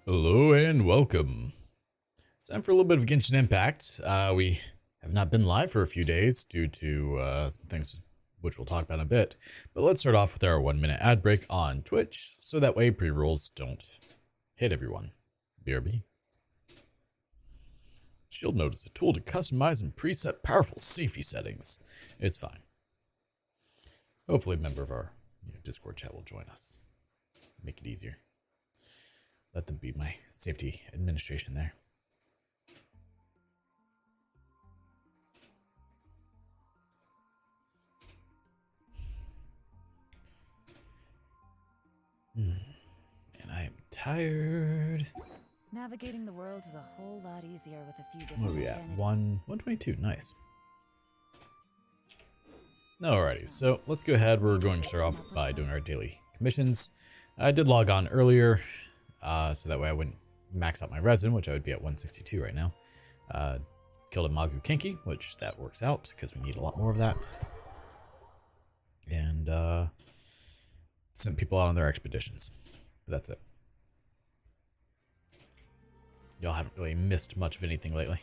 Hello and welcome. It's time for a little bit of Genshin Impact. We have not been live for a few days due to some things which we'll talk about in a bit. But let's start off with our 1-minute ad break on Twitch, so that way pre-rolls don't hit everyone. BRB. Shield Node is a tool to customize and preset powerful safety settings. It's fine. Hopefully a member of our Discord chat will join us. Make it easier. Let them be my safety administration there. And I am tired. Navigating the world is a whole lot easier with a few different. What are we at? 122. Nice. Alrighty, so let's go ahead. We're going to start off by doing our daily commissions. I did log on earlier, so that way I wouldn't max out my resin, which I would be at 162 right now. Killed a Magu Kinky, which that works out because we need a lot more of that. And sent people out on their expeditions. But that's it. Y'all haven't really missed much of anything lately.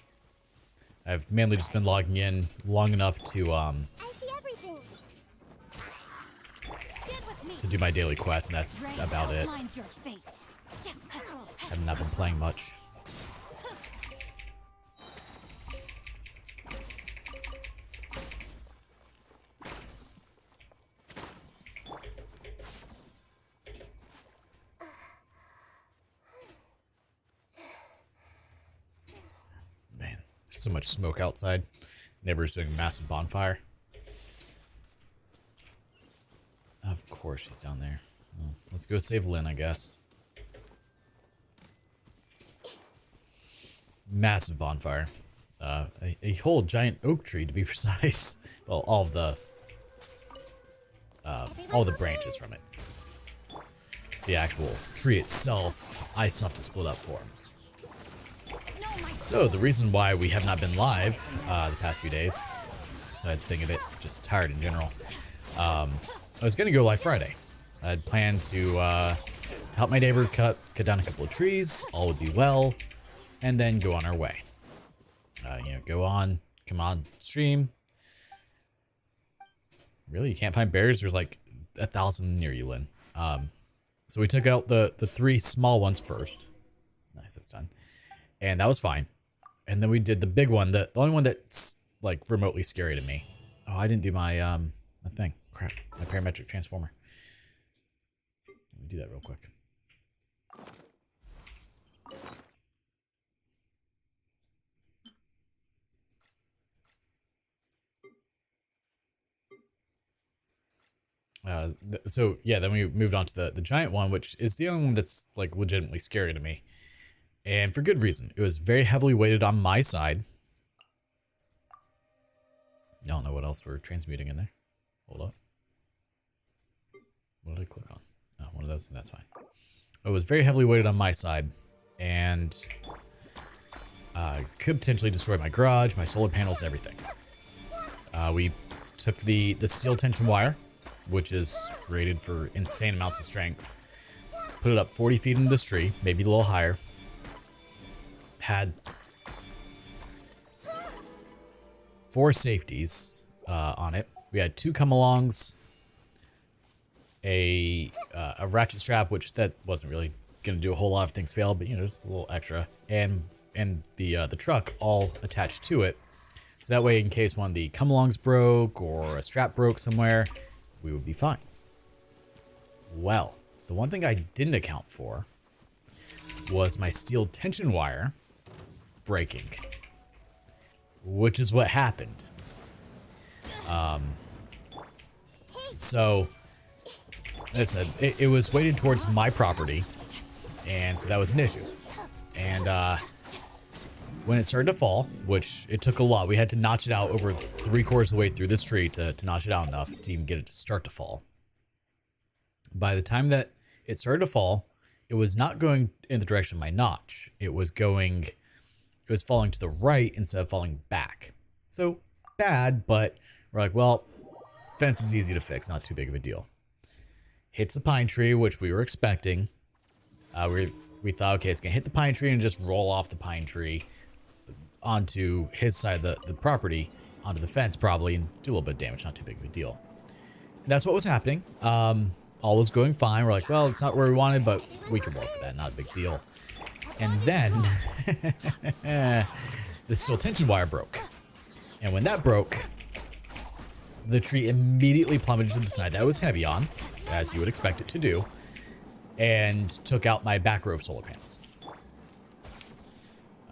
I've mainly just been logging in long enough to do my daily quest, and that's about it. Have not been playing much. Man, there's so much smoke outside. Neighbors doing a massive bonfire. Of course she's down there. Well, let's go save Lynn, I guess. Massive bonfire. A whole giant oak tree, to be precise. Well, all the branches from it. The actual tree itself, I still have to split up for. So the reason why we have not been live the past few days, besides being a bit just tired in general, I was gonna go live Friday. I had planned to help my neighbor cut down a couple of trees. All would be well. And then go on our way. Come on, stream. Really, you can't find bears? There's like 1,000 near you, Lynn. So we took out the 3 small ones first. Nice, that's done. And that was fine. And then we did the big one, the only one that's like remotely scary to me. Oh, I didn't do my my thing. Crap, my parametric transformer. Let me do that real quick. So yeah, then we moved on to the giant one, which is the only one that's like legitimately scary to me, and for good reason. It was very heavily weighted on my side. I don't know what else we're transmuting in there. Hold up. What did I click on? Oh, one of those. That's fine. It was very heavily weighted on my side, and could potentially destroy my garage, my solar panels, everything. We took the steel tension wire, which is rated for insane amounts of strength. Put it up 40 feet into this tree, maybe a little higher. Had 4 safeties on it. We had 2 come-alongs, a ratchet strap, which that wasn't really going to do a whole lot if things failed, but just a little extra, and the truck all attached to it. So that way, in case one of the come-alongs broke or a strap broke somewhere, we would be fine. Well, the one thing I didn't account for was my steel tension wire breaking, which is what happened. So, as I said, it was weighted towards my property, and so that was an issue. And when it started to fall, which it took a lot, we had to notch it out over 3/4 of the way through this tree to notch it out enough to even get it to start to fall. By the time that it started to fall, it was not going in the direction of my notch. It was falling to the right instead of falling back. So bad, but we're like, well, fence is easy to fix, not too big of a deal. Hits the pine tree, which we were expecting. We we thought, okay, it's gonna hit the pine tree and just roll off the pine tree onto his side of the property, onto the fence probably, and do a little bit of damage, not too big of a deal. And that's what was happening. All was going fine. We're like, well, it's not where we wanted, but we can work with that, not a big deal. And then the steel tension wire broke. And when that broke, the tree immediately plummeted to the side that was heavy on, as you would expect it to do, and took out my back row of solar panels.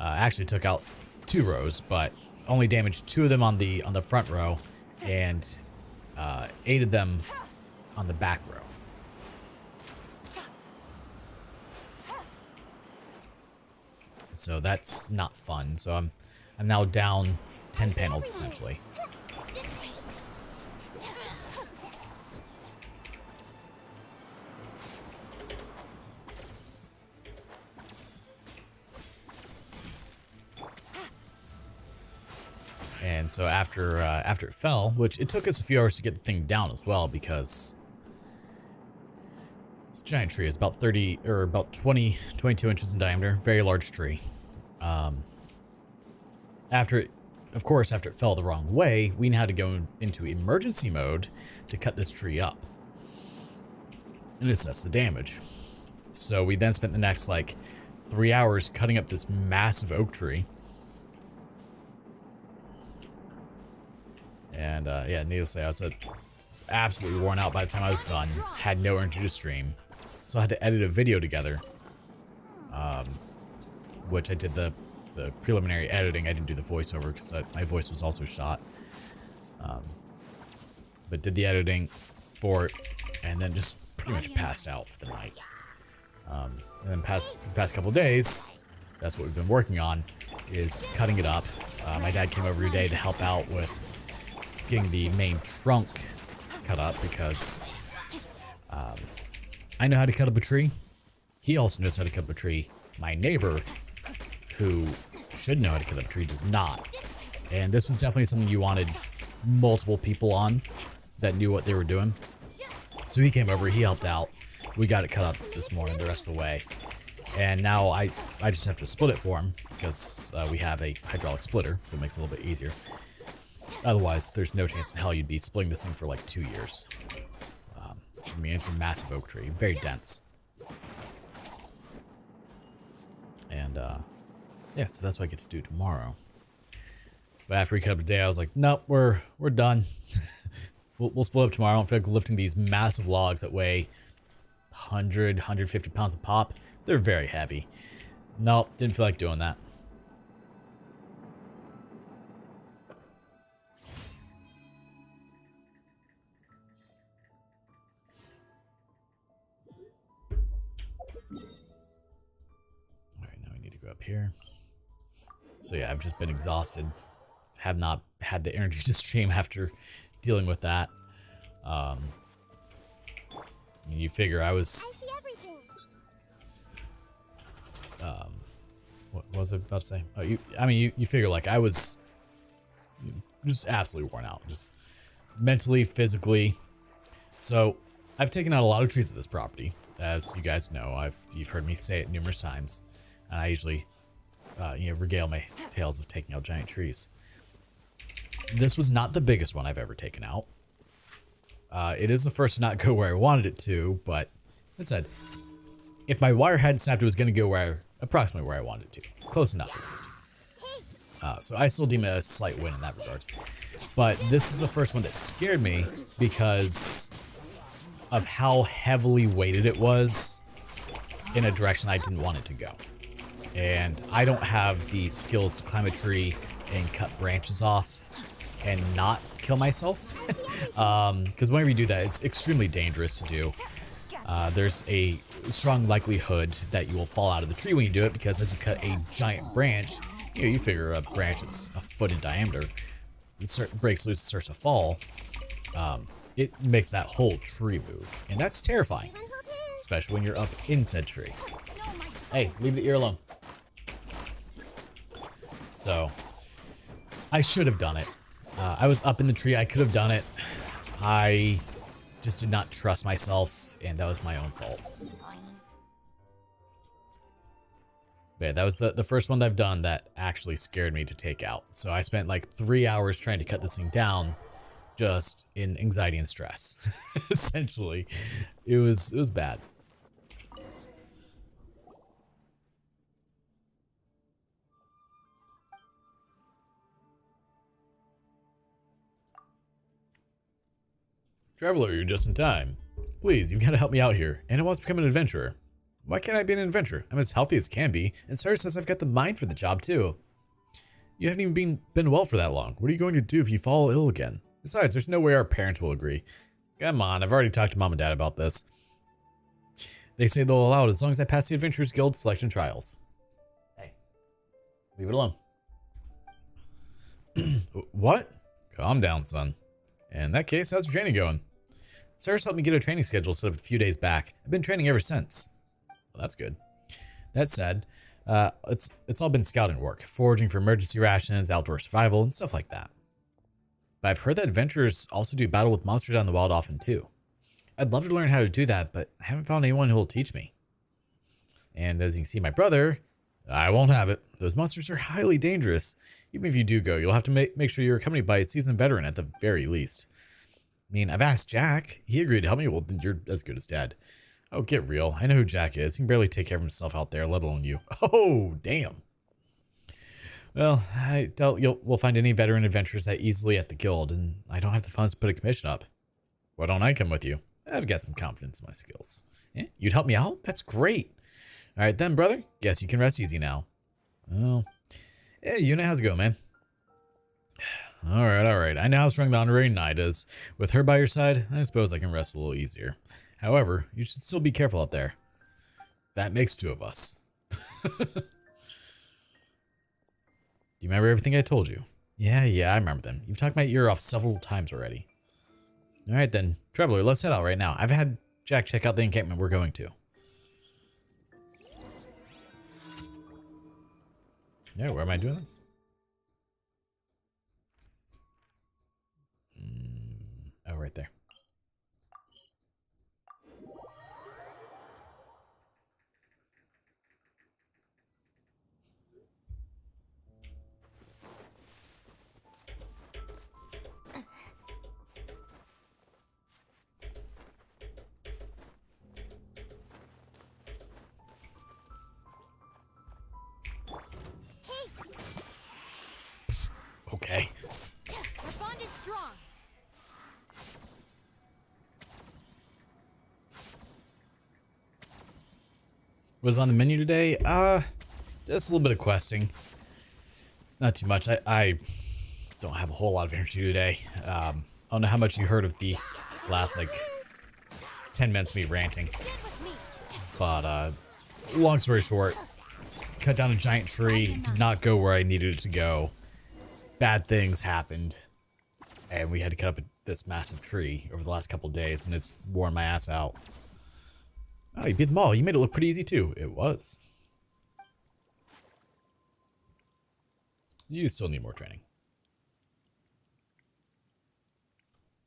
Actually took out 2 rows, but only damaged 2 of them on the front row, and 8 of them on the back row. So that's not fun. So I'm now down 10 panels essentially. And so after it fell, which it took us a few hours to get the thing down as well, because this giant tree is about 22 inches in diameter, very large tree. After it fell the wrong way, we now had to go into emergency mode to cut this tree up and assess the damage. So we then spent the next like 3 hours cutting up this massive oak tree. And yeah, needless to say, I was absolutely worn out by the time I was done. Had no energy to stream. So I had to edit a video together. Which I did the preliminary editing. I didn't do the voiceover because my voice was also shot. But did the editing for it, and then just pretty much passed out for the night. And then for the past couple days, that's what we've been working on, is cutting it up. My dad came over today to help out with getting the main trunk cut up, because I know how to cut up a tree. He also knows how to cut up a tree. My neighbor, who should know how to cut up a tree, does not. And this was definitely something you wanted multiple people on that knew what they were doing. So he came over, he helped out. We got it cut up this morning the rest of the way. And now I just have to split it for him, because we have a hydraulic splitter, so it makes it a little bit easier. Otherwise, there's no chance in hell you'd be splitting this thing for like 2 years. I mean, it's a massive oak tree, very dense. And yeah, so that's what I get to do tomorrow. But after we cut up today, I was like, nope, we're done. we'll split up tomorrow. I don't feel like lifting these massive logs that weigh 100, 150 pounds a pop. They're very heavy. Nope, didn't feel like doing that. Up here. So yeah, I've just been exhausted. Have not had the energy to stream after dealing with that. I mean, you figure I was what was I about to say? Oh, you figure like I was just absolutely worn out, just mentally, physically. So I've taken out a lot of trees at this property, as you guys know. You've heard me say it numerous times. I usually, regale my tales of taking out giant trees. This was not the biggest one I've ever taken out. It is the first to not go where I wanted it to, but that said, if my wire hadn't snapped, it was going to go approximately where I wanted it to. Close enough, at least. So I still deem it a slight win in that regards. But this is the first one that scared me because of how heavily weighted it was in a direction I didn't want it to go. And I don't have the skills to climb a tree and cut branches off and not kill myself. Because whenever you do that, it's extremely dangerous to do. There's a strong likelihood that you will fall out of the tree when you do it, because as you cut a giant branch, you figure a branch that's a foot in diameter, it breaks loose and starts to fall. It makes that whole tree move, and that's terrifying, especially when you're up in said tree. Hey, leave the ear alone. So, I should have done it. I was up in the tree. I could have done it. I just did not trust myself, and that was my own fault. Yeah, that was the first one that I've done that actually scared me to take out. So I spent like 3 hours trying to cut this thing down just in anxiety and stress. Essentially. It was bad. Traveler, you're just in time. Please, you've got to help me out here. Anna wants to become an adventurer. Why can't I be an adventurer? I'm as healthy as can be, and Sarah says I've got the mind for the job too. You haven't even been well for that long. What are you going to do if you fall ill again? Besides, there's no way our parents will agree. Come on, I've already talked to Mom and Dad about this. They say they'll allow it as long as I pass the Adventurers Guild selection trials. Hey, leave it alone. What? Calm down, son. In that case, how's your training going? Sarah's helped me get a training schedule set up a few days back. I've been training ever since. Well, that's good. That said, it's all been scouting work, foraging for emergency rations, outdoor survival, and stuff like that. But I've heard that adventurers also do battle with monsters out in the wild often too. I'd love to learn how to do that, but I haven't found anyone who will teach me. And as you can see, my brother, I won't have it. Those monsters are highly dangerous. Even if you do go, you'll have to make sure you're accompanied by a seasoned veteran at the very least. I mean, I've asked Jack. He agreed to help me. Well, then you're as good as Dad. Oh, get real. I know who Jack is. He can barely take care of himself out there, let alone you. Oh, damn. Well, I doubt we'll find any veteran adventurers that easily at the guild, and I don't have the funds to put a commission up. Why don't I come with you? I've got some confidence in my skills. Yeah, you'd help me out? That's great. All right then, brother. Guess you can rest easy now. Oh. Hey, Yuna, how's it going, man? All right. I know how strong the honorary knight is. With her by your side, I suppose I can rest a little easier. However, you should still be careful out there. That makes two of us. Do you remember everything I told you? Yeah, I remember them. You've talked my ear off several times already. All right then, Traveler, let's head out right now. I've had Jack check out the encampment we're going to. Yeah, where am I doing this? Oh, right there. Okay. Our bond is strong. What's on the menu today? Just a little bit of questing. Not too much. I don't have a whole lot of energy today. I don't know how much you heard of the last, like, 10 minutes of me ranting. But, long story short, cut down a giant tree, did not go where I needed it to go. Bad things happened, and we had to cut up this massive tree over the last couple of days, and it's worn my ass out. Oh, you beat them all. You made it look pretty easy, too. It was. You still need more training.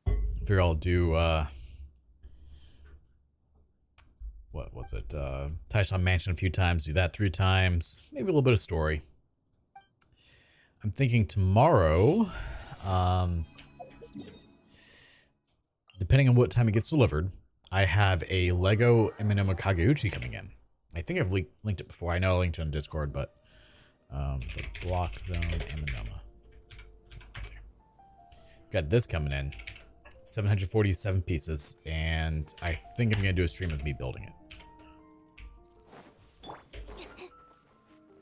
I figure I'll do, what's it? Taishan Mansion a few times, do that 3 times. Maybe a little bit of story. I'm thinking tomorrow, depending on what time it gets delivered, I have a Lego Eminoma Kageuchi coming in. I think I've linked it before. I know I linked it on Discord, but the Block Zone Eminoma. Got this coming in. 747 pieces, and I think I'm going to do a stream of me building it.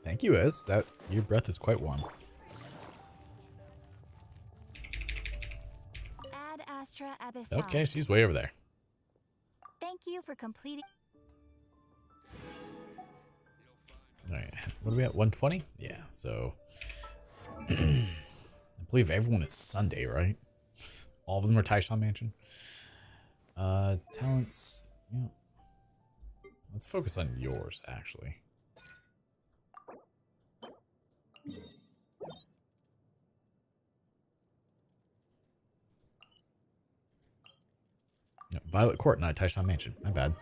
Thank you, Ez. Your breath is quite warm. Okay, she's way over there. Thank you for completing. Alright, what are we at? 120? Yeah, so I believe everyone is Sunday, right? All of them are Taishan Mansion. Talents, yeah. Let's focus on yours, actually. No, Violet Court, not Taishan Mansion. My bad.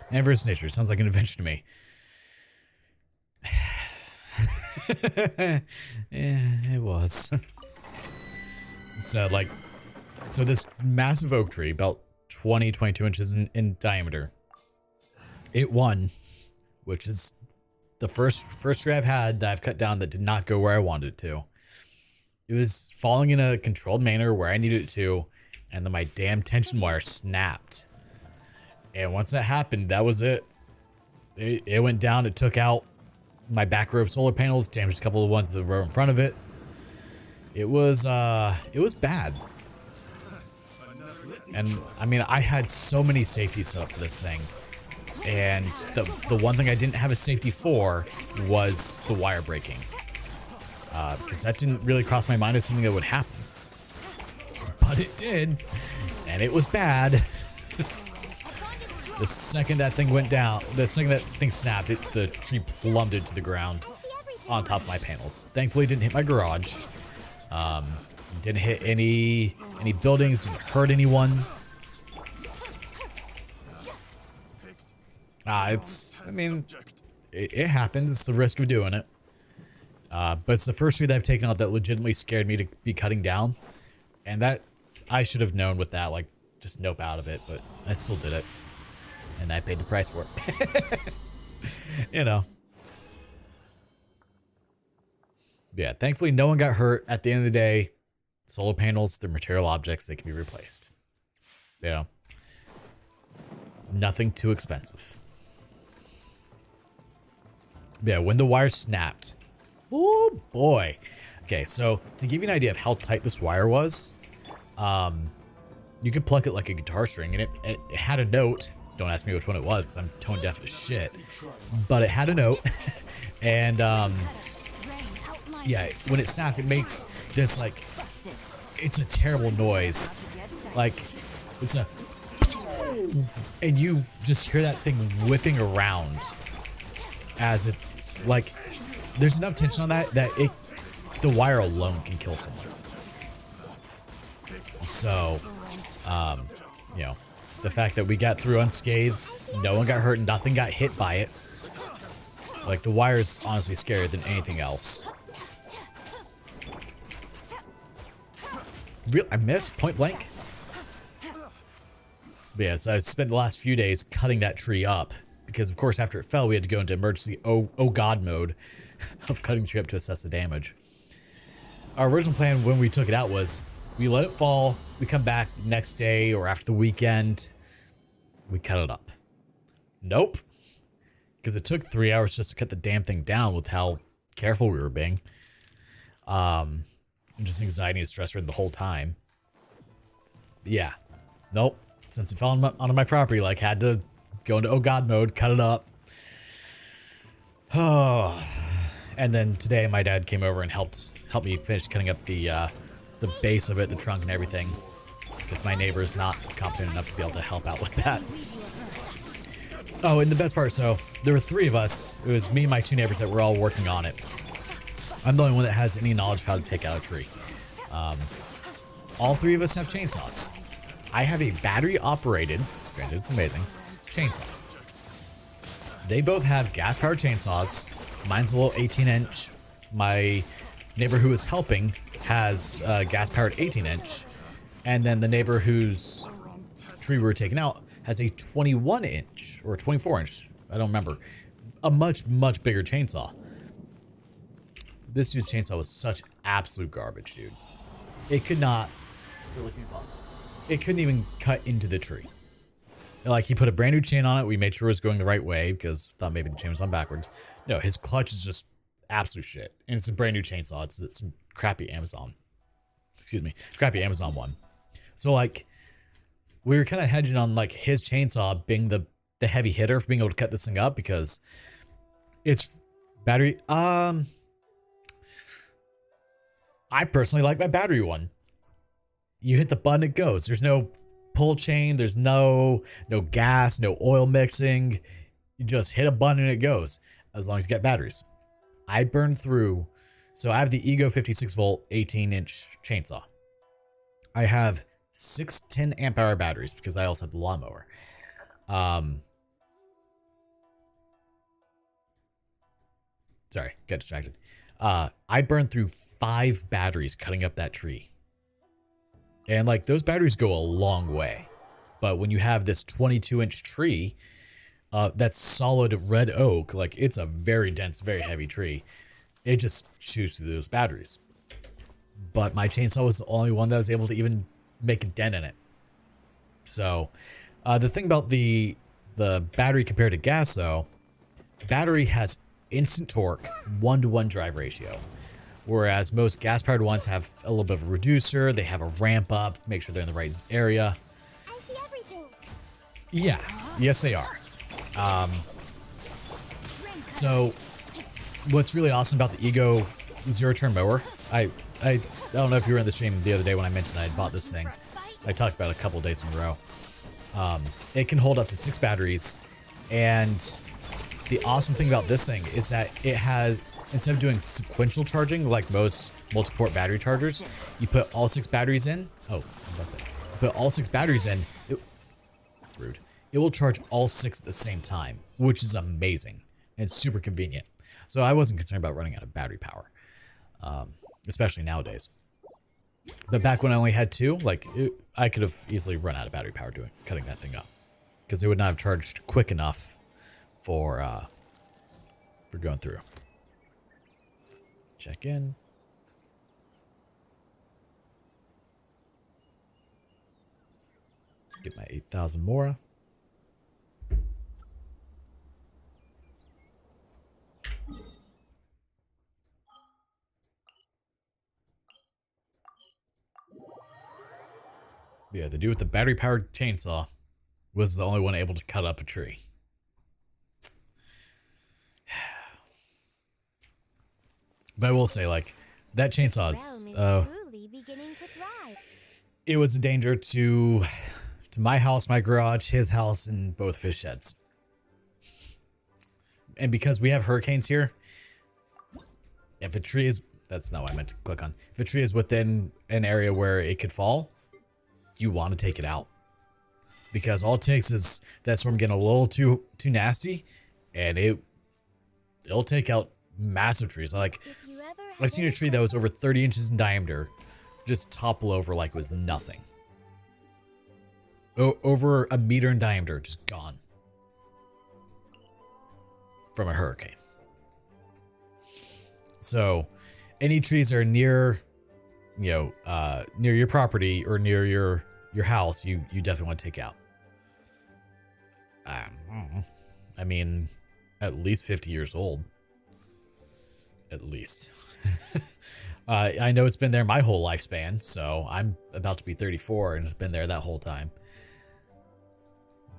Man versus Nature. Sounds like an adventure to me. Yeah, it was. So this massive oak tree, about 22 inches in diameter, it won, which is the first tree I've had that I've cut down that did not go where I wanted it to. It was falling in a controlled manner where I needed it to, and then my damn tension wire snapped. And once that happened, that was it. It went down. It took out my back row of solar panels, damaged a couple of ones that were in front of it. It was bad. And I mean, I had so many safeties set up for this thing. And the one thing I didn't have a safety for was the wire breaking. Because that didn't really cross my mind as something that would happen. But it did. And it was bad. The second that thing went down, the second that thing snapped, the tree plummeted to the ground on top of my panels. Thankfully, it didn't hit my garage. Didn't hit any buildings, didn't hurt anyone. It happens. It's the risk of doing it. But it's the first tree that I've taken out that legitimately scared me to be cutting down. And that, I should have known with that, like, just nope out of it, but I still did it. And I paid the price for it. You know. Yeah, thankfully no one got hurt. At the end of the day, solar panels, they're material objects, they can be replaced. You know. Nothing too expensive. Yeah, when the wire snapped. Oh boy. Okay, so to give you an idea of how tight this wire was, you could pluck it like a guitar string, and it had a note. Don't ask me which one it was, because I'm tone deaf as shit. But it had a note, and yeah, when it snapped, it makes this, like, it's a terrible noise. Like, it's a, and you just hear that thing whipping around as it, like, there's enough tension on that the wire alone can kill someone. So, you know, the fact that we got through unscathed, no one got hurt, nothing got hit by it. Like, the wire's honestly scarier than anything else. I missed point blank. But yeah, so I spent the last few days cutting that tree up because, of course, after it fell, we had to go into emergency oh god mode of cutting the tree up to assess the damage. Our original plan when we took it out was we let it fall, we come back the next day or after the weekend, we cut it up. Nope. Because it took 3 hours just to cut the damn thing down with how careful we were being. Just anxiety and stress ridden the whole time. Yeah. Nope. Since it fell onto my property, like, had to go into oh god mode, cut it up. Oh. And then today my dad came over and helped me finish cutting up the base of it, the trunk and everything. Because my neighbor is not competent enough to be able to help out with that. Oh, and the best part, so there were 3 of us. It was me and my 2 neighbors that were all working on it. I'm the only one that has any knowledge of how to take out a tree. All 3 of us have chainsaws. I have a battery-operated, granted it's amazing, chainsaw. They both have gas-powered chainsaws. Mine's a little 18-inch. My neighbor who is helping has a gas-powered 18-inch. And then the neighbor whose tree we were taking out has a 21-inch or 24-inch. I don't remember. A much, much bigger chainsaw. This dude's chainsaw was such absolute garbage, dude. It could not. It couldn't even cut into the tree. Like, he put a brand new chain on it. We made sure it was going the right way because thought maybe the chain was on backwards. No, his clutch is just absolute shit. And it's a brand new chainsaw. It's some crappy Amazon. Excuse me. Crappy Amazon one. So, like, we were kind of hedging on, like, his chainsaw being the heavy hitter for being able to cut this thing up because it's battery. I personally like my battery one. You hit the button, it goes. There's no pull chain. There's no gas, no oil mixing. You just hit a button and it goes. As long as you got batteries. I burned through. So I have the Ego 56 volt 18-inch chainsaw. I have 6 10 amp hour batteries because I also have the lawnmower. Sorry, got distracted. I burned through 5 batteries cutting up that tree. And like those batteries go a long way. But when you have this 22-inch tree, that's solid red oak, like it's a very dense, very heavy tree. It just chews through those batteries. But my chainsaw was the only one that was able to even make a dent in it. So the thing about the battery compared to gas though, battery has instant torque, 1-to-1 drive ratio. Whereas most gas-powered ones have a little bit of a reducer, they have a ramp up, make sure they're in the right area. I see everything. Yeah, yes they are. So what's really awesome about the Ego zero-turn mower, I don't know if you were in the stream the other day when I mentioned I had bought this thing. I talked about it a couple of days in a row. It can hold up to 6 batteries, and the awesome thing about this thing is that it has, instead of doing sequential charging like most multi-port battery chargers, you put all 6 batteries in. Oh, that's it. You put all 6 batteries in. Rude. It will charge all 6 at the same time, which is amazing and super convenient. So I wasn't concerned about running out of battery power, especially nowadays. But back when I only had 2, like I could have easily run out of battery power cutting that thing up, because it would not have charged quick enough for going through. Check in. Get my 8,000 Mora. Yeah, the dude with the battery-powered chainsaw was the only one able to cut up a tree. But I will say, like, that chainsaw is, Truly beginning to thrive. it was a danger to my house, my garage, his house, and both of his sheds. And because we have hurricanes here, if a tree is, that's not what I meant to click on. If a tree is within an area where it could fall, you want to take it out. Because all it takes is that storm getting a little too nasty, and it'll take out massive trees. Like, I've seen a tree that was over 30 inches in diameter just topple over like it was nothing. Over a meter in diameter, just gone. From a hurricane. So, any trees that are near, near your property or near your house, you definitely want to take out. I mean, at least 50 years old. At least. I know it's been there my whole lifespan, so I'm about to be 34 and it's been there that whole time.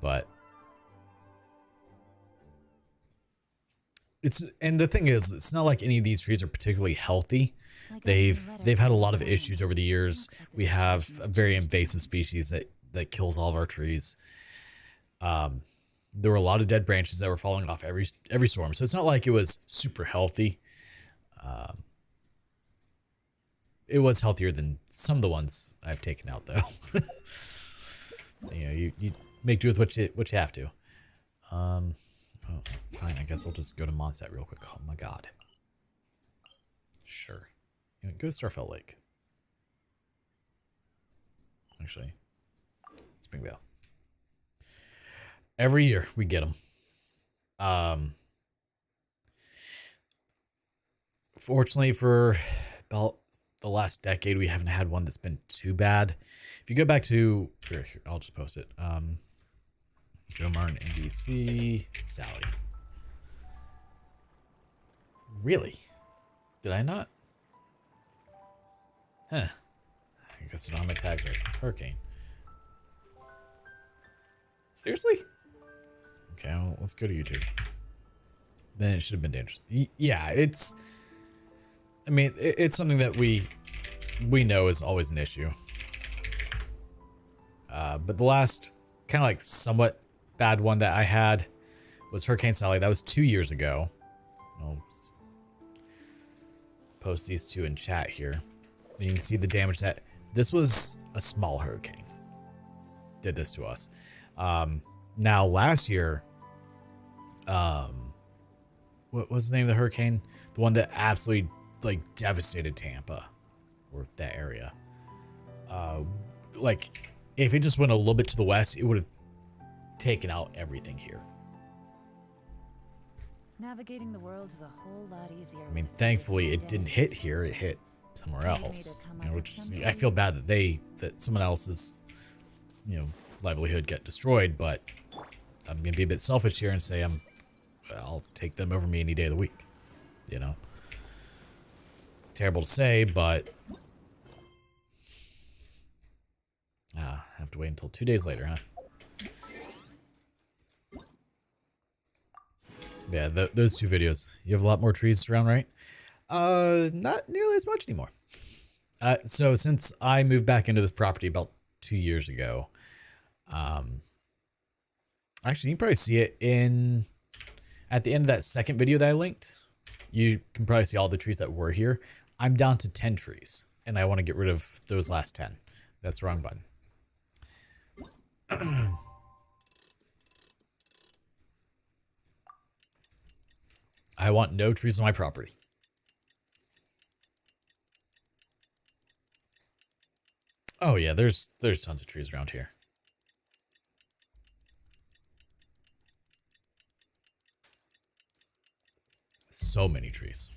But and the thing is, it's not like any of these trees are particularly healthy. They've had a lot of issues over the years. We have a very invasive species that kills all of our trees. There were a lot of dead branches that were falling off every storm, so it's not like it was super healthy. It was healthier than some of the ones I've taken out, though. You make do with what you have to. Oh, fine. I guess I'll just go to Mondstadt real quick. Oh my god. Sure. Go to Starfell Lake. Actually, Springvale. Every year we get them. Fortunately, for about the last decade, we haven't had one that's been too bad. If you go back to here, I'll just post it. JoeMartinMVC Sally. Really? Did I not? Huh. I guess I don't have my tags right. Hurricane. Seriously? Okay, well, let's go to YouTube. Then it should have been dangerous. Yeah, it's... I mean, it's something that we know is always an issue. But the last kind of like somewhat bad one that I had was Hurricane Sally. That was 2 years ago. I'll post these two in chat here. You can see the damage that this was a small hurricane did this to us. Now last year, what was the name of the hurricane? The one that absolutely like devastated Tampa or that area. Like if it just went a little bit to the west, it would have taken out everything here. Navigating the world is a whole lot easier. I mean, thankfully it didn't hit here, it hit somewhere else. You know, which I feel bad that someone else's, you know, livelihood got destroyed, but I'm gonna be a bit selfish here and say I'll take them over me any day of the week. You know, terrible to say, but I have to wait until 2 days later, huh? Yeah, those two videos. You have a lot more trees around, right? Not nearly as much anymore. So since I moved back into this property about 2 years ago, actually, you can probably see it at the end of that second video that I linked. You can probably see all the trees that were here. I'm down to 10 trees, and I want to get rid of those last 10. That's the wrong button. I want no trees on my property. Oh yeah, there's tons of trees around here. So many trees.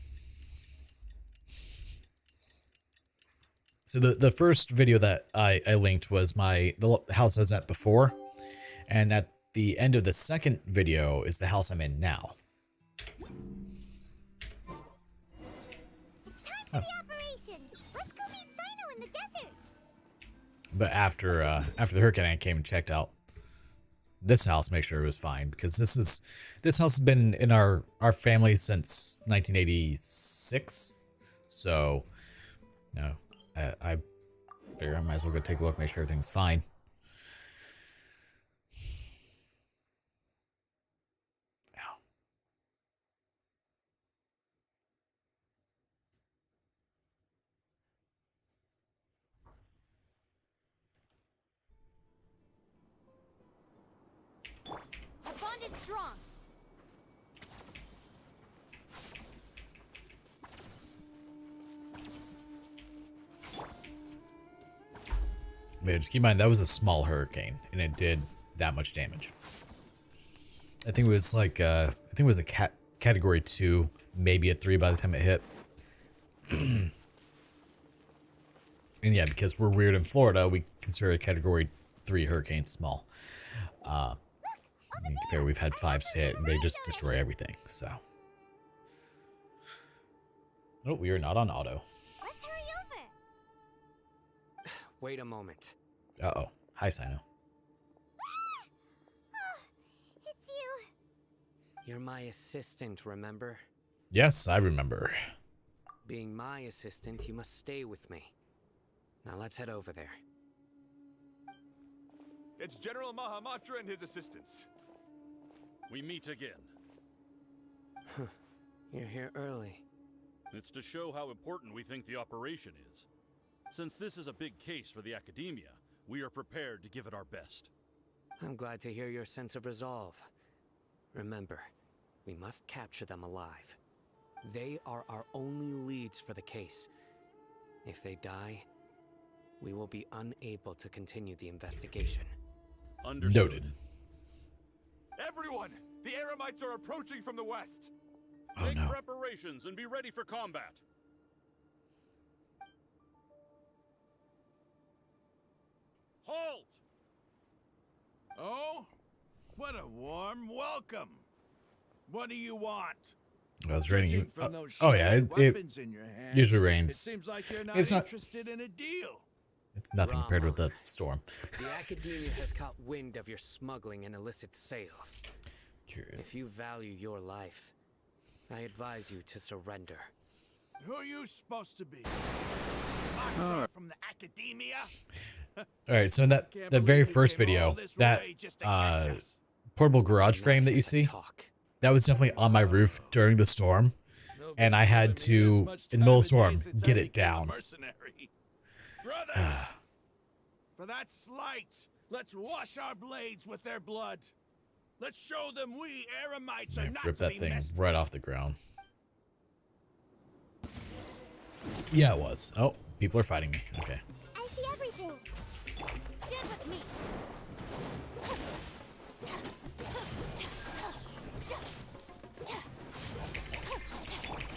So the first video that I linked was the house I was at before, and at the end of the second video is the house I'm in now. Time for the operation. Let's go meet Sino in the desert. But after the hurricane, I came and checked out this house, make sure it was fine, because this house has been in our family since 1986. So, no, I figure I might as well go take a look, make sure everything's fine. Our bond is strong. Yeah, just keep in mind that was a small hurricane, and it did that much damage. I think it was like I think it was a category 2, maybe a 3 by the time it hit. And yeah, because we're weird in Florida, we consider a category 3 hurricane small. Compare, we've had 5s hit, and they just destroy everything. So, oh, we are not on auto. Let's hurry over. Wait a moment. Uh-oh. Hi, Sino. It's you. You're my assistant, remember? Yes, I remember. Being my assistant, you must stay with me. Now let's head over there. It's General Mahamatra and his assistants. We meet again. You're here early. It's to show how important we think the operation is. Since this is a big case for the Academia, we are prepared to give it our best. I'm glad to hear your sense of resolve. Remember, we must capture them alive. They are our only leads for the case. If they die, we will be unable to continue the investigation. Understood. Noted. Everyone! The Eremites are approaching from the west! Oh Make no. preparations and be ready for combat. Halt! Oh? What a warm welcome. What do you want? I was raining. Judging from those Oh yeah, shiny it weapons in your hands, usually It rains. seems like you're not It's not- interested in a deal. It's nothing compared with the storm. The Academia has caught wind of your smuggling and illicit sales. Curious. If you value your life, I advise you to surrender. Who are you supposed to be? Boxer from the Academia? All right, so in that Can't very believe you first came video, all this that way just to catch us. portable garage I'm frame not that you here to see, talk. that was definitely on my roof during the storm, and I had to, in the middle of the storm, get it down. Brothers, for that slight, let's wash our blades with their blood. Let's show them we Eremites are I not ripped to that be thing messed right off the ground. Yeah, it was. Oh, people are fighting me. Okay. I see everything. Stand with me.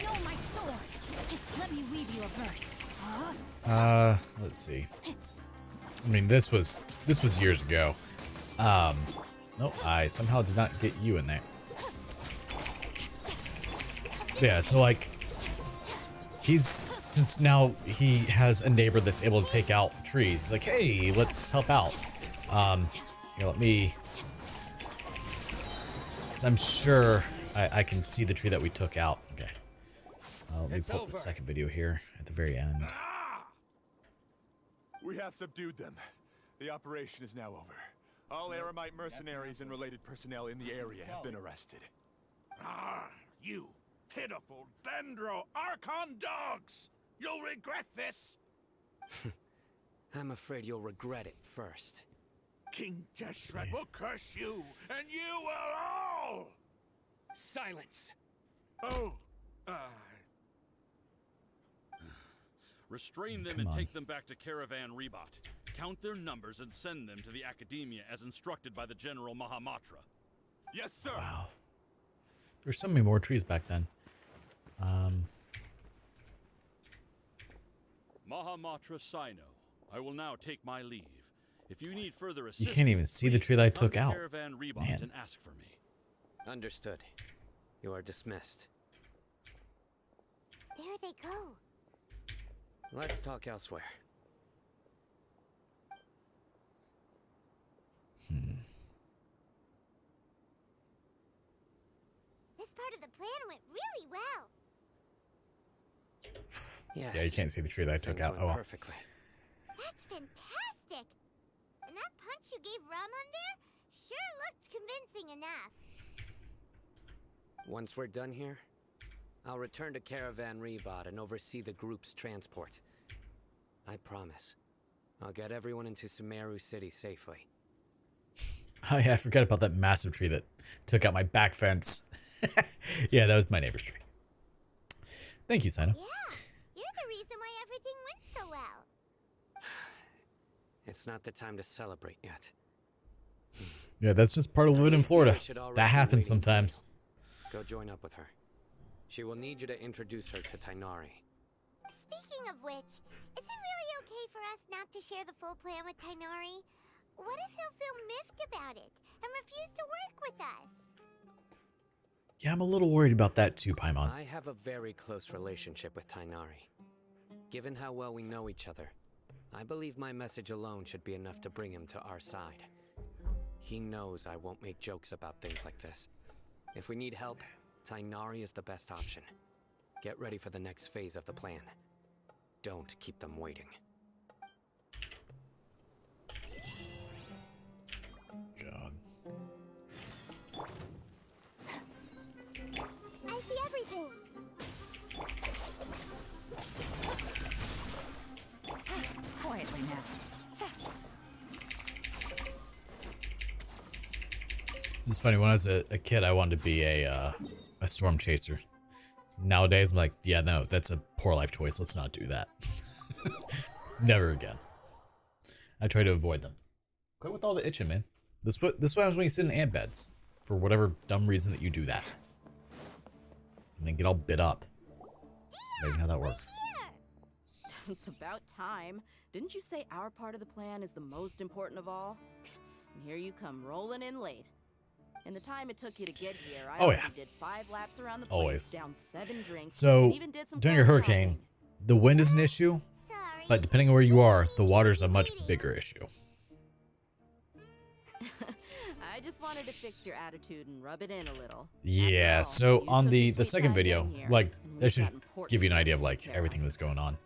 No, my sword. Let me weave you a verse. Let's see. I mean, this was years ago. No, I somehow did not get you in there. Yeah, so like, since now he has a neighbor that's able to take out trees, he's like, hey, let's help out. Here, let me, so I'm sure I can see the tree that we took out. Okay. Let me pull up the second video here at the very end. We have subdued them. The operation is now over. All Aramite mercenaries and related personnel in the area have been arrested. Ah, you pitiful Dendro Archon dogs! You'll regret this! I'm afraid you'll regret it first. King Jeshret will curse you, and you will all! Silence! Oh, Restrain them Come and on. take them back to Caravan Rebot. Count their numbers and send them to the Academia as instructed by the General Mahamatra. Yes, sir! Wow. There's so many more trees back then. Mahamatra Sino, I will now take my leave. If you need further You assistance, can't even see the tree that I come took to out. Caravan Rebot Man. and ask for me. Understood. You are dismissed. There they go. Let's talk elsewhere. This part of the plan went really well. Yes. Yeah, you can't see the tree that I took Things out. went Oh, well. perfectly. That's fantastic. And that punch you gave Ramon there sure looked convincing enough. Once we're done here, I'll return to Caravan Rebot and oversee the group's transport. I promise. I'll get everyone into Sumeru City safely. Oh yeah, I forgot about that massive tree that took out my back fence. Yeah, that was my neighbor's tree. Thank you, Sino. Yeah, you're the reason why everything went so well. It's not the time to celebrate yet. Yeah, that's just part of living in Florida. should already That be happens waiting for you. sometimes. Go join up with her. She will need you to introduce her to Tainari. Speaking of which, is it really okay for us not to share the full plan with Tainari? What if he'll feel miffed about it and refuse to work with us? Yeah, I'm a little worried about that too, Paimon. I have a very close relationship with Tainari. Given how well we know each other, I believe my message alone should be enough to bring him to our side. He knows I won't make jokes about things like this. If we need help, Tainari is the best option. Get ready for the next phase of the plan. Don't keep them waiting. God. I see everything. Quietly now. It's funny, when I was a kid, I wanted to be a storm chaser. Nowadays, I'm like, yeah, no, that's a poor life choice. Let's not do that. Never again. I try to avoid them. Quit with all the itching, man. This what happens when you sit in ant beds. For whatever dumb reason that you do that. And then get all bit up. Amazing how that works. It's about time. Didn't you say our part of the plan is the most important of all? And here you come rolling in late. In the time it took you to get here, I already did 5 laps around the place, Always. down 7 drinks, So, and even did some during a car hurricane, shopping. the wind is an issue, Sorry. but depending on where you are, the water's a much bigger issue. I just wanted to fix your attitude and rub it in a little. Yeah, After all, so you on took the your sweet second time video, getting here, like, and that we've should got important give you an stuff idea to of like take care everything that's going on.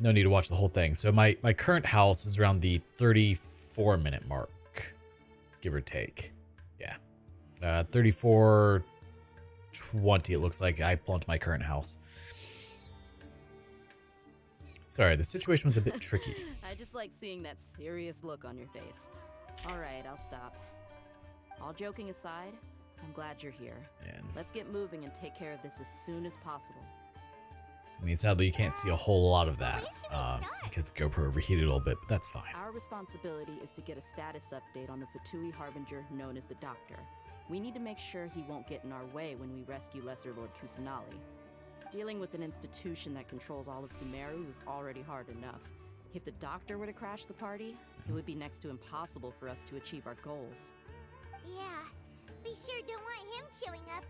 No need to watch the whole thing. So my current house is around the 34-minute mark, give or take. Yeah, 34:20 it looks like I pulled into my current house. Sorry, the situation was a bit tricky. I just like seeing that serious look on your face. All right, I'll stop. All joking aside, I'm glad you're here. And Let's get moving and take care of this as soon as possible. I mean, sadly, you can't see a whole lot of that because the GoPro overheated a little bit, but that's fine. Our responsibility is to get a status update on the Fatui Harbinger known as the Doctor. We need to make sure he won't get in our way when we rescue Lesser Lord Kusanali. Dealing with an institution that controls all of Sumeru is already hard enough. If the Doctor were to crash the party, it would be next to impossible for us to achieve our goals. Yeah, we sure don't want him showing up.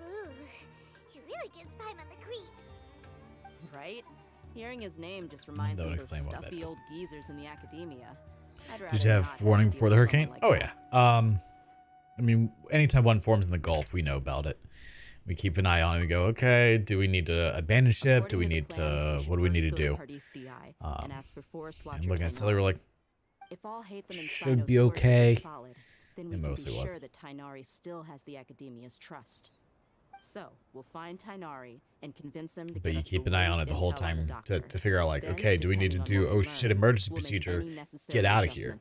Ooh, he really gives Paimon the creeps. Right? Hearing his name just reminds me of those stuffy old geezers in the academia. Did you have warning before the hurricane? Like yeah. I mean, anytime one forms in the Gulf, we know about it. We keep an eye on it and go, okay, do we need to abandon ship? Do we need to, what do we need to do? I'm looking at Sally, we're like, should be okay. Then we can be sure that Tainari still has the Academia's trust. So, we'll find Tainari and convince him to But you keep an eye on it the whole time to figure out, like, okay, do we need to do, oh shit, emergency procedure, get out of here.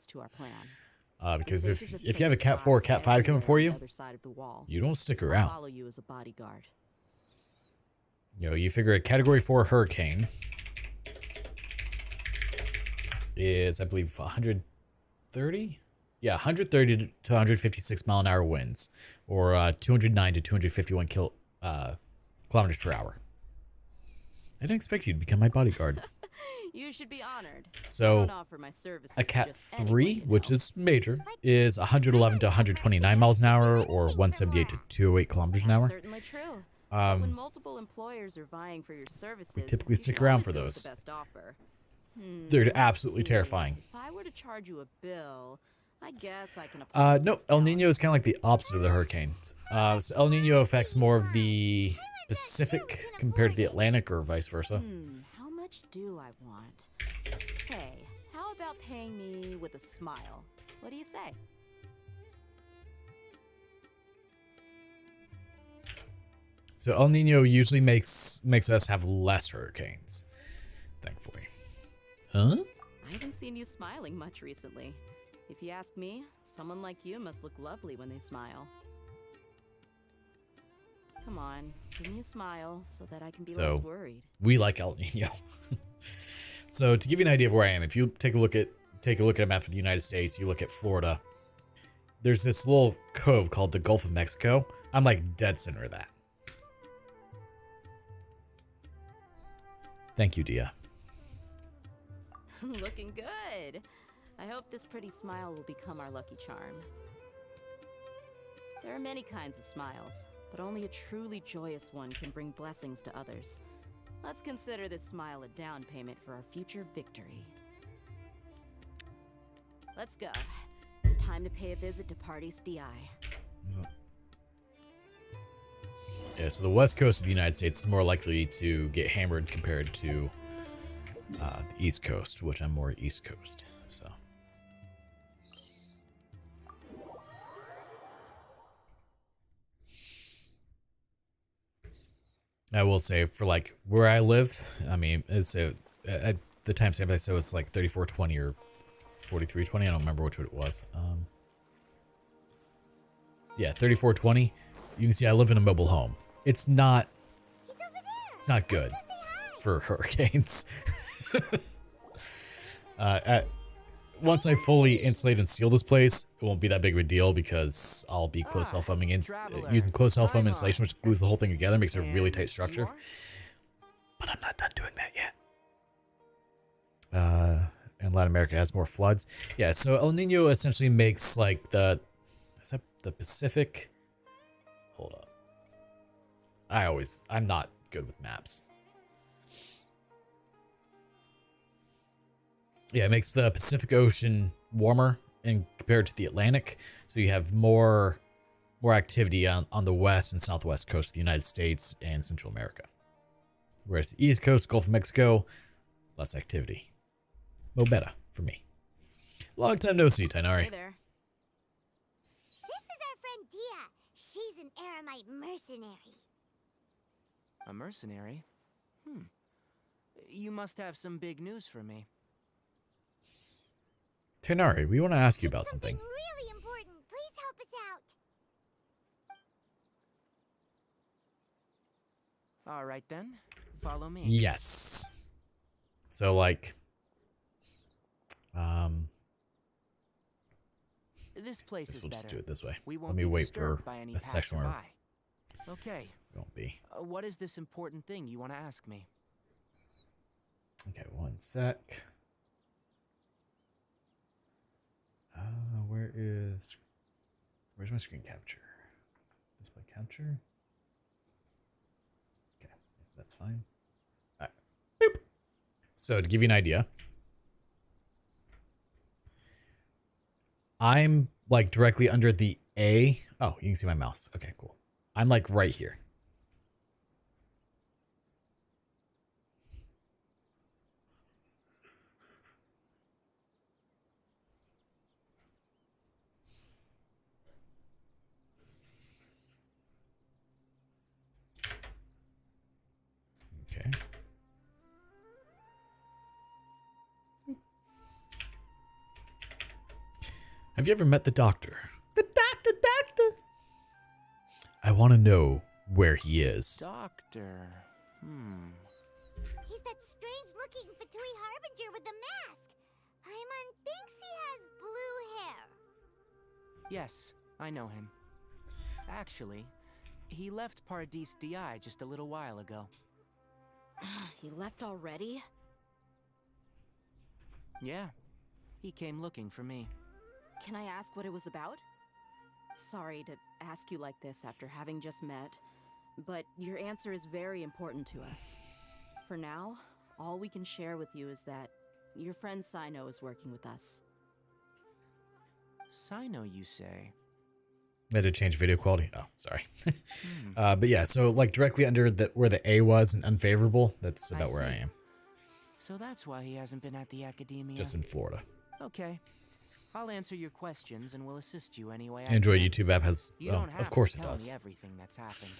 Because if you have a Cat 4 or Cat 5 coming for you, you don't stick around. You know, you figure a Category 4 hurricane is, I believe, 130? Yeah, 130 to 156 mile an hour winds, or 209 to 251 kilometers per hour. I didn't expect you to become my bodyguard. You should be honored. So, a Cat 3, which is major, is 111 to 129 miles an hour, or 178 to 208 kilometers an hour. Certainly true. When multiple employers are vying for your services, we typically stick around for those. They're absolutely terrifying. If I were to charge you a bill, I guess I can apply. No, El Nino is kind of like the opposite of the hurricanes. So El Nino affects more of the Pacific compared to the Atlantic, or vice versa. How much do I want? Hey, how about paying me with a smile? What do you say? So El Nino usually makes us have less hurricanes, thankfully. Huh? I haven't seen you smiling much recently. If you ask me, someone like you must look lovely when they smile. Come on, give me a smile so that I can be less worried. We like El Nino. So to give you an idea of where I am, if you take a look at a map of the United States, you look at Florida. There's this little cove called the Gulf of Mexico. I'm like dead center of that. Thank you, Dia. Looking good. I hope this pretty smile will become our lucky charm. There are many kinds of smiles, but only a truly joyous one can bring blessings to others. Let's consider this smile a down payment for our future victory. Let's go. It's time to pay a visit to Party's DI. Yeah, so the west coast of the United States is more likely to get hammered compared to the east coast, which I'm more east coast, so. I will say, for like where I live, I mean, it's at the timestamp I said it's like 3420 or 4320. I don't remember which one it was. Yeah, 3420. You can see I live in a mobile home. It's not good for hurricanes. Once I fully insulate and seal this place, it won't be that big of a deal because I'll be closed cell foaming in, using closed cell foam insulation, which glues the whole thing together, makes a really tight structure. But I'm not done doing that yet. And Latin America has more floods. Yeah, so El Nino essentially makes like is that the Pacific? Hold up. I'm not good with maps. Yeah, it makes the Pacific Ocean warmer and compared to the Atlantic. So you have more activity on the west and southwest coast of the United States and Central America. Whereas the East Coast, Gulf of Mexico, less activity. No better for me. Long time no see, Tainari. Hey there. This is our friend Dia. She's an Aramite mercenary. A mercenary? You must have some big news for me. Tainari, we want to ask you about something. Really important. Please help us out. All right then. follow me. Yes. So like, This place guess is we'll just do better. it this way. We won't Let me be wait for disturbed by any a section where passerby. Okay. we won't be. What is this important thing you want to ask me? Okay, one sec. Where's my screen capture? Display capture. Okay, that's fine. All right. Boop. So to give you an idea, I'm like directly under the A. Oh, you can see my mouse. Okay, cool. I'm like right here. Okay. Have you ever met the doctor? The doctor. I want to know where he is. Doctor. He's that strange-looking Fatui Harbinger with the mask. Paimon thinks he has blue hair. Yes, I know him. Actually, he left Paradis DI just a little while ago. He left already? Yeah, he came looking for me. Can I ask what it was about? Sorry to ask you like this after having just met, but your answer is very important to us. For now, all we can share with you is that your friend Sino is working with us. Sino, you say? I had to change video quality. Oh, sorry. But yeah, so like directly under where the A was and unfavorable, that's about where I am. So that's why he hasn't been at the academia. Just in Florida. Okay. I'll answer your questions and will assist you anyway. Android YouTube app has, You of course it tell me does. everything that's happened.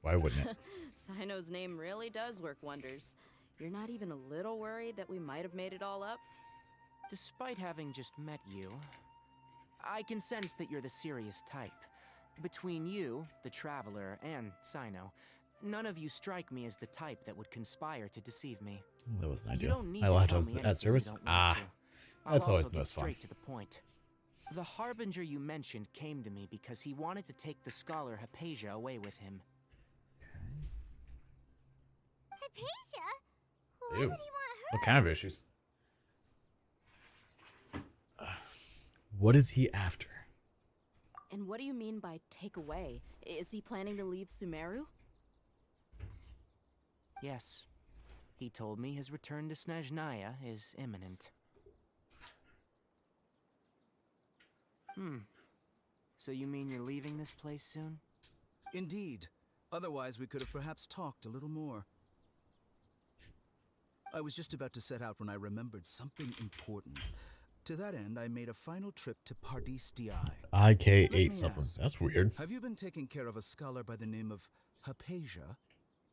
Why wouldn't it? Sino's name really does work wonders. You're not even a little worried that we might have made it all up? Despite having just met you, I can sense that you're the serious type. Between you, the Traveler, and Sino, none of you strike me as the type that would conspire to deceive me. That wasn't You ideal. don't need I to lied tell was me at anything service. you don't want to. That's I'll always also the get most fun. straight to the point. The Harbinger you mentioned came to me because he wanted to take the scholar Hypatia away with him. Hypatia? Why Ew. would he want her? What kind of issues? What is he after? And what do you mean by take away? Is he planning to leave Sumeru? Yes. He told me his return to Snezhnaya is imminent. So you mean you're leaving this place soon? Indeed. Otherwise, we could have perhaps talked a little more. I was just about to set out when I remembered something important. To that end, I made a final trip to Paradis DI. IK8 something. That's weird. Have you been taking care of a scholar by the name of Hypatia?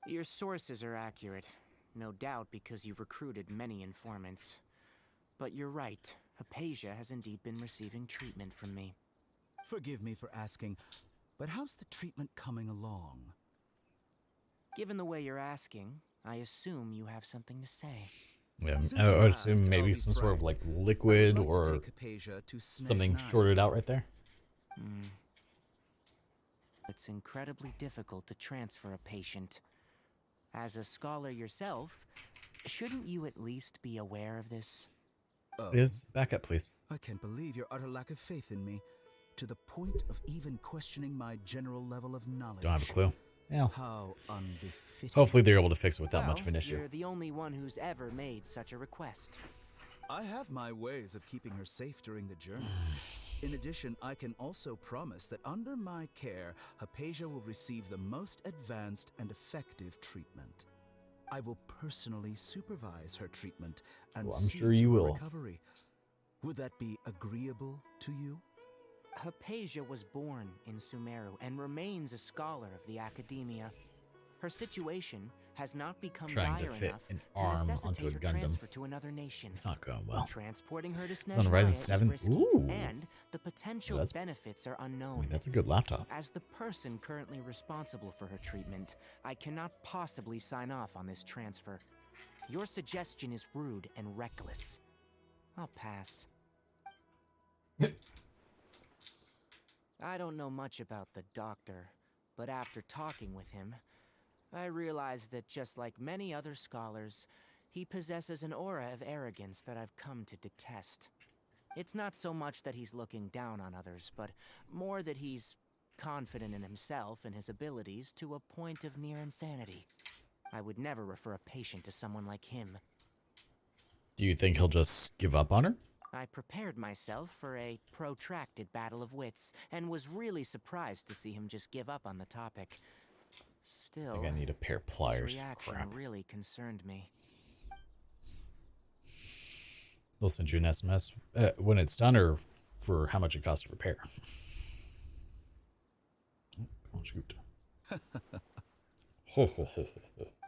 Your sources are accurate. No doubt because you've recruited many informants. But you're right. Hypatia has indeed been receiving treatment from me. Forgive me for asking, but how's the treatment coming along? Given the way you're asking, I assume you have something to say. Yeah, Since I you would asked, assume I'll maybe be some sort of frank. like liquid I would like or to take Hypatia to something Snezhnaya. shorted out right there. It's incredibly difficult to transfer a patient. As a scholar yourself, shouldn't you at least be aware of this? Liz, back up, please. I can't believe your utter lack of faith in me, to the point of even questioning my general level of knowledge. Don't have a clue. Yeah. How unbefitting. Hopefully they're able to fix it without much of an Well, issue. You're the only one who's ever made such a request. I have my ways of keeping her safe during the journey. In addition, I can also promise that under my care, Hypatia will receive the most advanced and effective treatment. I will personally supervise her treatment and Well, I'm see sure to you her will. recovery. Would that be agreeable to you? Hypatia was born in Sumeru and remains a scholar of the academia. Her situation has not become Trying to dire fit enough an to arm necessitate onto a her Gundam. transfer to another nation. It's not going well. Transporting her to It's on Ryzen Snezhnaya is 7. risky, Ooh. and the potential That's- benefits are unknown. That's a good laptop. As the person currently responsible for her treatment, I cannot possibly sign off on this transfer. Your suggestion is rude and reckless. I'll pass. I don't know much about the doctor, but after talking with him, I realized that just like many other scholars, he possesses an aura of arrogance that I've come to detest. It's not so much that he's looking down on others, but more that he's confident in himself and his abilities to a point of near insanity. I would never refer a patient to someone like him. Do you think he'll just give up on her? I prepared myself for a protracted battle of wits, and was really surprised to see him just give up on the topic. I Still, think I need a pair of his pliers. reaction Crap. really concerned me. They'll send you an SMS when it's done, or for how much it costs to repair. Oh, come on, Scoot.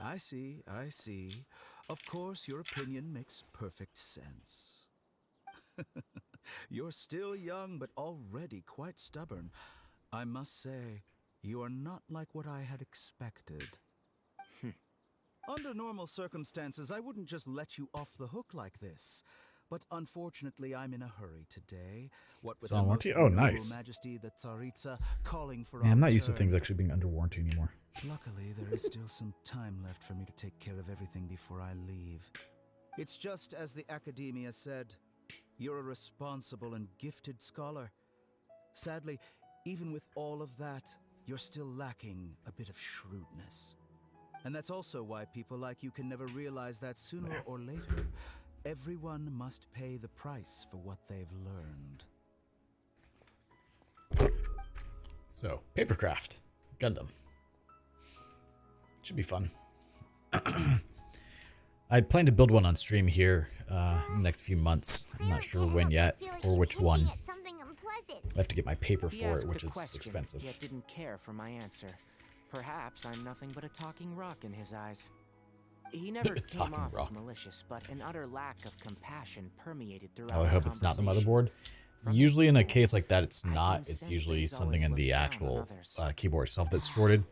I see, I see. Of course, your opinion makes perfect sense. You're still young, but already quite stubborn. I must say, you are not like what I had expected. Under normal circumstances, I wouldn't just let you off the hook like this. But unfortunately, I'm in a hurry today. What with It's on Her warranty? Most Oh, Noble nice. Majesty the Tsaritsa calling for Man, I'm not used to return. things actually being under warranty anymore. Luckily, there is still some time left for me to take care of everything before I leave. It's just as the Academia said, you're a responsible and gifted scholar. Sadly, even with all of that, you're still lacking a bit of shrewdness. And that's also why people like you can never realize that sooner or later, everyone must pay the price for what they've learned. So, Papercraft. Gundam. Should be fun. I plan to build one on stream here in the next few months. I'm not sure when yet, or which one. I have to get my paper He for asked it, a which is question, expensive. Yet didn't care for my answer. Perhaps I'm nothing but a talking rock in his eyes. He never came Talking off rock. as malicious, but an utter lack of compassion permeated throughout. Oh, I our hope it's not the conversation. motherboard. From Usually in a his tone, case like that, it's I can not. It's sense that usually he's something always in the looked down on actual others. keyboard itself that's shorted.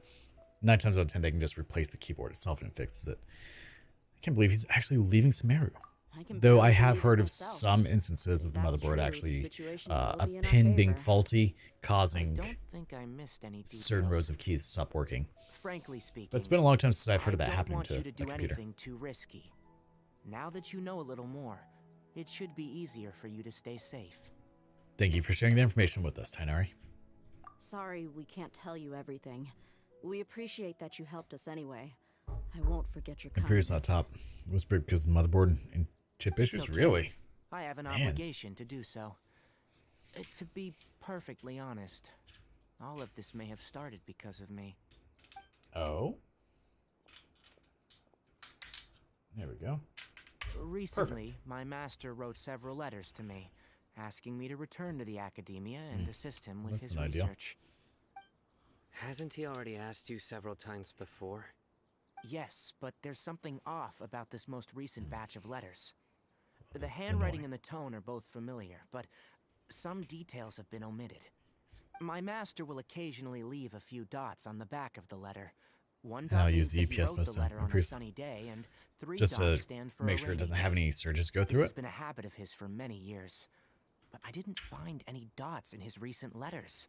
9 times out of 10, they can just replace the keyboard itself and it fixes it. I can't believe he's actually leaving Sumeru. Though I have heard of some instances of the motherboard actually a pin being faulty, causing I don't think I missed any certain details. rows of keys to stop working. Frankly speaking, But it's been a long time since I've heard of that I don't happening want to you to a do computer. anything too risky. Now that you know a little more, it should be easier for you to stay safe. Thank you for sharing the information with us, Tainari. Sorry we can't tell you everything. We appreciate that you helped us anyway. I won't forget your And Pierce on kindness. top was big because of motherboard and chip issues. okay. Really? I have an Man. obligation to do so. To be perfectly honest, all of this may have started because of me. Oh. There we go. Recently, my master wrote several letters to me, asking me to return to the Academia and assist him with That's his an idea. research. Hasn't he already asked you several times before? Yes, but there's something off about this most recent batch of letters. The this is handwriting annoying. and the tone are both familiar, but some details have been omitted. My master will occasionally leave a few dots on the back of the letter. One I'll dot use means that he EPS wrote most the of letter the on a previous- sunny day, and 3 Just dots to stand for make a sure it rainy doesn't day. have any surges go This through has it. been a habit of his for many years, but I didn't find any dots in his recent letters.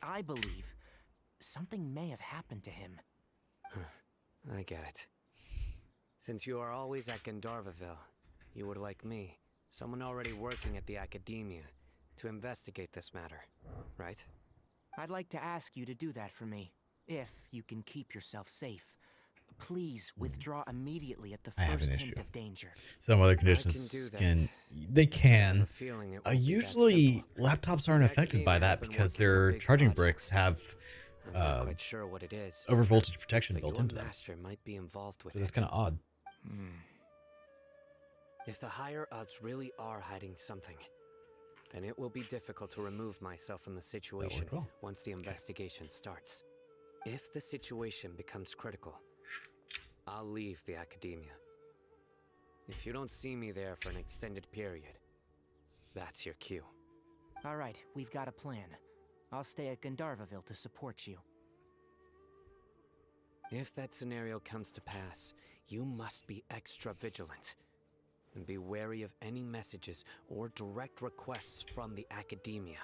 I believe something may have happened to him. I get it. Since you are always at Gandharvaville, you would like me, someone already working at the Academia, to investigate this matter, right? I'd like to ask you to do that for me, if you can keep yourself safe. Please withdraw immediately at the I have first an hint issue. of danger. Some other do conditions that. can. They I have can. a feeling it won't be that Usually, simple. laptops aren't The affected by Academia that have been because working on their big charging projects. bricks have I'm not quite sure what it is, over voltage protection but built your into them. master might be involved with So that's it. kind of odd. If the higher ups really are hiding something, then it will be difficult to remove myself from the situation well. once the investigation starts. If the situation becomes critical, I'll leave the Academia. If you don't see me there for an extended period, that's your cue. All right, we've got a plan. I'll stay at Gandharvaville to support you. If that scenario comes to pass, you must be extra vigilant. And be wary of any messages or direct requests from the Academia.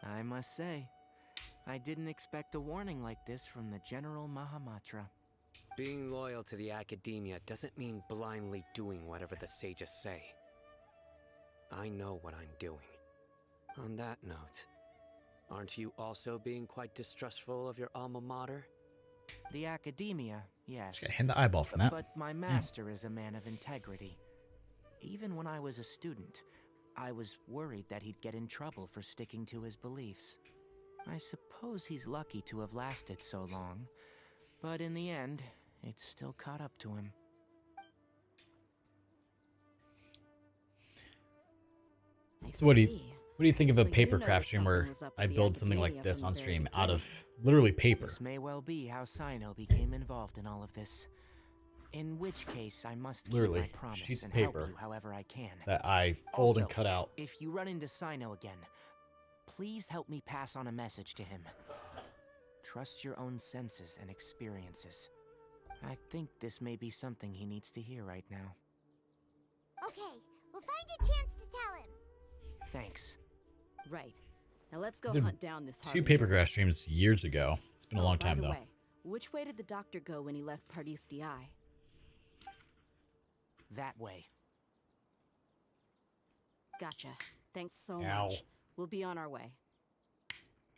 I must say, I didn't expect a warning like this from the General Mahamatra. Being loyal to the Academia doesn't mean blindly doing whatever the sages say. I know what I'm doing. On that note, aren't you also being quite distrustful of your alma mater? The Academia, yes. Just gotta hand the eyeball from that. But my master is a man of integrity. Even when I was a student, I was worried that he'd get in trouble for sticking to his beliefs. I suppose he's lucky to have lasted so long, but in the end, it's still caught up to him. So what do you think of a paper craft stream where I build something like this on stream out of literally paper? This may well be how Sino became involved in all of this. In which case, I must Literally, keep my promise sheets of and help paper you however I can. that I fold and Also, cut out. If you run into Sino again, please help me pass on a message to him. Trust your own senses and experiences. I think this may be something he needs to hear right now. Okay, we'll find a chance to tell him. Thanks. Right. Now let's go Did hunt down this 2 harbinger. paper craft streams years ago. It's been a long By time the though. way, which way did the doctor go when he left Pardis Di? That way. Gotcha. Thanks so Ow. much. We'll be on our way.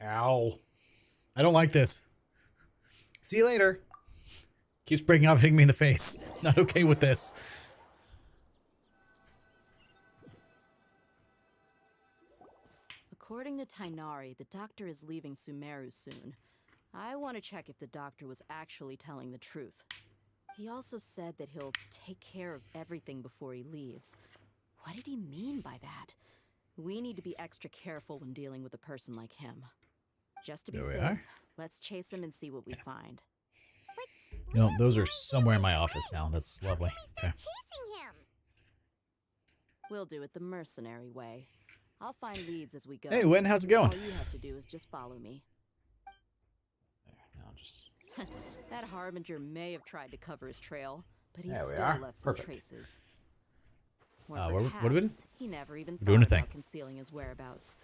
Ow. I don't like this. See you later. Keeps breaking off, hitting me in the face. Not okay with this. According to Tainari, the doctor is leaving Sumeru soon. I want to check if the doctor was actually telling the truth. He also said that he'll take care of everything before he leaves. What did he mean by that? We need to be extra careful when dealing with a person like him. Just to be There we safe, are. let's chase him and see what we find. No, those are somewhere in my office now. That's lovely. Okay. Chasing him. We'll do it the mercenary way. I'll find leads as we go. Hey, Win, how's it going? All you have to do is just follow me. Now just That harbinger may have tried to cover his trail, but he There we still are. left some Perfect. traces. Or what are we doing? perhaps he never even We're doing a thought thing. about concealing his whereabouts.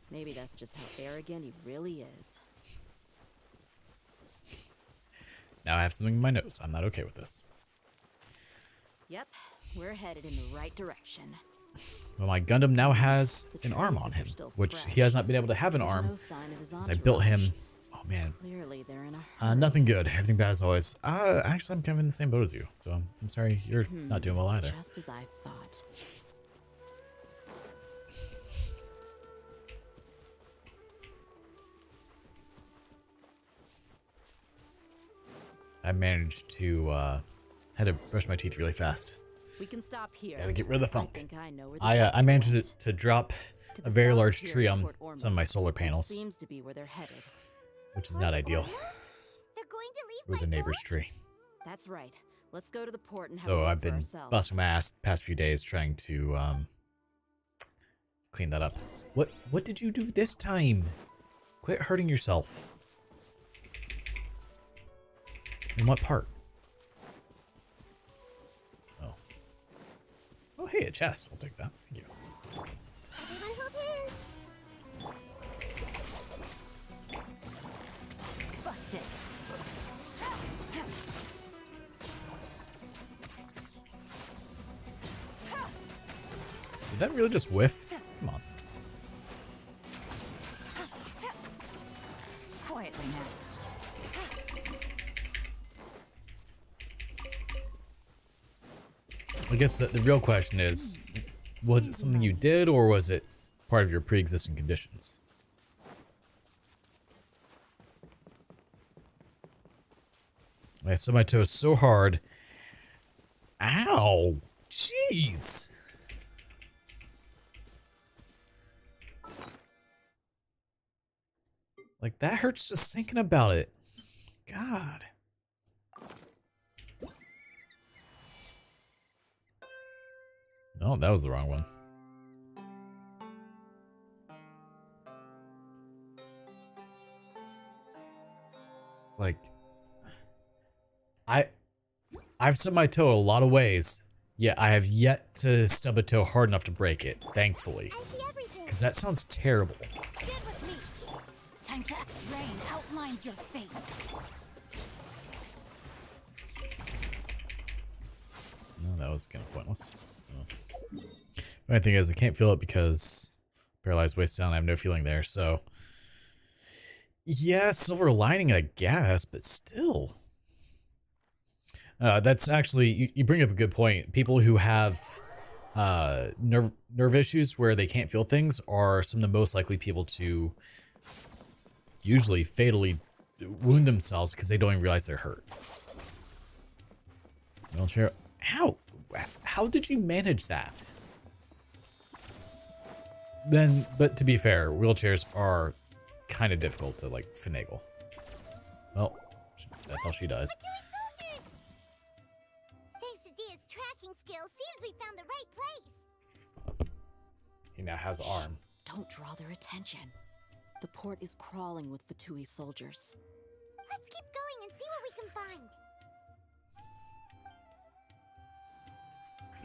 Maybe that's just how arrogant he really is. now I have something in my nose. I'm not okay with this. Yep, we're headed in the right direction. Well, my Gundam now has The an arm traces on are him, still which fresh. he has not been able to have an There's arm no sign of his since I built him. entourage. Oh man, Clearly, they're in a hurry. nothing good. Everything bad as always. Actually, I'm kind of in the same boat as you, so I'm sorry you're not doing well It's either. Just as I thought. I managed to had to brush my teeth really fast. We can stop here. Gotta get rid of the I funk. think I know where the I doctor managed went. to drop To a the very south large here tree is on Port Ormus, some of my solar which panels, seems to be where they're headed. which is not ideal. They're going to leave It was my a neighbor's boat? tree. That's right. Let's go to the port and have a So look I've for been ourselves. busting my ass the past few days trying to clean that up. What did you do this time? Quit hurting yourself. In what part? Oh. Oh, hey, a chest. I'll take that. Thank you. Everyone hold hands. Busted. Did that really just whiff? Come on. Quietly now. I guess the real question is, was it something you did or was it part of your pre-existing conditions? I stubbed my toe so hard. Ow! Jeez! Like, that hurts just thinking about it. God. Oh, that was the wrong one. Like, I've stubbed my toe a lot of ways, yet I have yet to stub a toe hard enough to break it, thankfully. Because that sounds terrible. Stand with me. Time to act. Rain outlines your fate. No, that was kind of pointless. Oh. The only thing is, I can't feel it because paralyzed waist down. I have no feeling there, so yeah, silver lining, I guess, but still. That's actually, you bring up a good point. People who have nerve issues where they can't feel things are some of the most likely people to usually fatally wound themselves because they don't even realize they're hurt. Wheelchair. How did you manage that? Then, but to be fair, wheelchairs are kind of difficult to like finagle. Well, that's all she does. Thanks to Dia's tracking skills, seems we found the right place. He now has an arm. Don't draw their attention. The port is crawling with Fatui soldiers. Let's keep going and see what we can find.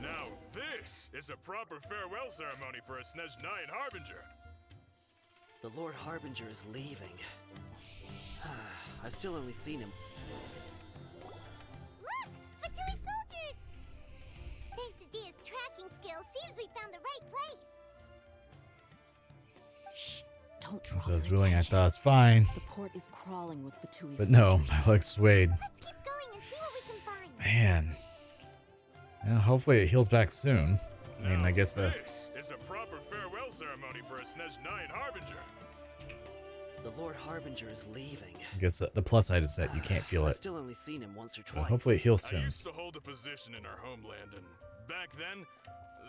Now this is a proper farewell ceremony for a Snezhnayan Harbinger. The Lord Harbinger is leaving. I've still only seen him. Look! Fatui soldiers! Thanks to Dia's tracking skills, seems we found the right place. Shh! Don't draw So I was their willing, I attention. thought it was fine. The port is crawling with Fatui But soldiers. no, my legs swayed. Let's keep going and see what we can find. Man. Well, hopefully it heals back soon. I mean, I guess the... This is a proper farewell ceremony for a Snezhnayan Harbinger. The Lord Harbinger is leaving. I guess the plus side is that you can't feel I've it. still only seen him once or But twice. hopefully it heals I soon. used to hold a position in our homeland, and back then,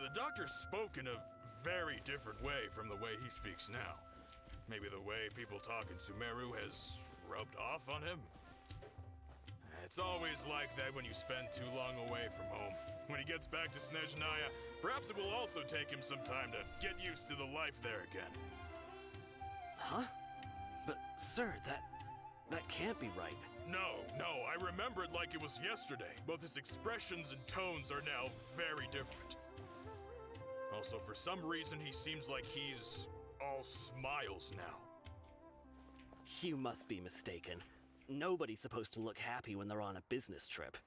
the doctor spoke in a very different way from the way he speaks now. Maybe the way people talk in Sumeru has rubbed off on him. It's always like that when you spend too long away from home. When he gets back to Snezhnaya, perhaps it will also take him some time to get used to the life there again. Huh? But, sir, that can't be right. No, I remember it like it was yesterday. Both his expressions and tones are now very different. Also, for some reason, he seems like he's all smiles now. You must be mistaken. Nobody's supposed to look happy when they're on a business trip.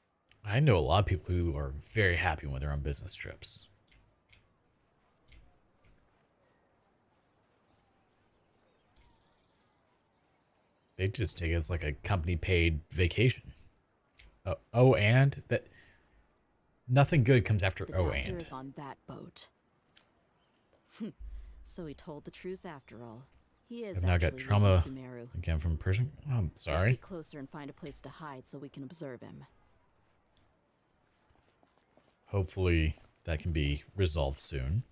I know a lot of people who are very happy when they're on business trips. They just take it as like a company paid vacation. Oh, and that nothing good comes after The oh doctor and. is on that boat. So he told the truth after all. He is I've now got actually trauma leaving Sumeru. again from Persian. Oh, I'm Let's sorry. get closer and find a place to hide so we can observe him. Hopefully that can be resolved soon.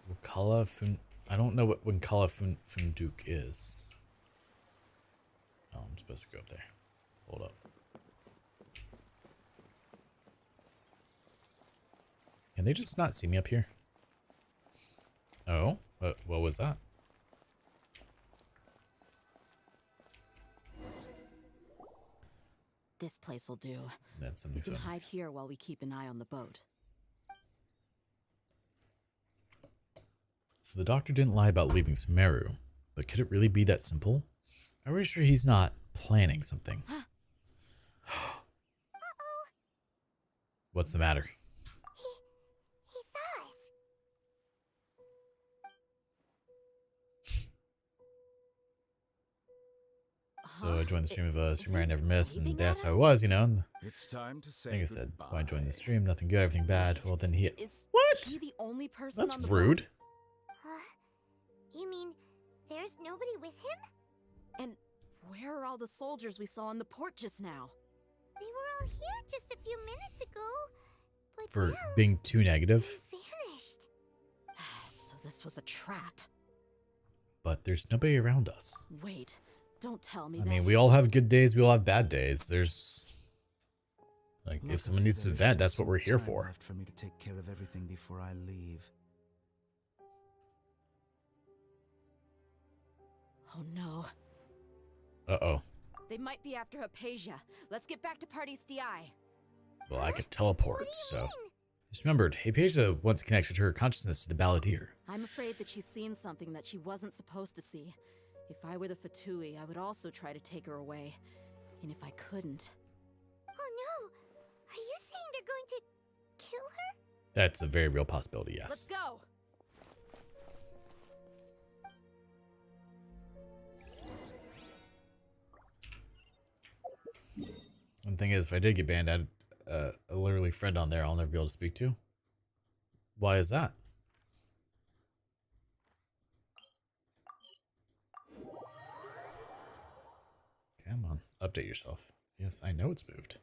Wakala Fun. I don't know what Wakala Funduk is. Oh, I'm supposed to go up there. Hold up. Can they just not see me up here? Oh, what was that? This place will do. That's something. We can So hide here while we keep an eye on the boat. the doctor didn't lie about leaving Sumeru, but could it really be that simple? I'm pretty sure he's not planning something. What's the matter? He saw us. So I joined the stream of a Is streamer I he never miss, and waving they at asked how I us? was, you know. And It's time to say I think I said, goodbye. why join the stream? Nothing good, everything bad. Well, then he... Is What? he the only person That's on the rude. boat? You mean there's nobody with him? And where are all the soldiers we saw in the port just now? They were all here just a few minutes ago. But For now being too negative. they vanished. So this was a trap. But there's nobody around us. Wait, don't tell me I that. mean, we all have good days, we all have bad days. There's... Like, if someone Luckily, needs to there is vent, still that's what we're some here time for. left for me to take care of everything before I leave. Oh no. Uh-oh. They might be after Hypatia. Let's get back to Party's DI. Well, I could teleport, so... Just remembered, Hypatia once connected her consciousness to the Balladeer. I'm afraid that she's seen something that she wasn't supposed to see. If I were the Fatui, I would also try to take her away. And if I couldn't... Oh no! Are you saying they're going to kill her? That's a very real possibility, yes. Let's go! One thing is, if I did get banned, I'd a literally friend on there I'll never be able to speak to. Why is that? Come on, update yourself. Yes, I know it's moved.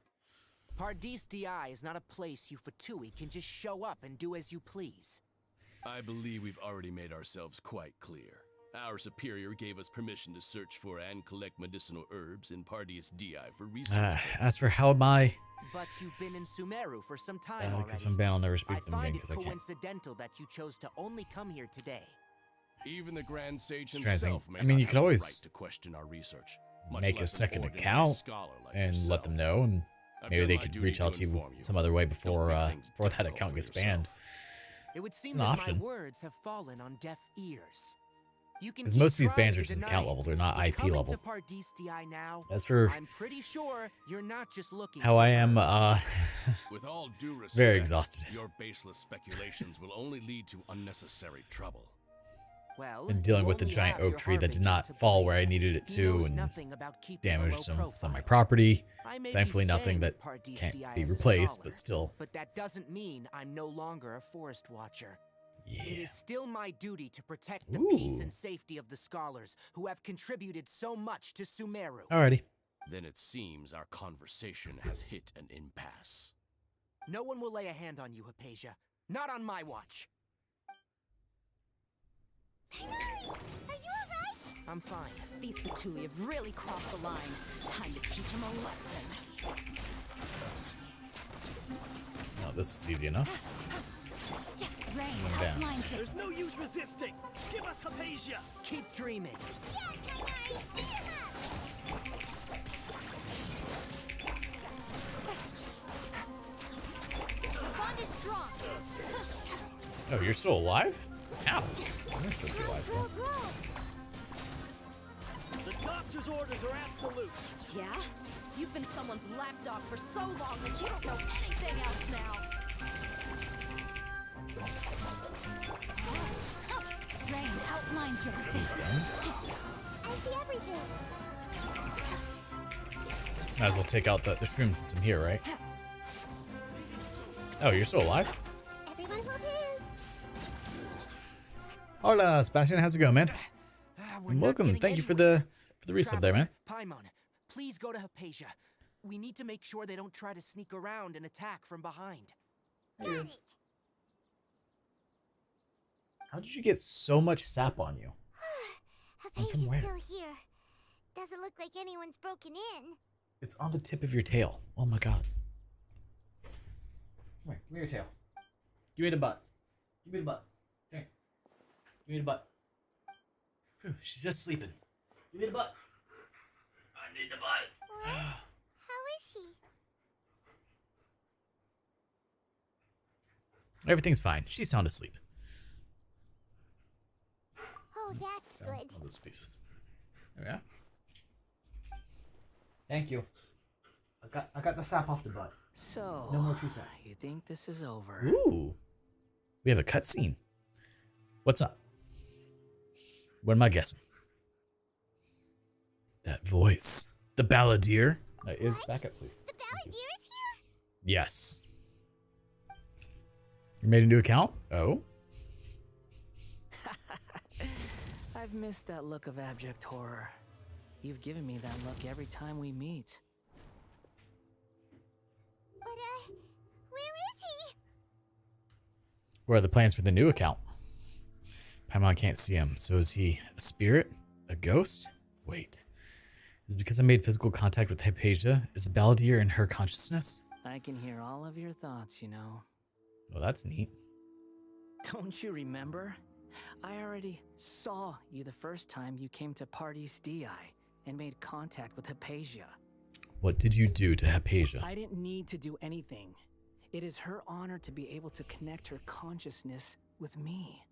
Paradis DI is not a place you Fatui can just show up and do as you please. I believe we've already made ourselves quite clear. Our superior gave us permission to search for and collect medicinal herbs in Paradis DI for research. As for how am I... But you've been in Sumeru for some time already. Because if I'm banned, I'll never speak I to them again find it because I can't. coincidental that you chose to only come here today. Even the Grand Sage Just trying to himself think. may I mean, not you have could the always right to question our research, much make a less an second ordinary account scholar like and let yourself. them know, and I've maybe done they my could duty reach to out to you inform you. some other way Don't before make things before that difficult account for gets yourself. banned. It would seem an that option. my words have fallen on deaf ears. You can Because keep most of these trying bans to are just deny account it, level, they're not but IP coming level. to Paradis DI now, As for I'm pretty sure you're not just looking how for I am, herbs. With all due respect, very exhausted. Your baseless speculations will only lead to unnecessary trouble. Well, And dealing you with the only giant have your oak tree that harbinger did not to fall blame. where I needed it He to, knows and nothing about keeping a damaged low some of my profile. property. I may be Thankfully, nothing staying that with Paradis can't DI be as a replaced, scholar, but still. But that doesn't mean I'm no longer a forest watcher. It Yeah. is still my duty to protect the peace Ooh. and safety of the scholars who have contributed so much to Sumeru. Alrighty. Then it seems our conversation has hit an impasse. No one will lay a hand on you, Hypatia. Not on my watch. Are you alright? I'm fine. These Fatui have really crossed the line. Time to teach them a lesson. No, this is easy enough. Rain, One down. outlines it. There's no use resisting. Give us Hypatia. Keep dreaming. Yes, Tainari! Beat him up! Bond is strong. Oh, you're still alive? Ow. You're supposed to be alive still. The doctor's orders are absolute. Yeah? You've been someone's lapdog for so long that you don't know anything else now. Rain outlines your He's fate. done. I see everything. Might as well take out the shrooms since I'm here, right? Oh, you're still alive? Everyone hold hands. Hola, Sebastian. How's it going, man? We're And not welcome. getting Thank you for anywhere. the resub there, man. Paimon, please go to Hypatia. We need to make sure they don't try to sneak around and attack from behind. Got it. How did you get so much sap on you? And from Hypatia's where? still here. Doesn't look like anyone's broken in. It's on the tip of your tail. Oh my god. Come here, give me your tail. Give me the butt. Give me the butt. Come here. Give me the butt. Phew, she's just sleeping. Give me the butt. I need the butt. What? How is she? Everything's fine. She's sound asleep. Oh, that's good. All those pieces. There we are. Thank you. I got the sap off the butt. So, No more true sap. you think this is over? Ooh. We have a cutscene. What's up? What am I guessing? That voice. The Balladeer. Is back up, please. The Balladeer is here? Yes. You made a new account? Oh. I've missed that look of abject horror. You've given me that look every time we meet. But, where is he? What are the plans for the new account? Paimon can't see him, so is he a spirit? A ghost? Wait. Is it because I made physical contact with Hypatia? Is the Balladeer in her consciousness? I can hear all of your thoughts, you know. Well, that's neat. Don't you remember? I already saw you the first time you came to Party's DI and made contact with Hypatia. What did you do to Hypatia? I didn't need to do anything. It is her honor to be able to connect her consciousness with me.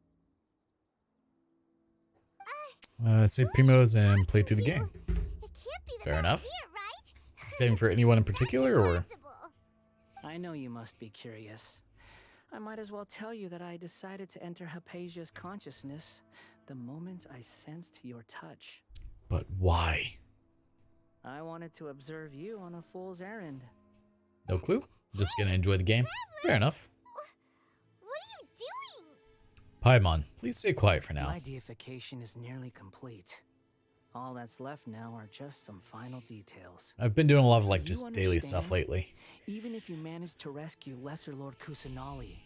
Say primos and play through the game. It can't be the Fair enough. idea, right? Saving for anyone in particular, or? Impossible. I know you must be curious. I might as well tell you that I decided to enter Hypatia's consciousness the moment I sensed your touch. But why? I wanted to observe you on a fool's errand. No clue? Just gonna enjoy the game? Fair enough. What are you doing? Paimon, please stay quiet for now. My deification is nearly complete. All that's left now are just some final details. I've been doing a lot of like Do just you daily stuff understand? lately. Even if you manage to rescue Lesser Lord Kusanali,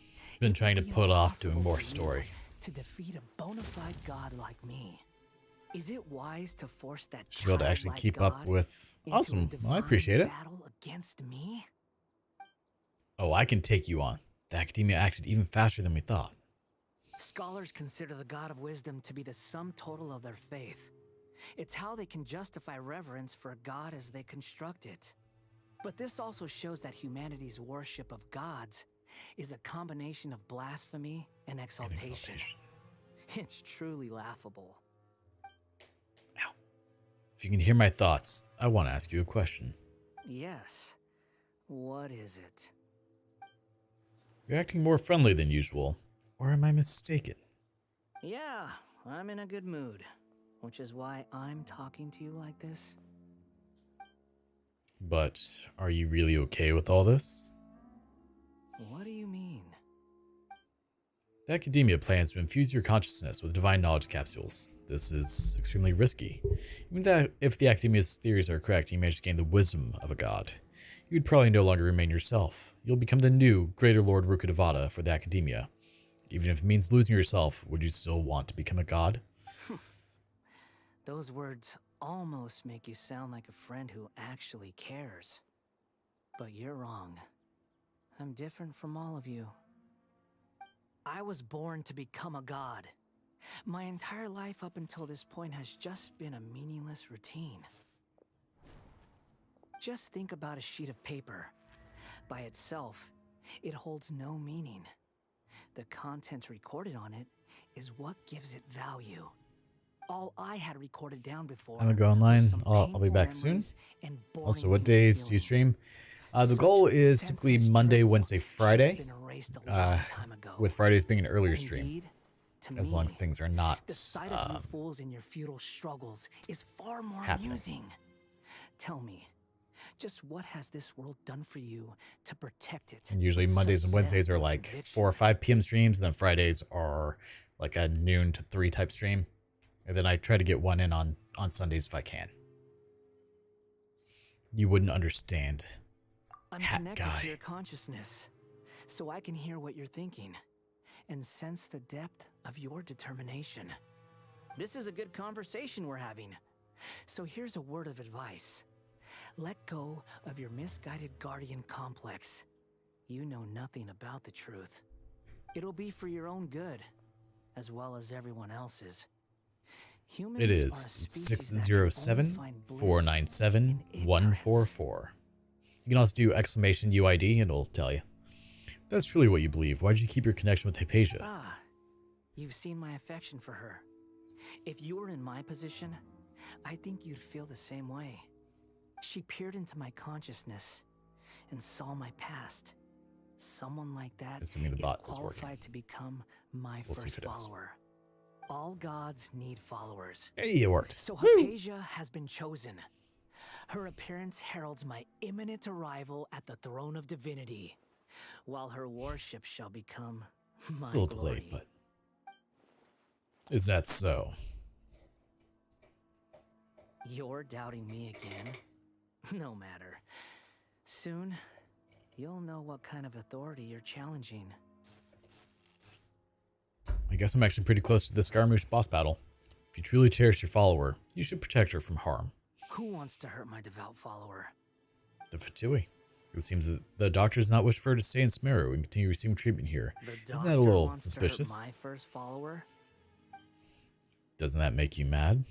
Been it trying to would be put off impossible doing more for you story. to defeat a bona fide god like me. Is it wise to force that Should be able to actually childlike keep up god with. into a Awesome. Well, I divine appreciate it. battle against me? Oh, I can take you on. The academia acted even faster than we thought. Scholars consider the god of wisdom to be the sum total of their faith. It's how they can justify reverence for a god as they construct it. But this also shows that humanity's worship of gods is a combination of blasphemy and exaltation. It's truly laughable. Ow. If you can hear my thoughts, I want to ask you a question. Yes. What is it? You're acting more friendly than usual, or am I mistaken? Yeah, I'm in a good mood, which is why I'm talking to you like this. But are you really okay with all this? What do you mean? The academia plans to infuse your consciousness with divine knowledge capsules. This is extremely risky. Even that if the academia's theories are correct, you manage to gain the wisdom of a god, you'd probably no longer remain yourself. You'll become the new Greater Lord Rukkhadevata for the academia. Even if it means losing yourself, would you still want to become a god? Those words almost make you sound like a friend who actually cares. But you're wrong. I'm different from all of you. I was born to become a god. My entire life up until this point has just been a meaningless routine. Just think about a sheet of paper. By itself, it holds no meaning. The content recorded on it is what gives it value. All I had recorded down before. I'm gonna go online. was some I'll be back painful soon. memories and Also, boring what days do you feelings. stream? The Such goal is typically senseless Monday, trivial Wednesday, should've Friday. been erased a long time ago. With Fridays being an earlier stream, Indeed, to as long me, as things are not the sight of you fools in your futile struggles is far more amusing. Tell me, just what has this world done for you to protect it? And usually with Mondays such and Wednesdays zest are and like conviction? 4 or 5 p.m. streams, and then Fridays are like a noon to 3 type stream. And then I try to get one in on Sundays if I can. You wouldn't understand. I'm Hat connected guy. to your consciousness, so I can hear what you're thinking and sense the depth of your determination. This is a good conversation we're having. So here's a word of advice. Let go of your misguided guardian complex. You know nothing about the truth. It'll be for your own good, as well as everyone else's. Humans It are a is species that can only 607 find bliss 497 in 144. You can also do exclamation UID and it'll tell you. If that's truly what you believe, why did you keep your connection with Hypatia? Ah, you've seen my affection for her. If you were in my position, I think you'd feel the same way. She peered into my consciousness and saw my past. Someone like that Assuming the is bot is qualified working. to become my We'll see first if it is. follower. All gods need followers. Hey, it worked. So Woo! Hypatia has been chosen. Her appearance heralds my imminent arrival at the throne of divinity, while her worship shall become my It's a little glory. delayed, but is that so? You're doubting me again? No matter. Soon, you'll know what kind of authority you're challenging. I guess I'm actually pretty close to the Scaramouche boss battle. If you truly cherish your follower, you should protect her from harm. Who wants to hurt my devout follower? The Fatui. It seems that the doctor does not wish for her to stay in Smeru and continue receiving treatment here. The Isn't that a doctor little wants to hurt suspicious? my first follower? Doesn't that make you mad?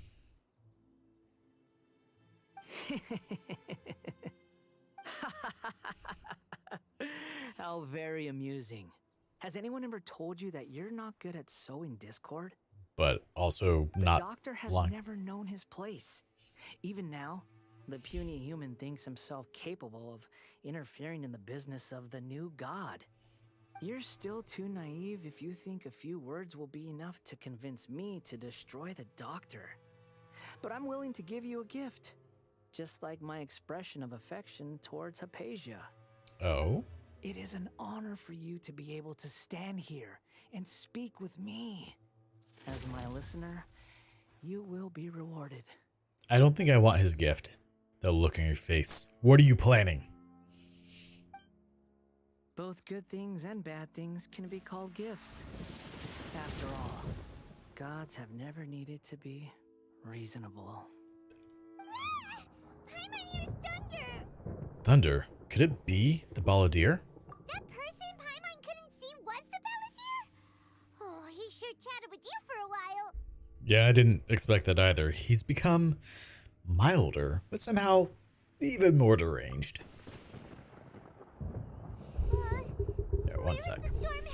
How very amusing. Has anyone ever told you that you're not good at sowing discord? But also The not doctor has lying. never known his place. Even now, the puny human thinks himself capable of interfering in the business of the new god. You're still too naive if you think a few words will be enough to convince me to destroy the doctor. But I'm willing to give you a gift, just like my expression of affection towards Hypatia. Oh? It is an honor for you to be able to stand here and speak with me. As my listener, you will be rewarded. I don't think I want his gift. The look on your face. What are you planning? Both good things and bad things can be called gifts. After all, gods have never needed to be reasonable. Paimon hears thunder! Thunder? Could it be the Balladeer? That person Paimon couldn't see was the Balladeer? Oh, he sure chatted with you for a while. Yeah, I didn't expect that either. He's become milder, but somehow even more deranged. Yeah, one sec. Where's the storm headed?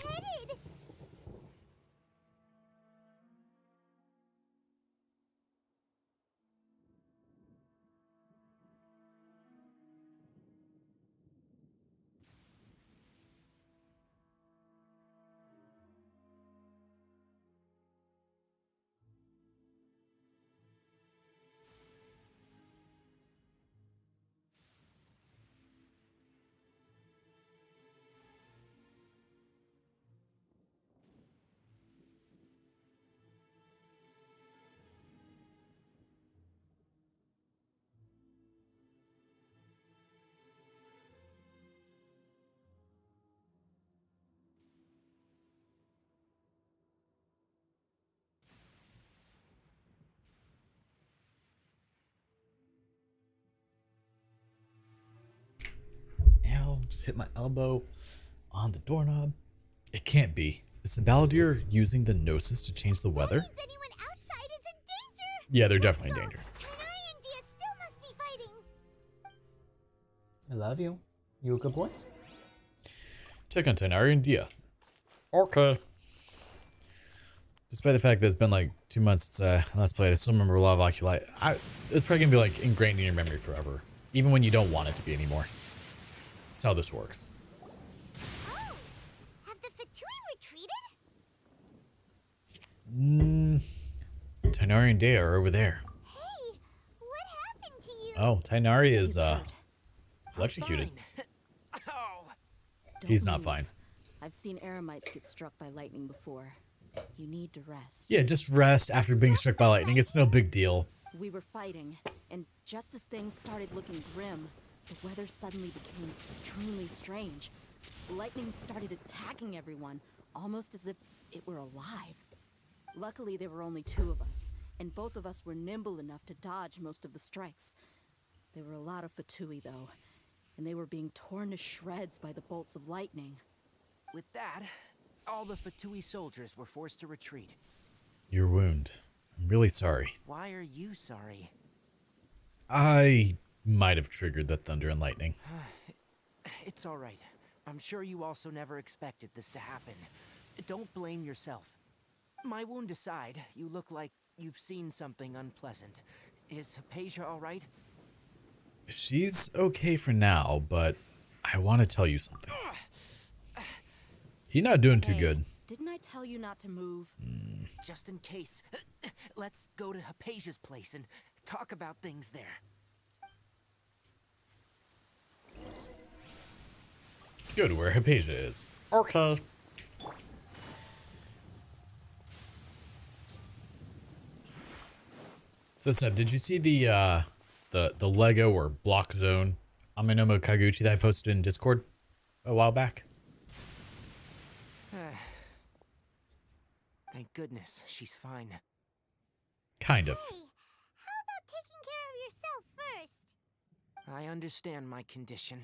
Now, just hit my elbow on the doorknob. It can't be. Is the Balladeer using the Gnosis to change the weather? Means anyone outside is in danger. Yeah, they're definitely in danger. Tighnari and Dia still must be fighting. I love you. You a good boy? Check on Tighnari and Dia. Orca. Despite the fact that it's been like 2 months since I last played, I still remember a lot of Oculi. It's probably gonna be like ingrained in your memory forever, even when you don't want it to be anymore. That's how this works. Oh, have the Fatui retreated? Tighnari and Dia are over there. Hey, what happened to you? Oh, Tighnari is electrocuted. He's not fine. I've seen Eremites get struck by lightning before. You need to rest. Yeah, just rest after being struck by lightning. It's no big deal. We were fighting, and just as things started looking grim, the weather suddenly became extremely strange. Lightning started attacking everyone, almost as if it were alive. Luckily, there were only 2 of us, and both of us were nimble enough to dodge most of the strikes. There were a lot of Fatui, though, and they were being torn to shreds by the bolts of lightning. With that, all the Fatui soldiers were forced to retreat. Your wound. I'm really sorry. Why are you sorry? I might have triggered the thunder and lightning. It's all right. I'm sure you also never expected this to happen. Don't blame yourself. My wound aside, you look like you've seen something unpleasant. Is Hypatia all right? She's okay for now, but I want to tell you something. He's not doing too good. Didn't I tell you not to move? Just in case, let's go to Hypatia's place and talk about things there. Go to where Hypatia is. Okay. So Seb, did you see the Lego or block zone Aminomo Kaguchi that I posted in Discord a while back? Thank goodness she's fine. Kind of. Hey, how about taking care of yourself first? I understand my condition.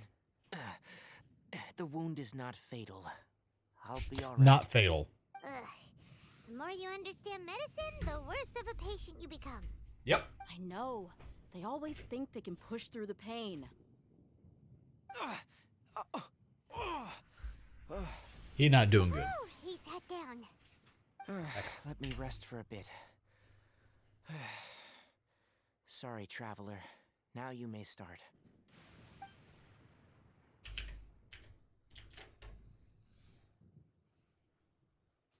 The wound is not fatal. I'll be all right. Not fatal. Ugh. The more more you understand medicine, the worse of a patient you become. Yep. I know. They always think they can push through the pain. He's not doing good. Oh, he sat down. Let me rest for a bit. Sorry, traveler. Now you may start.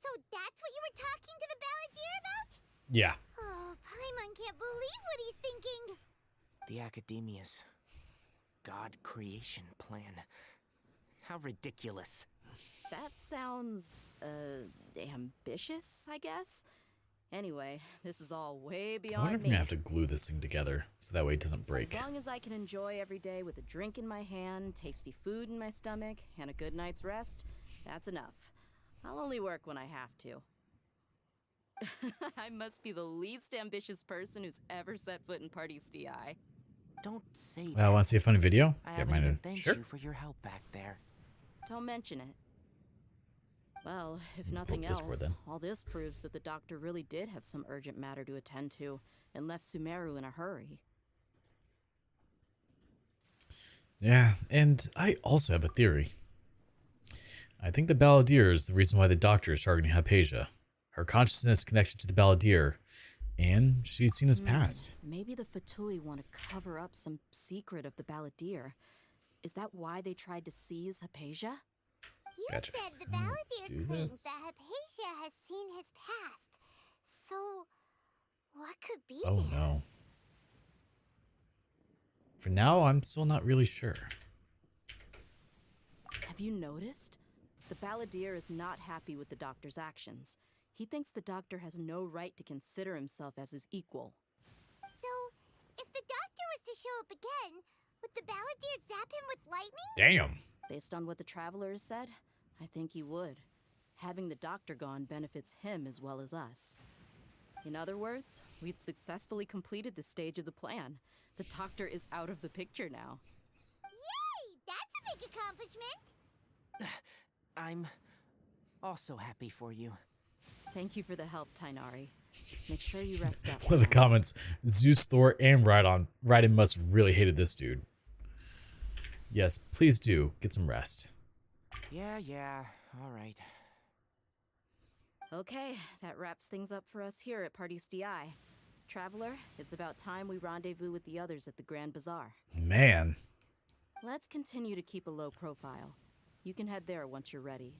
So that's what you were talking to the balladeer about? Yeah. Oh, Paimon can't believe what he's thinking. The Academia's God creation plan. How ridiculous. That sounds, ambitious, I guess? Anyway, this is all way I beyond wonder if I'm me. gonna have to glue this thing together so that way it doesn't break. As long as I can enjoy every day with a drink in my hand, tasty food in my stomach, and a good night's rest, that's enough. I'll only work when I have to. I must be the least ambitious person who's ever set foot in Party's DI. Don't say I want to see a funny video? I Get haven't mine even in. thanked Sure. you for your help back there. Don't mention it. Well, if nothing else, Discord, then. all this proves that the doctor really did have some urgent matter to attend to and left Sumeru in a hurry. Yeah, and I also have a theory. I think the balladeer is the reason why the doctor is targeting Hypatia. Her consciousness connected to the balladeer, and she's seen his past. Maybe the Fatui want to cover up some secret of the balladeer. Is that why they tried to seize Hypatia? You Gotcha. said the Let's do balladeer claims this. that Hypatia has seen his past. So, what could be Oh there? no. For now, I'm still not really sure. Have you noticed? The balladeer is not happy with the doctor's actions. He thinks the doctor has no right to consider himself as his equal. So, if the doctor was to show up again, would the balladeer zap him with lightning? Damn. Based on what the traveler has said, I think he would. Having the doctor gone benefits him as well as us. In other words, we've successfully completed this stage of the plan. The doctor is out of the picture now. Yay! That's a big accomplishment! I'm also happy for you. Thank you for the help, Tainari. Make sure you rest up. One of the man. comments, Zeus, Thor, and Raiden must have really hated this dude. Yes, please do. Get some rest. Yeah, all right. Okay, that wraps things up for us here at Party's DI. Traveler, it's about time we rendezvous with the others at the Grand Bazaar. Man. Let's continue to keep a low profile. You can head there once you're ready.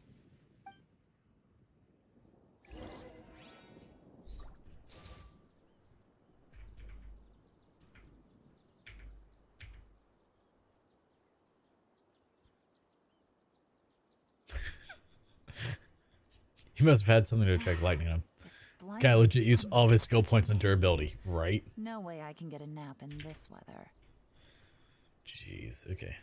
He must have had something to attract lightning on him. Guy legit used all of his skill points on durability, right? No way I can get a nap in this weather. Jeez, okay.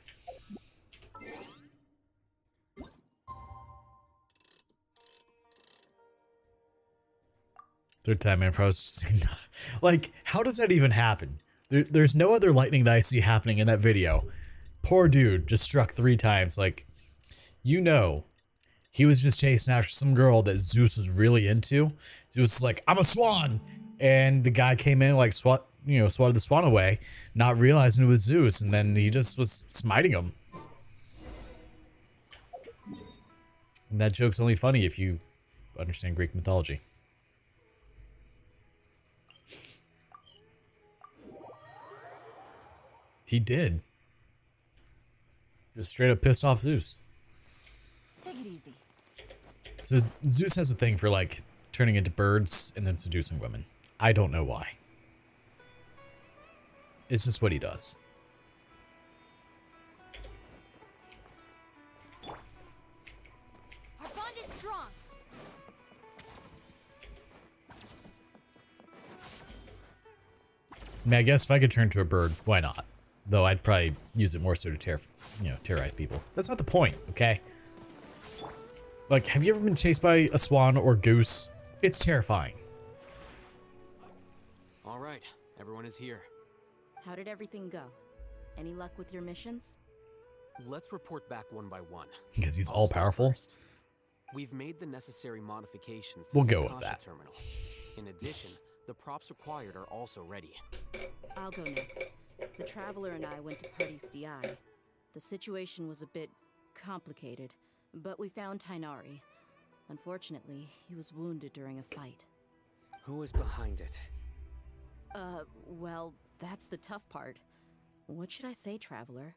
Third time, man. Probably like, how does that even happen? There's no other lightning that I see happening in that video. Poor dude just struck 3 times. Like, you know, he was just chasing after some girl that Zeus was really into. Zeus was like, I'm a swan. And the guy came in, like, swatted the swan away, not realizing it was Zeus. And then he just was smiting him. And that joke's only funny if you understand Greek mythology. He did. Just straight up pissed off Zeus. Take it easy. So Zeus has a thing for, like, turning into birds and then seducing women. I don't know why. It's just what he does. Our bond is strong. I mean, I guess if I could turn to a bird, why not? Though I'd probably use it more so to terrorize people. That's not the point, okay? Like, have you ever been chased by a swan or goose? It's terrifying. All right, everyone is here. How did everything go? Any luck with your missions? Let's report back one by one. Because he's I'll all start powerful. first. We've made the necessary modifications to We'll the go with Akasha that. terminal. In addition, the props required are also ready. I'll go next. The Traveler and I went to Party's DI. The situation was a bit complicated, but we found Tainari. Unfortunately, he was wounded during a fight. Who was behind it? Well, that's the tough part. What should I say, Traveler?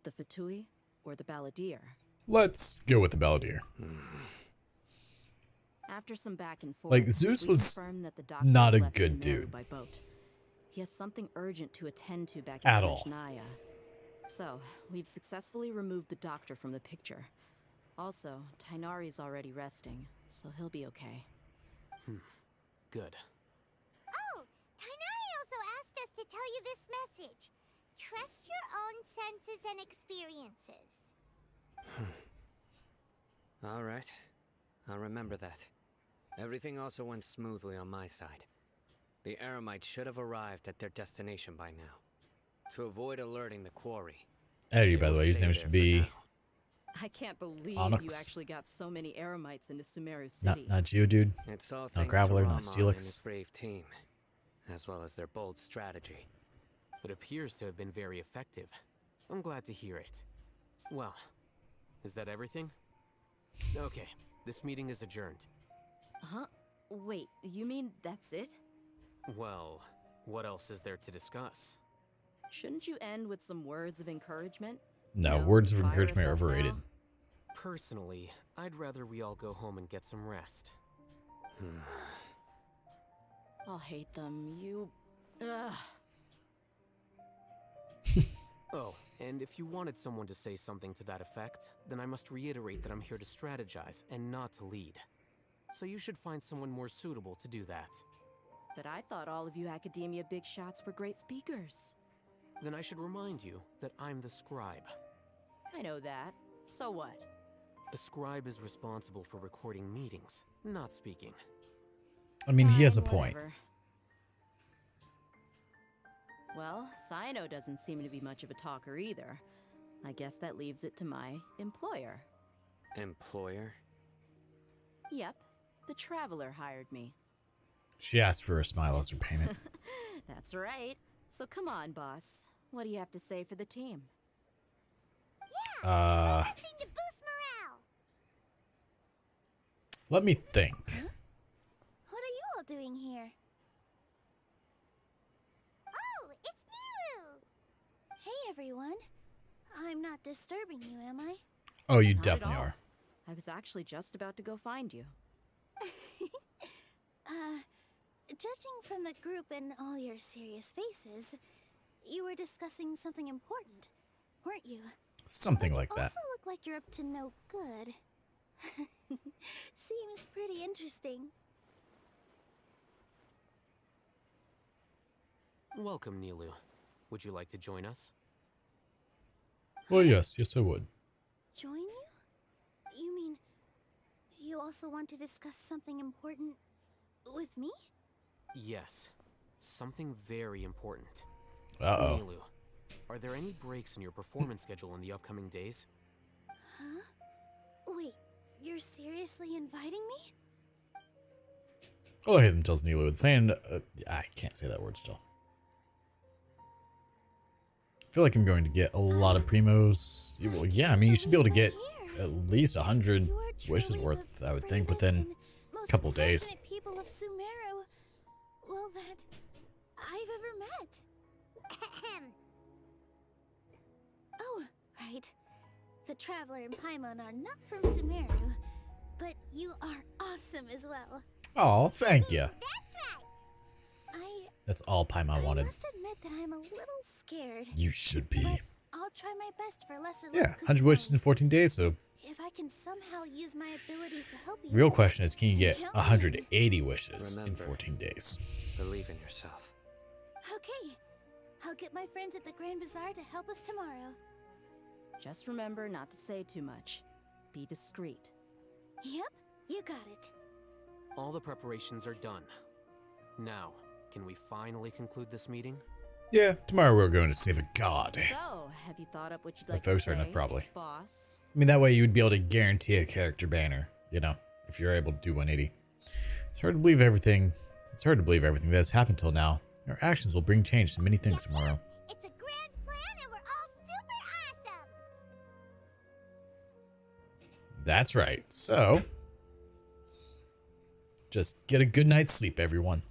The Fatui or the Balladeer? Let's go with the Balladeer. After some back and forth, Like, Zeus we was confirmed that the doctor not a left good Sumeru dude. by boat. He has something urgent to attend to back At in all. Sreshnaya. So, we've successfully removed the doctor from the picture. Also, Tainari's already resting, so he'll be okay. Good. Oh, Tainari also asked us to tell you this message. Trust your own senses and experiences. All right. I'll remember that. Everything also went smoothly on my side. The Eremites should have arrived at their destination by now. To avoid alerting the quarry. Eddie, by the They will way, his stay name there should for be now. I can't believe you Onyx. actually got so many Eremites into Sumeru not City. Geodude, It's all not thanks Graveler, to not Rama and Steelix. his brave team, as well as their bold strategy. It appears to have been very effective. I'm glad to hear it. Well, is that everything? Okay, this meeting is adjourned. Huh? Wait, you mean that's it? Well, what else is there to discuss? Shouldn't you end with some words of encouragement? No, No, words of fire encouragement are us up overrated. now? Personally, I'd rather we all go home and get some rest. I'll hate them. You... Ugh. Oh, and if you wanted someone to say something to that effect, then I must reiterate that I'm here to strategize and not to lead. So you should find someone more suitable to do that. But I thought all of you Academia big shots were great speakers. Then I should remind you that I'm the scribe. I know that. So what? A scribe is responsible for recording meetings, not speaking. I mean, he has a Fine, point. whatever. Well, Sino doesn't seem to be much of a talker either. I guess that leaves it to my employer. Employer? Yep, the Traveler hired me. She asked for a smile as her payment. That's right. So come on, boss. What do you have to say for the team? Something to boost morale. Let me think. What are you all doing here? Oh, it's Nilu! Hey, everyone. I'm not disturbing you, am I? Oh, you Not at definitely all. are. I was actually just about to go find you. Judging from the group and all your serious faces, you were discussing something important, weren't you? Something like that. Also look like you're up to no good. Seems pretty interesting. Welcome, Nilu. Would you like to join us? Well, yes, I would. Join you? You mean you also want to discuss something important with me? Yes. Something very important. Uh-oh. Nilu, are there any breaks in your performance schedule in the upcoming days? Huh? Wait, you're seriously inviting me? Oh, hey, them tells Nilo would plan. I can't say that word still. I feel like I'm going to get a lot of primos. Well, yeah, I mean, you should be able to get at least 100 wishes worth, I would think, within a couple days. Passionate people of Sumeru, well, that I've ever met. Oh, right. The Traveler and Paimon are not from Sumeru, but you are awesome as well. Oh, thank you. That's right. That's all Paimon I wanted. must admit that I'm a little scared. You should be. But I'll try my best for lesser Yeah, luck 100 wishes in 14 days, so if I can somehow use my abilities to help you. real question is, can you get Count me in. 180 wishes in Remember. 14 days? Believe in yourself. Okay. I'll get my friends at the Grand Bazaar to help us tomorrow. Just remember not to say too much. Be discreet. Yep, you got it. All the preparations are done. Now, can we finally conclude this meeting? Yeah, tomorrow we're going to save a god. So, have you thought up what you'd That like to folks say, are enough, probably. boss? I mean, that way you would be able to guarantee a character banner you know, if you're able to do 180. It's hard to believe everything. It's hard to believe everything that has happened till now. Our actions will bring change to many things tomorrow. It's a grand plan and we're all super awesome. That's right. So, just get a good night's sleep, everyone.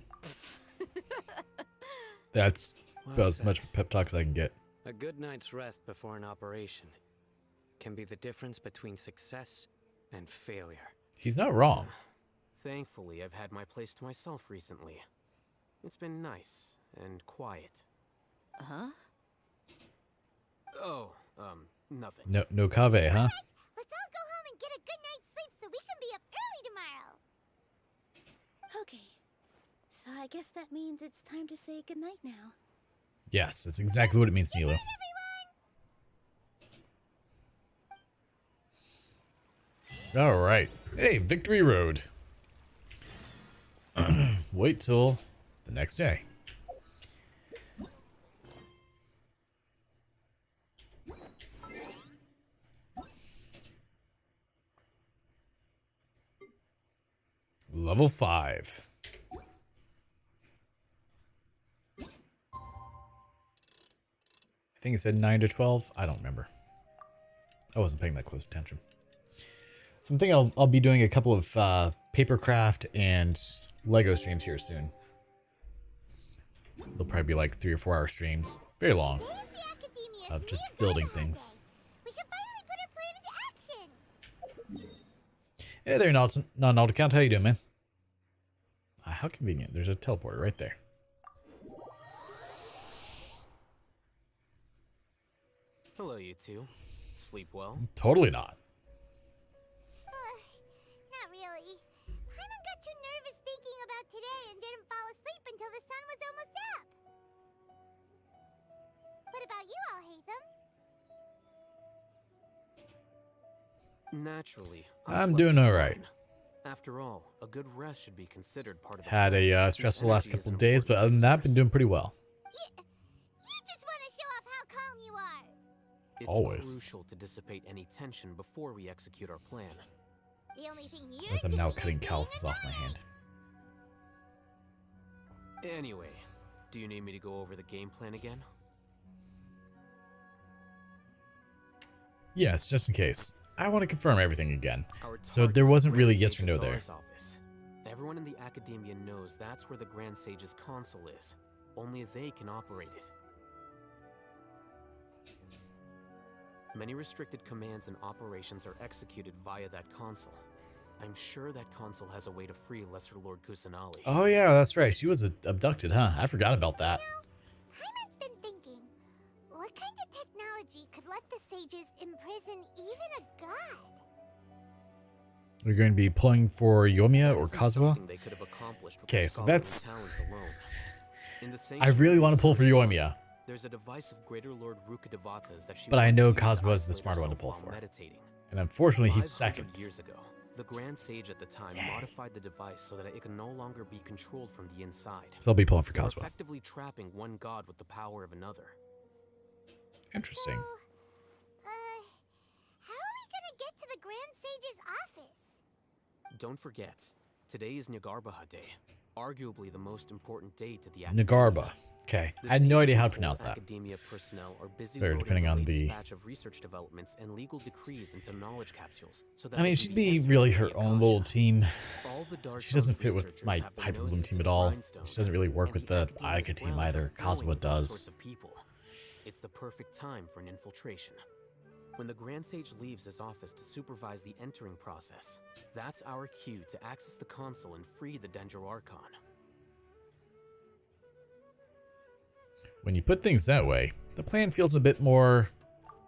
That's about as much pep talk as I can get. A good night's rest before an operation can be the difference between success and failure. He's not wrong. Thankfully, I've had my place to myself recently. It's been nice and quiet. Huh? Oh, nothing. No cave, huh? Let's all go home and get a good night's sleep so we can be up early tomorrow. Okay. So I guess that means it's time to say goodnight now. Yes, that's exactly what it means, Nilo. All right. Hey, Victory Road. Wait till the next day. Level 5. I think it said 9 to 12. I don't remember. I wasn't paying that close attention. So I'm thinking I'll be doing a couple of papercraft and Lego streams here soon. They'll probably be like 3 or 4 hour streams. Very long. Of just building things. We can finally put our plan into action. Hey there, non-alt account. How you doing, man? How convenient. There's a teleporter right there. Hello, you two. Sleep well? Totally not. Not really. Paimon got too nervous thinking about today and didn't fall asleep until the sun was almost up. What about you all, Hatham? Naturally. I'm doing alright. After all, a good rest should be considered part of the Had plan, a since stressful last energy is couple an of days, but important other than that, been resource. doing pretty well. You just want to show off how calm you are. It's Always. crucial to dissipate any tension before we execute our plan. The only thing you're As I'm now doing cutting is being calluses off my hand. Anyway, do you need me to go over the game plan again? Yes, just in case. I want to confirm everything again. Our So target there is wasn't really Grand yes or Sage no there. Azar's office. Everyone in the Academia knows that's where the Grand Sage's console is. Only they can operate it. Many restricted commands and operations are executed via that console. I'm sure that console has a way to free Lesser Lord Kusanali. Oh yeah, that's right. She was abducted, huh? I forgot about that. Paimon's been thinking, what kind of technology could let the sages imprison even a god? We're going to be pulling for Yoimiya or This is Kazuha. something they could have accomplished with Okay, their so scholarly that's... talents alone. In the I really want to pull for Sanctuary, Yoimiya. There's a device of Greater Lord Rukkhadevata's that she But I wants know to use to Kazuha's the isolate smart one to herself pull while for. meditating. And unfortunately, he's 500 second. years ago, the Grand Sage at the time modified the device so that it can no longer be controlled from the inside. So I'll be pulling for They're Kazuha. effectively trapping one god with the power of another. Interesting. How are we gonna get to the Grand Sage's office? Don't forget, today is Nagarbaha Day, arguably the most important day to the Nagarba. Okay. The I had no sages idea how to and pronounce that. Academia personnel are busy Or loading depending on latest the... batch of research developments and legal decrees into knowledge capsules. So that I mean, they she'd can be entered really into her the own little Akasha. team. All the Dark She doesn't Zone's fit with researchers my have their Hyper Bloom noses team to at the all. grindstone, She doesn't really work and with the Academia's Ayaka team wells either. are flowing Kazuha with all sorts does. of people. It's the perfect time for an infiltration. When the Grand Sage leaves his office to supervise the entering process, that's our cue to access the console and free the Dendro Archon. When you put things that way, the plan feels a bit more...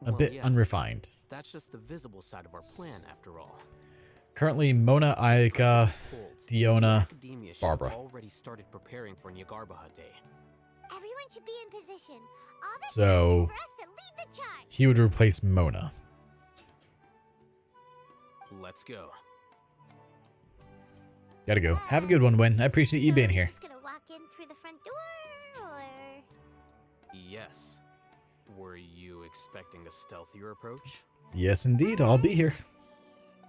a Well, bit yes. unrefined. That's just the visible side of our plan, after all. Currently, Mona, Ayaka, Diona, Academia should Barbara. have already started preparing for Nagarbaha Day. Everyone should be in position. All that's So... left is for us to lead the charge. he would replace Mona. Let's go. Gotta go. Have a good one, Win. I appreciate you being here. Just gonna walk in through the front door, or... Yes. Were you expecting a stealthier approach? Yes, indeed. I'll be here.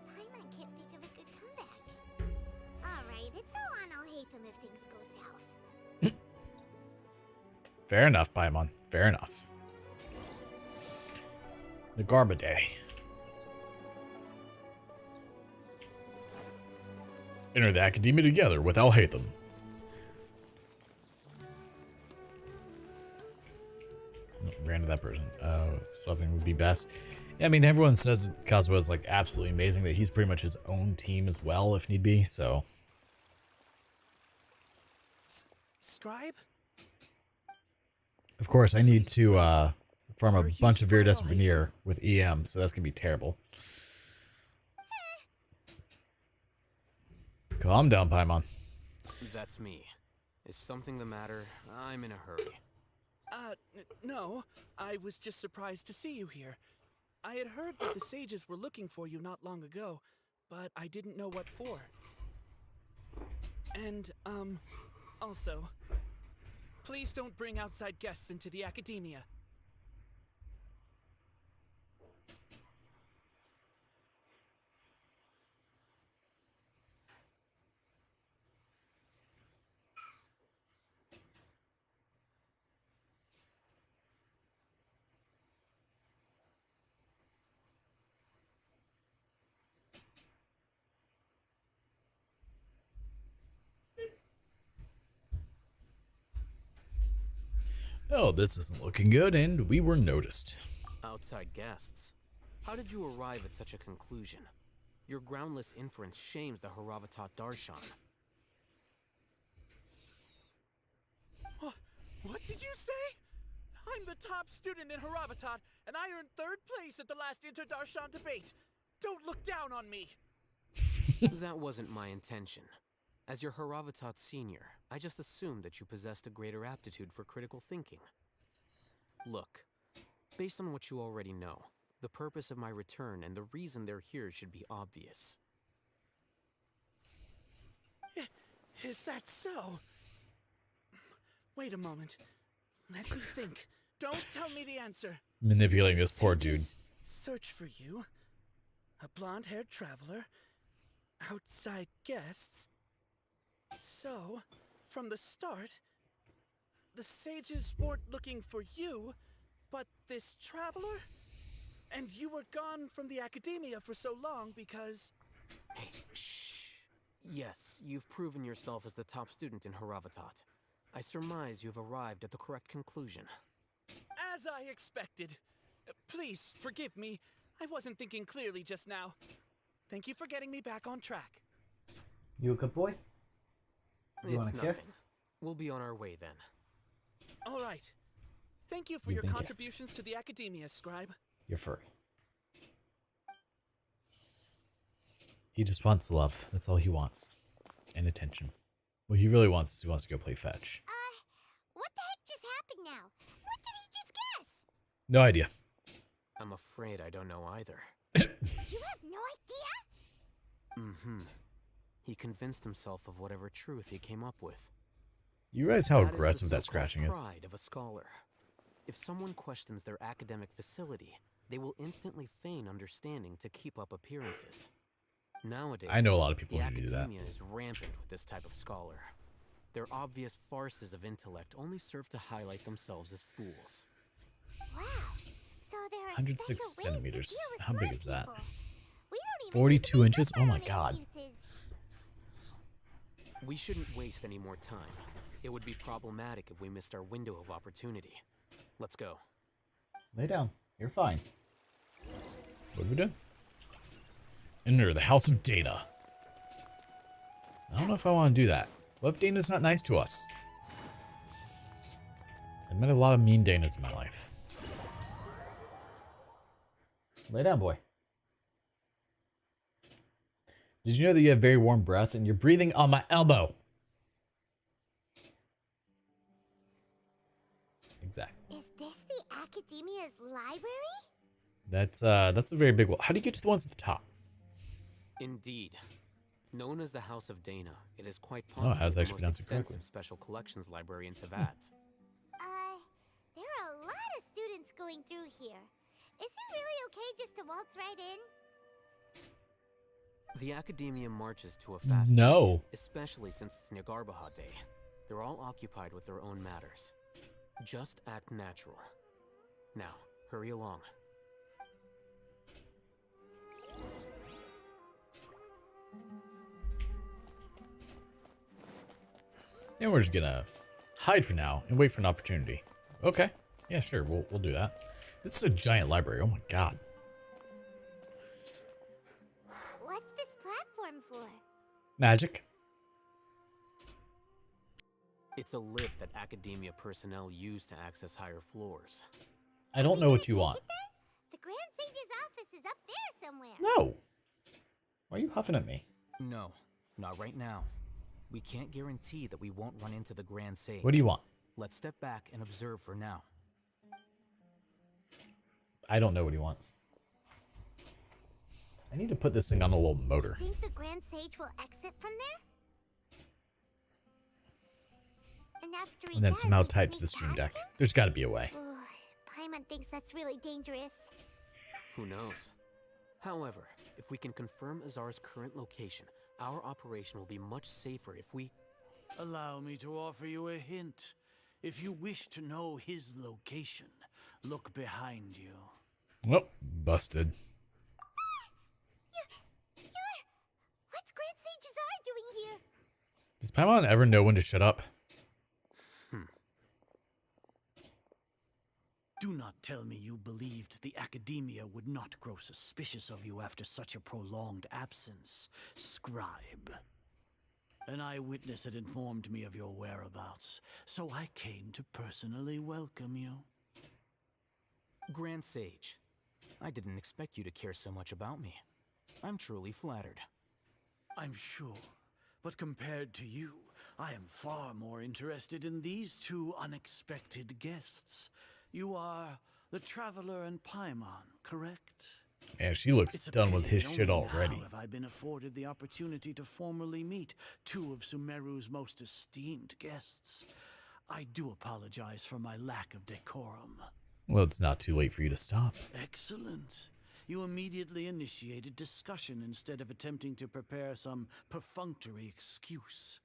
Paimon can't think of a good Hatham if things go south. Fair enough, Paimon. Fair enough. The Garba Day. Enter the Academia together with Al-Hatham. Ran to that person. Swapping would be best. Yeah, I mean, everyone says Kazuha is like absolutely amazing, that he's pretty much his own team as well, if need be, so. Scribe? Of course, I need to farm a bunch of Viridescent Veneer with EM, so that's gonna be terrible. Calm down, Paimon. That's me. Is something the matter? I'm in a hurry. No. I was just surprised to see you here. I had heard that the sages were looking for you not long ago, but I didn't know what for. And, also, please don't bring outside guests into the academia. Oh, this isn't looking good, and we were noticed. Outside guests? How did you arrive at such a conclusion? Your groundless inference shames the Haravatat Darshan. What did you say? I'm the top student in Haravatat, and I earned 3rd place at the last Inter-Darshan debate. Don't look down on me. That wasn't my intention. As your Haravatat senior, I just assumed that you possessed a greater aptitude for critical thinking. Look, based on what you already know, the purpose of my return and the reason they're here should be obvious. Is that so? Wait a moment. Let me think. Don't tell me the answer. Manipulating this poor dude. Search for you. A blonde-haired traveler. Outside guests. So, from the start, the sages weren't looking for you, but this traveler? And you were gone from the academia for so long because... Hey, shh. Yes, you've proven yourself as the top student in Haravatat. I surmise you've arrived at the correct conclusion. As I expected. Please, forgive me. I wasn't thinking clearly just now. Thank you for getting me back on track. You a good boy? You want It's a nothing. kiss? We'll be on our way then. All right. Thank you for You've your been contributions to the academia, Scribe. You're furry. He just wants love. That's all he wants. And attention. What he really wants is he wants to go play fetch. What the heck just happened now? What did he just guess? No idea. I'm afraid I don't know either. You have no idea? Mm-hmm. He convinced himself of whatever truth he came up with. You realize how That is the aggressive that so-called scratching is? pride of a scholar. If someone questions their academic facility, they will instantly feign understanding to keep up appearances. Nowadays, I know a lot of people the who do that. academia is rampant with this type of scholar. Their obvious farces of intellect only serve to highlight themselves as fools. Wow. So there are 106 special ways to centimeters. deal with How big smart is that? people. We don't even 42 need to inches? make Oh up my our own god. excuses. We shouldn't waste any more time. It would be problematic if we missed our window of opportunity. Let's go. Lay down. You're fine. What do we do? Enter the House of Dana. I don't know if I want to do that. What if Dana's not nice to us? I've met a lot of mean Danas in my life. Lay down, boy. Did you know that you have very warm breath and you're breathing on my elbow? Exactly. Is this the academia's library? That's a very big one. How do you get to the ones at the top? Indeed. Known as the House of Dana, it is quite Oh, possibly how's the actually most pronounced it correctly? extensive special collections library in Teyvat. There are a lot of students going through here. Is it really okay just to waltz right in? The Academia marches to a fast No. beat, especially since it's Nagarbaha Day. They're all occupied with their own matters. Just act natural. Now, hurry along. And we're just gonna hide for now and wait for an opportunity. Okay. Yeah, sure. We'll do that. This is a giant library. Oh my god. What's this platform for? Magic. It's a lift that Academia personnel use to access higher floors. I don't know what you want. The Grand Sage's office is up there somewhere. No. Why are you huffing at me? No, not right now. We can't guarantee that we won't run into the Grand Sage. What do you want? Let's step back and observe for now. I don't know what he wants. I need to put this thing on a little motor. Think the Grand Sage will exit from there? And then somehow tied to the stream deck. There's got to be a way. Paimon thinks that's really dangerous. Who knows? However, if we can confirm Azar's current location, our operation will be much safer if we... Allow me to offer you a hint. If you wish to know his location, look behind you. Oh, busted. What's Grand Sage Azar doing here? Does Paimon ever know when to shut up? Do not tell me you believed the Academia would not grow suspicious of you after such a prolonged absence, scribe. An eyewitness had informed me of your whereabouts, so I came to personally welcome you. Grand Sage, I didn't expect you to care so much about me. I'm truly flattered. I'm sure, but compared to you, I am far more interested in these two unexpected guests. You are the Traveler and Paimon, correct? Yeah, she looks done with his shit Only already. now have I been afforded the opportunity to formally meet two of Sumeru's most esteemed guests. I do apologize for my lack of decorum. Well, it's not too late for you to stop. Excellent. You immediately initiated discussion instead of attempting to prepare some perfunctory excuse.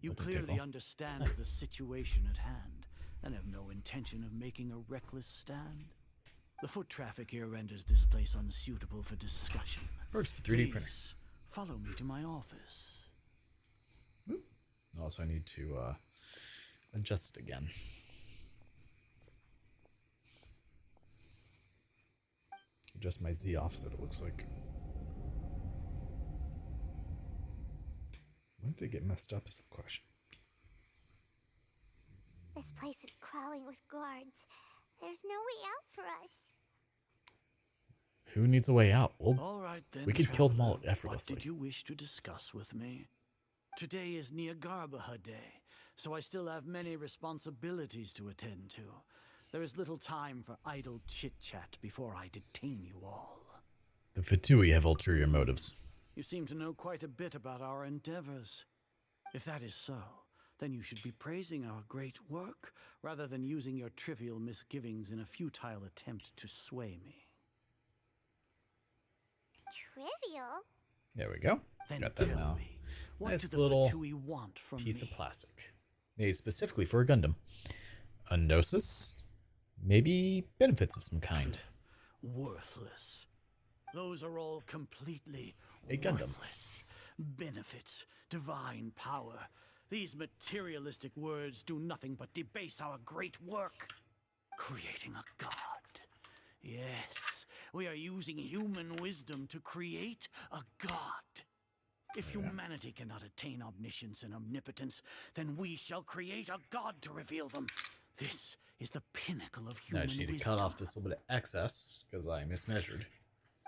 You clearly understand the situation at hand and have no intention of making a reckless stand. The foot traffic here renders this place unsuitable for discussion. Works for 3D printer. Please, follow me to my office. Also, I need to adjust it again. Adjust my Z offset, it looks like. When did it get messed up is the question. This place is crawling with guards. There's no way out for us. Who needs a way out? Well, All right, then, we could kill them all Traveler. effortlessly. What did you wish to discuss with me? Today is Nagarbaha Day, so I still have many responsibilities to attend to. There is little time for idle chit-chat before I detain you all. The Fatui have ulterior motives. You seem to know quite a bit about our endeavors. If that is so, then you should be praising our great work rather than using your trivial misgivings in a futile attempt to sway me. Trivial? There we go. Then Got that tell now. me, what Nice do the little Fatui want from piece me? of plastic. Made specifically for a Gundam. A Gnosis? Maybe benefits of some kind. Worthless. Those are all completely A Gundam. worthless. Benefits, divine power. These materialistic words do nothing but debase our great work. Creating a god. Yes, we are using human wisdom to create a god. If humanity cannot attain omniscience and omnipotence, then we shall create a god to reveal them. This is the pinnacle of Now I human just need wisdom. to cut off this little bit of excess because I mismeasured.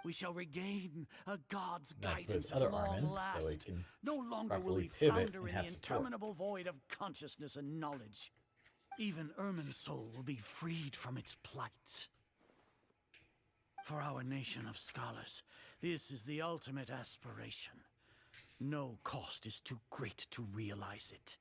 We shall regain a god's Now I put guidance his at other arm long in last. so he can No longer will properly we pivot flounder and in have the support. interminable void of consciousness and knowledge. Even Ermin's soul will be freed from its plight. For our nation of scholars, this is the ultimate aspiration. No cost is too great to realize it.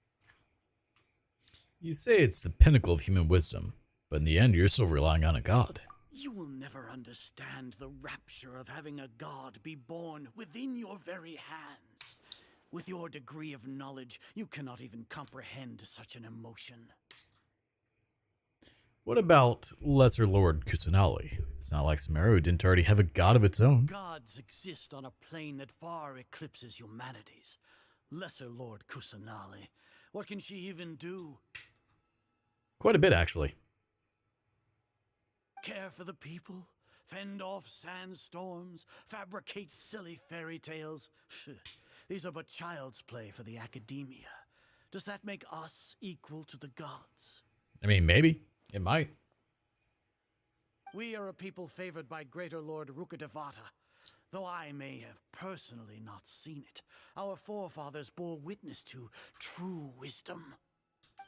You say it's the pinnacle of human wisdom, but in the end, you're still relying on a god. You will never understand the rapture of having a god be born within your very hands. With your degree of knowledge, you cannot even comprehend such an emotion. What about Lesser Lord Kusanali? It's not like Sumeru didn't already have a god of its own. Gods exist on a plane that far eclipses humanity's. Lesser Lord Kusanali. What can she even do? Quite a bit, actually. Care for the people? Fend off sandstorms? Fabricate silly fairy tales? These are but child's play for the academia. Does that make us equal to the gods? I mean, maybe. It might. We are a people favored by Greater Lord Rukkhadevata. Though I may have personally not seen it, our forefathers bore witness to true wisdom.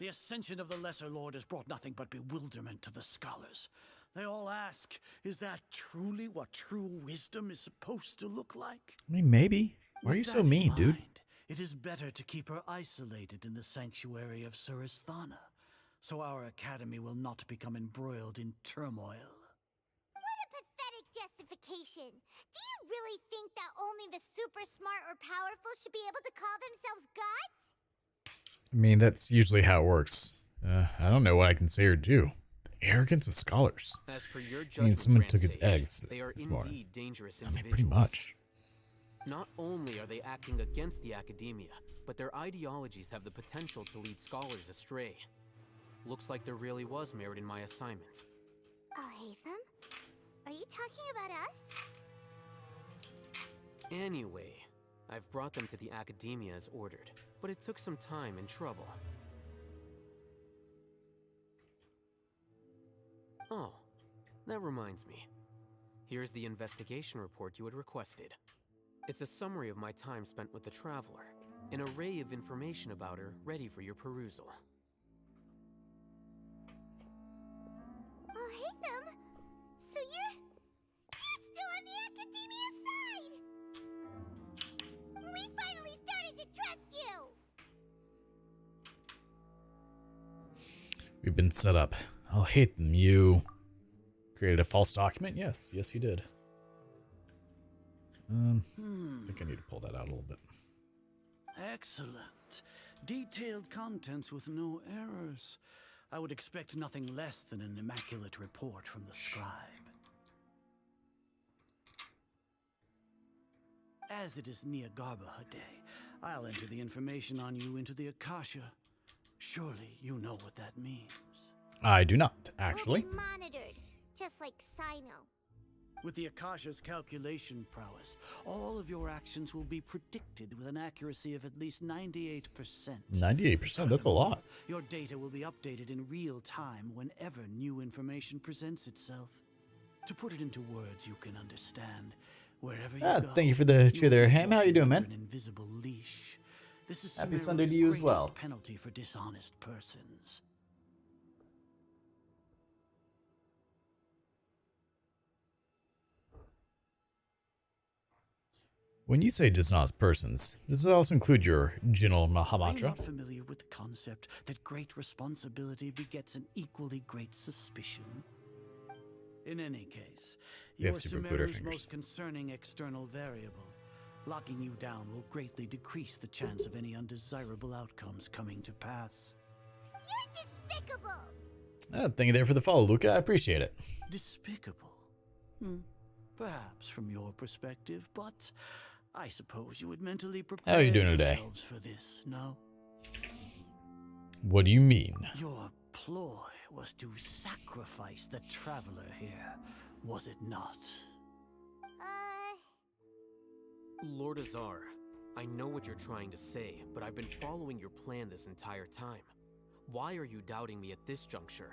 The ascension of the Lesser Lord has brought nothing but bewilderment to the scholars. They all ask, is that truly what true wisdom is supposed to look like? I mean, maybe. Why are you so mean, dude? It is better to keep her isolated in the sanctuary of Surasthana, so our academy will not become embroiled in turmoil. What a pathetic justification. Do you really think that only the super smart or powerful should be able to call themselves gods? I mean, that's usually how it works. I don't know what I can say or do. The arrogance of scholars. As per your I mean, judgment, someone Grand took his Sage, eggs they are this morning. indeed dangerous I mean, individuals. pretty much. Not only are they acting against the academia, but their ideologies have the potential to lead scholars astray. Looks like there really was merit in my assignment. Oh, Hatham? Are you talking about us? Anyway, I've brought them to the academia as ordered, but it took some time and trouble. Oh, that reminds me. Here's the investigation report you had requested. It's a summary of my time spent with the Traveler, an array of information about her ready for your perusal. Oh, Hatham? So you're still on the academia side! We finally started to trust you! We've been set up. I'll hate them. You created a false document? Yes. Yes, you did. I think I need to pull that out a little bit. Excellent. Detailed contents with no errors. I would expect nothing less than an immaculate report from the scribe. As it is Niagarbaha Day, I'll enter the information on you into the Akasha. Surely you know what that means. I do not, actually. We'll be monitored, just like Sino. With the Akasha's calculation prowess, all of your actions will be predicted with an accuracy of at least 98%. 98%? That's a lot. Your data will be updated in real time whenever new information presents itself. To put it into words you can understand, wherever you go, thank you for the cheer there, Ham. How you doing, man? an invisible leash. This is Happy Sumeru's Sunday to you as well. greatest penalty for dishonest persons. When you say dishonest persons, does it also include your General Are you Mahamatra? not familiar with the concept that great responsibility begets an equally great suspicion? In any case, We you're have super Buddha Sumeru's fingers. most concerning external variable. Locking you down will greatly decrease the chance of any undesirable outcomes coming to pass. You're despicable! Thank you there for the follow, Luca. I appreciate it. Despicable? Perhaps from your perspective, but I suppose you would mentally prepare How are you doing today? yourselves for this, no? What do you mean? Your ploy was to sacrifice the Traveler here, was it not? Lord Azar, I know what you're trying to say, but I've been following your plan this entire time. Why are you doubting me at this juncture?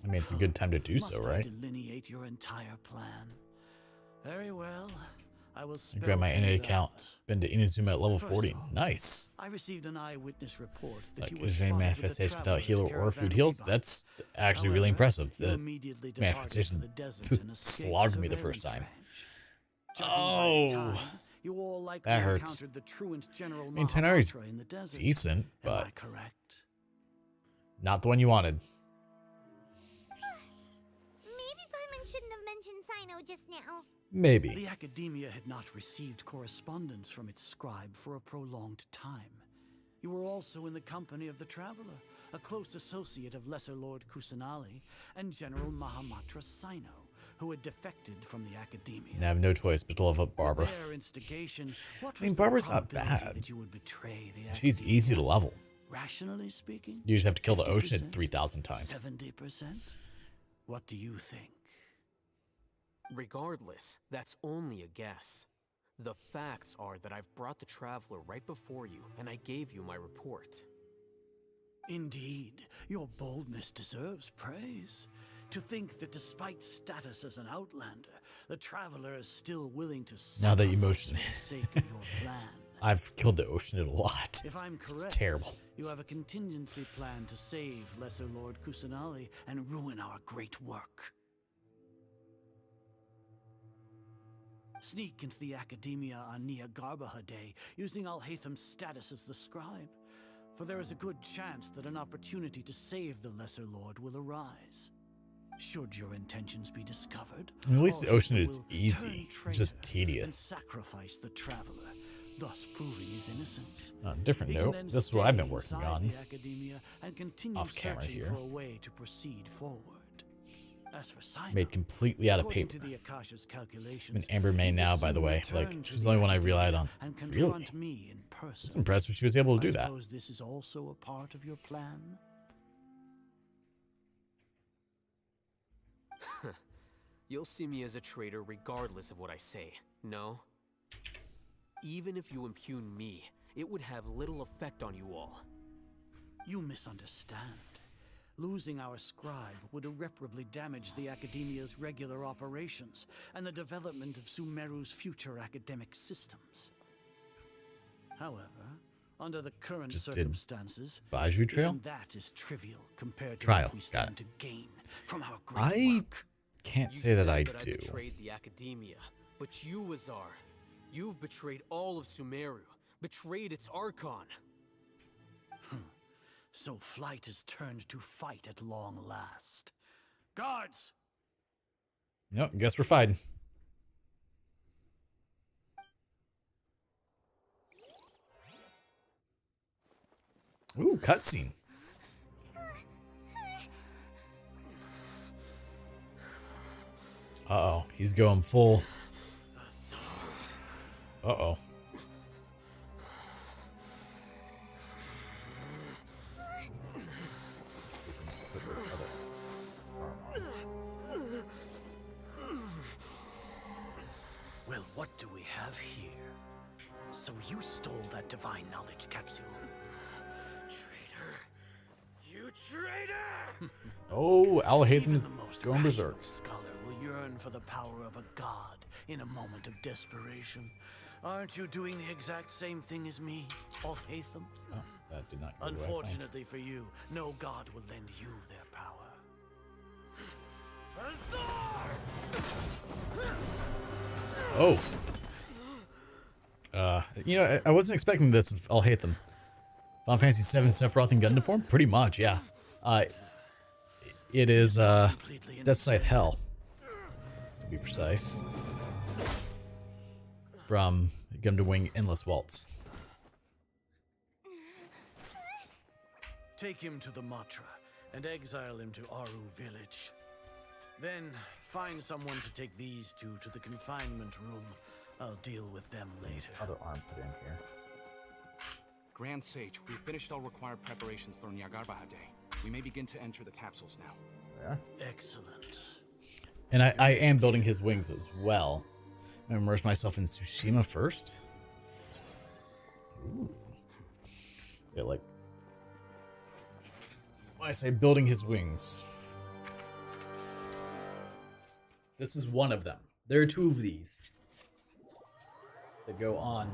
I mean, it's a good time to do so, Must right? I delineate your entire plan? Very well. I will I grabbed my spell NA things account. out. Been to Inazuma at level First 40. off, Nice. I received an eyewitness report that Like, you were if any spotted with the manifestation without Traveler healer at or food Caravan heals, Reba. that's actually really However, impressive. you The immediately departed manifestation for the desert and escaped slogged me the first surveillance time. range. Judging by Oh, the time, you all likely that hurts. encountered the truant General I mean, Tenari's Mahamatra in the desert. decent, Am I but correct? not the one you wanted. know just now? Maybe. The Academia had not received correspondence from its scribe for a prolonged time. You were also in the company of the Traveler, a close associate of Lesser Lord Kusanali and General Mahamatra Sino, who had defected from the Academia. I have no choice but to love up Barbara. At their instigation, what I mean, was the Barbara's not probability bad. that you would betray the She's Academia? easy to level. Rationally speaking, You just have to kill the 50%, ocean 3,000 times. 70%? What do you think? Regardless, that's only a guess. The facts are that I've brought the Traveler right before you, and I gave you my report. Indeed, your boldness deserves praise. To think that despite status as an outlander, the Traveler is still willing to Now that you sacrifice motion, for the sake of your plan. I've killed the ocean a lot. If I'm correct, It's terrible. you have a contingency plan to save Lesser Lord Kusanali and ruin our great work. Sneak into the Academia on Nia Garbaha Day, using Alhaitham's status as the scribe. For there is a good chance that an opportunity to save the Lesser Lord will arise. Should your intentions be discovered, At least the ocean Alhaitham is will easy. turn It's just traitor tedious. and sacrifice the Traveler, thus proving his innocence. On a different He can note, then this is what I've been stay working inside on. the Academia and continue Off camera searching here. for a way to proceed forward. As for Sino, Made completely out of according paper. to the Akasha's calculations, I'm an Amber May he will now, by the soon way. Like, return to she's the only one I relied on. and Really? confront me in person. It's impressive she was able to do I that. suppose this is also a part of your plan. You'll see me as a traitor regardless of what I say, no? Even if you impugn me, it would have little effect on you all. You misunderstand. Losing our scribe would irreparably damage the Academia's regular operations and the development of Sumeru's future academic systems. However, under the current Just did circumstances, Baju Trail? even that is trivial compared to Trial, what we got stand it. to gain from our great I work. can't You say that said I that do. I betrayed the Academia, but you, Azar, you've betrayed all of Sumeru, betrayed its Archon. So flight has turned to fight at long last. Guards! Nope, guess we're fighting. Ooh, cutscene. Uh-oh, he's going full. Uh-oh. Let's see if we can put this other arm on. Well, what do we have here? So you stole that divine knowledge capsule. Traitor! You traitor! Oh, Alhaitham's Even the most going rational berserk. scholar will yearn for the power of a god in a moment of desperation. Aren't you doing the exact same thing as me, Alhaitham? Oh, that did not go the way I planned. Unfortunately for you, no god will lend you their power. Oh. You know, I wasn't expecting this of Alhaitham. Final Fantasy VII Sephiroth in Gundam form? Pretty much, yeah. It is, Death Scythe Hell, to be precise. From Gundam Wing Endless Waltz. Take him to the Matra and exile him to Aru village. Then find someone to take these two to the confinement room. I'll deal with them later. Other arm put in here. Grand Sage, we've finished all required preparations for Nyagarbahar Day. We may begin to enter the capsules now. Yeah. Excellent. And I am building his wings as well. I'm gonna immerse myself in Tsushima first. Ooh. Yeah, like when I say building his wings. This is one of them. There are two of these that go on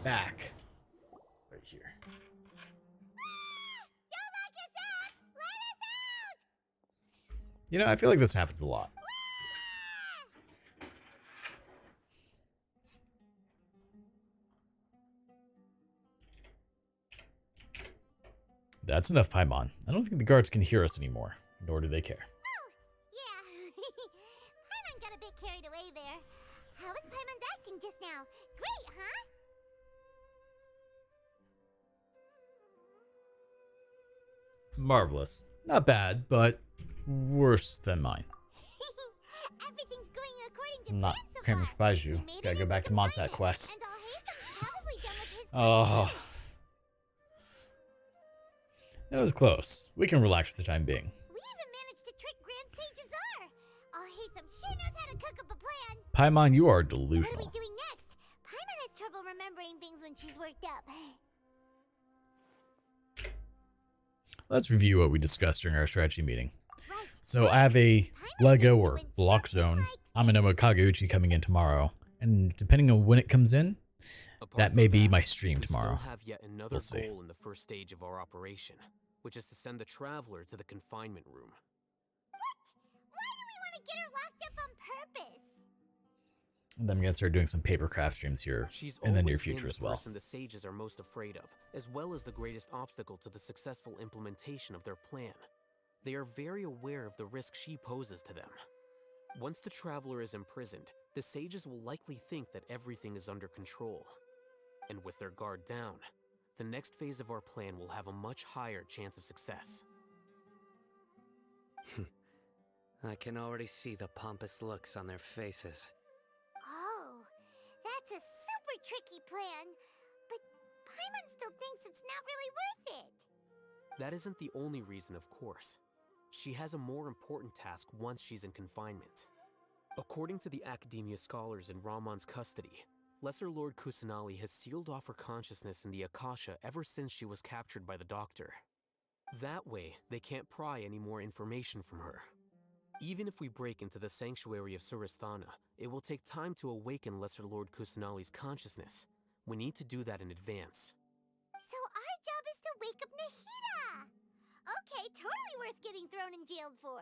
back right here. You know, I feel like this happens a lot. That's enough Paimon. I don't think the guards can hear us anymore, nor do they care. Yeah. Paimon got a bit marvelous. Not bad, but worse than mine. Everything's going according So I'm not cramming for Baiju. Gotta go back to Monsat quests. Oh. That was close. We can relax for the time being. We even managed to trick Grand Sage Azar. Alhaitham sure knows how to cook up a plan. Paimon, you are What are delusional. we doing next? Paimon has trouble remembering things when she's worked up. Let's review what we discussed during our strategy meeting. So I have a Lego or Block Zone Amino Kaguchi coming in tomorrow. And depending on when it comes in, that may be my stream tomorrow. We still have yet another We'll see. goal in the first stage of our operation, which is to send the Traveler to the confinement room. Why do we want to get her locked up on purpose? And then I'm gonna start doing some papercraft streams here in the near future as well. She's always been the person the sages are most afraid of, as well as the greatest obstacle to the successful implementation of their plan. They are very aware of the risk she poses to them. Once the Traveler is imprisoned, the sages will likely think that everything is under control. And with their guard down, the next phase of our plan will have a much higher chance of success. I can already see the pompous looks on their faces. Oh, that's a super tricky plan. But Paimon still thinks it's not really worth it. That isn't the only reason, of course. She has a more important task once she's in confinement. According to the Academia scholars in Ramon's custody, Lesser Lord Kusanali has sealed off her consciousness in the Akasha ever since she was captured by the Doctor. That way, they can't pry any more information from her. Even if we break into the sanctuary of Surasthana, it will take time to awaken Lesser Lord Kusanali's consciousness. We need to do that in advance. So our job is to wake up Nahida! Okay, totally worth getting thrown in jail for.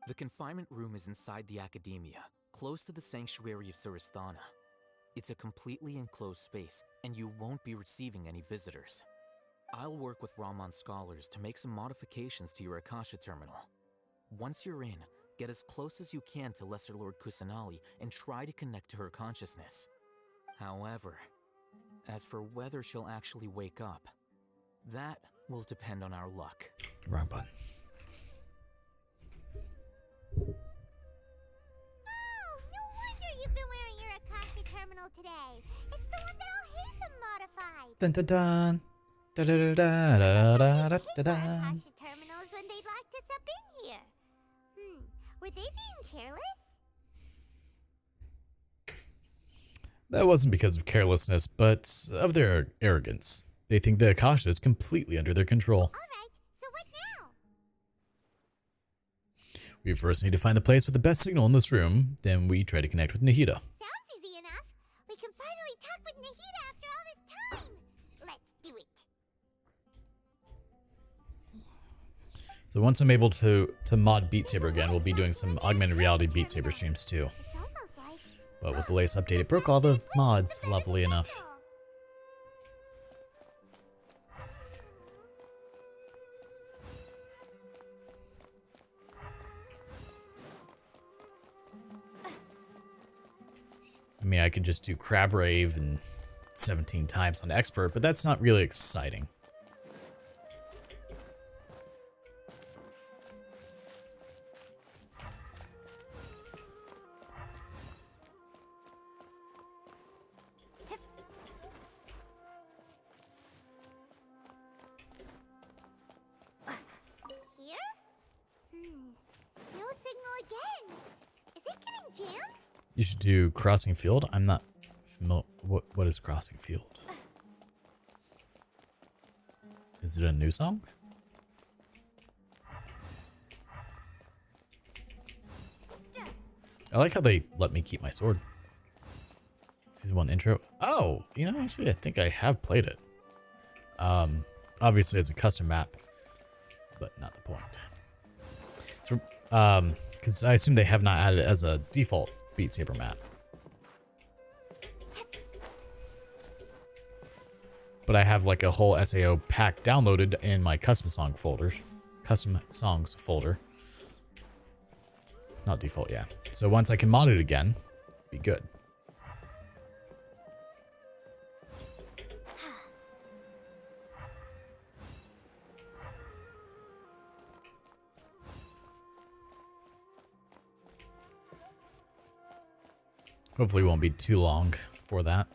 The confinement room is inside the Academia, close to the sanctuary of Surasthana. It's a completely enclosed space, and you won't be receiving any visitors. I'll work with Ramon's scholars to make some modifications to your Akasha terminal. Once you're in, get as close as you can to Lesser Lord Kusanali and try to connect to her consciousness. However, as for whether she'll actually wake up, that will depend on our luck. Wrong button. No wonder you've been wearing your Akasha terminal today. It's the one that Alhaitham modified. Dun dun dun. Da da da da da da da da. Akasha terminals when they locked us up in here. Were they being careless? That wasn't because of carelessness, but of their arrogance. They think the Akasha is completely under their control. Alright, so what now? We first need to find the place with the best signal in this room, then we try to connect with Nahida. Sounds easy enough. We can finally talk with Nahida after all this time. Let's do it. So once I'm able to mod Beat Saber again, we'll be doing some augmented reality Beat Saber streams too. But with the latest update, it broke all the mods lovely enough. I mean, I could just do Crab Rave and 17 times on Expert, but that's not really exciting. Here? No signal again. Is it getting jammed? You should do Crossing Field. I'm not familiar. What is Crossing Field? Is it a new song? I like how they let me keep my sword. Season 1 intro. Oh, you know, actually, I think I have played it. Obviously, it's a custom map, but not the point. So, because I assume they have not added it as a default Beat Saber map. But I have like a whole SAO pack downloaded in my custom songs folder. Not default, yeah. So once I can mod it again, be good. Hopefully it won't be too long for that.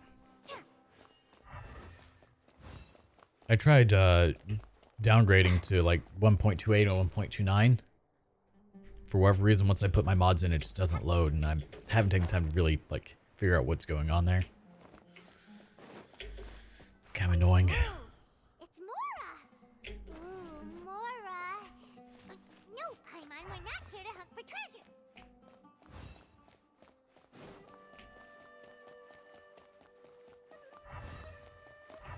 I tried downgrading to like 1.28 or 1.29. For whatever reason, once I put my mods in, it just doesn't load, and I haven't taken time to really like figure out what's going on there. It's kind of annoying. It's Mora! Ooh, Mora! No, Paimon, we're not here to hunt for treasure!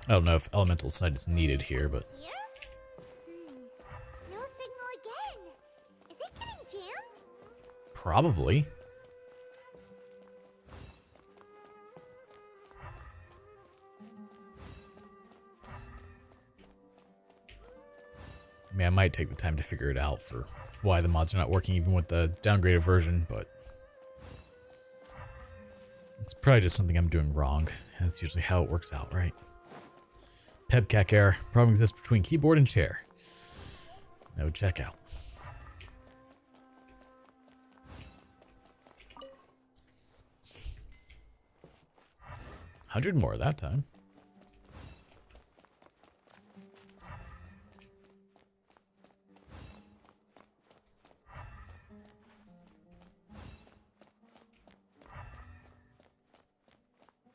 I don't know if elemental sight is needed here, but... Here? No signal again! Is it getting jammed? Probably. I mean, I might take the time to figure it out for why the mods are not working even with the downgraded version, but... it's probably just something I'm doing wrong. That's usually how it works out, right? Pebcac error. Problem exists between keyboard and chair. No checkout. 100 more that time.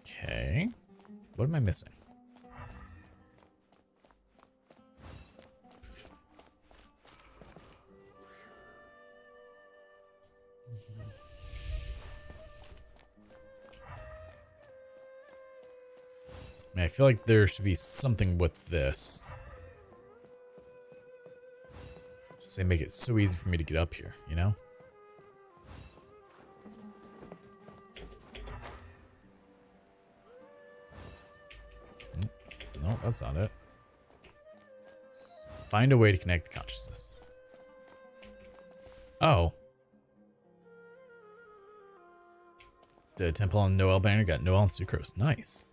Okay. What am I missing? I mean, I feel like there should be something with this. Just they make it so easy for me to get up here, you know? No, that's not it. Find a way to connect the consciousness. Oh. The temple on Noel banner got Noel and Sucrose. Nice.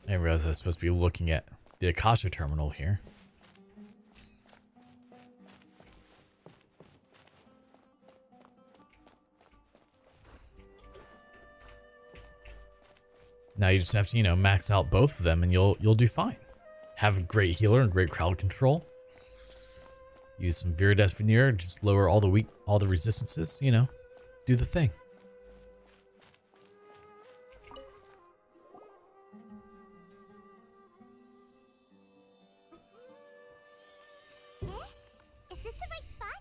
I didn't realize I was supposed to be looking at the Akasha terminal here. Now you just have to, you know, max out both of them and you'll do fine. Have a great healer and great crowd control. Use some Virides Veneer, just lower all the resistances, you know. Do the thing. Is this the right spot?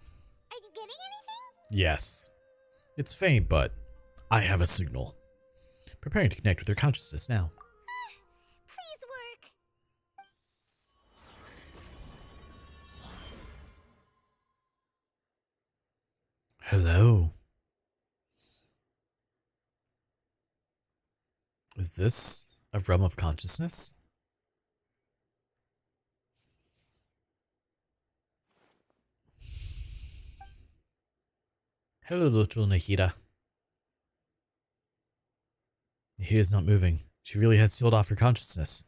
Are you getting anything? Yes. It's faint, but I have a signal. Preparing to connect with your consciousness now. Please work. Hello. Is this a realm of consciousness? Hello, little Nahida. Nahida's not moving. She really has sealed off her consciousness.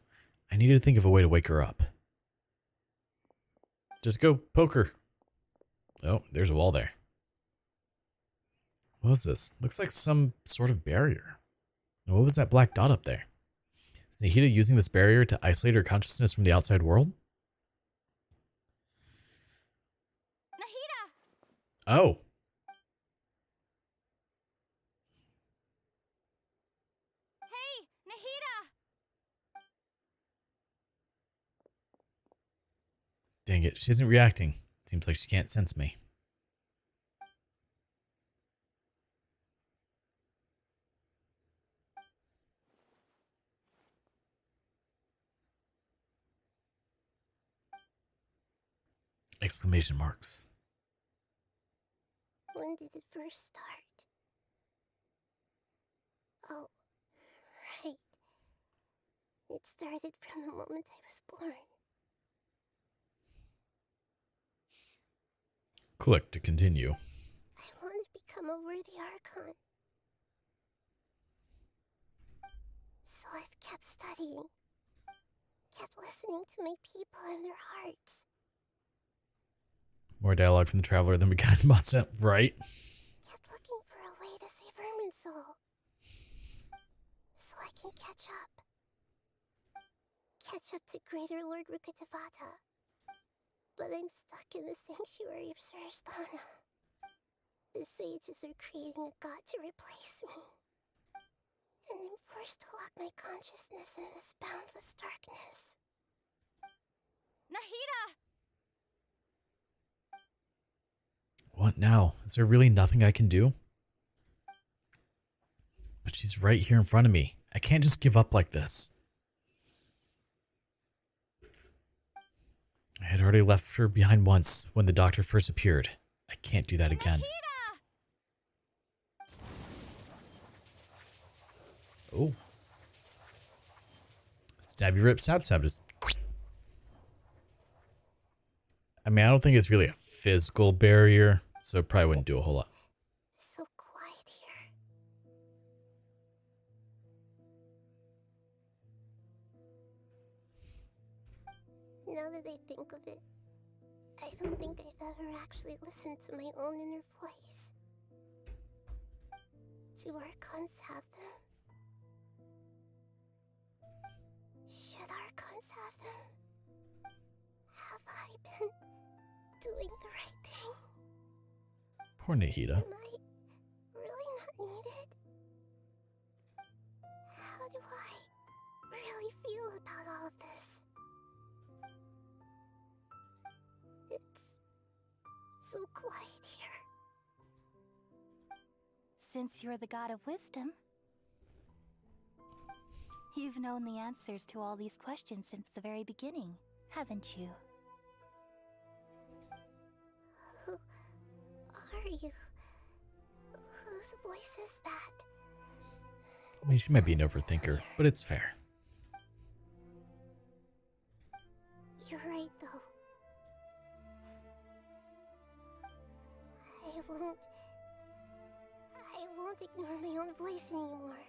I need to think of a way to wake her up. Just go poke her. Oh, there's a wall there. What is this? Looks like some sort of barrier. And what was that black dot up there? Is Nahida using this barrier to isolate her consciousness from the outside world? Nahida! Oh. Hey, Nahida! Dang it, she isn't reacting. Seems like she can't sense me. Exclamation marks. When did it first start? Oh, right. It started from the moment I was born. Click to continue. I want to become a worthy Archon. So I've kept studying. Kept listening to my people and their hearts. More dialogue from the Traveler than we got in Motset, right? Kept looking for a way to save Irminsul. So I can catch up. Catch up to Greater Lord Rukkhadevata. But I'm stuck in the sanctuary of Sarasthana. The sages are creating a god to replace me. And I'm forced to lock my consciousness in this boundless darkness. Nahida! What now? Is there really nothing I can do? But she's right here in front of me. I can't just give up like this. I had already left her behind once when the doctor first appeared. I can't do that again. Oh. Stabby rip stab stab just. I mean, I don't think it's really a physical barrier, so it probably wouldn't do a whole lot. So quiet here. Now that I think of it, I don't think I've ever actually listened to my own inner voice. Do Archons have them? Should Archons have them? Have I been doing the right thing? Poor Nahida. Am I really not needed? How do I really feel about all of this? It's so quiet here. Since you're the god of wisdom, you've known the answers to all these questions since the very beginning, haven't you? Who are you? Whose voice is that? I mean, she might be an overthinker, but it's fair. You're right, though. I won't ignore my own voice anymore.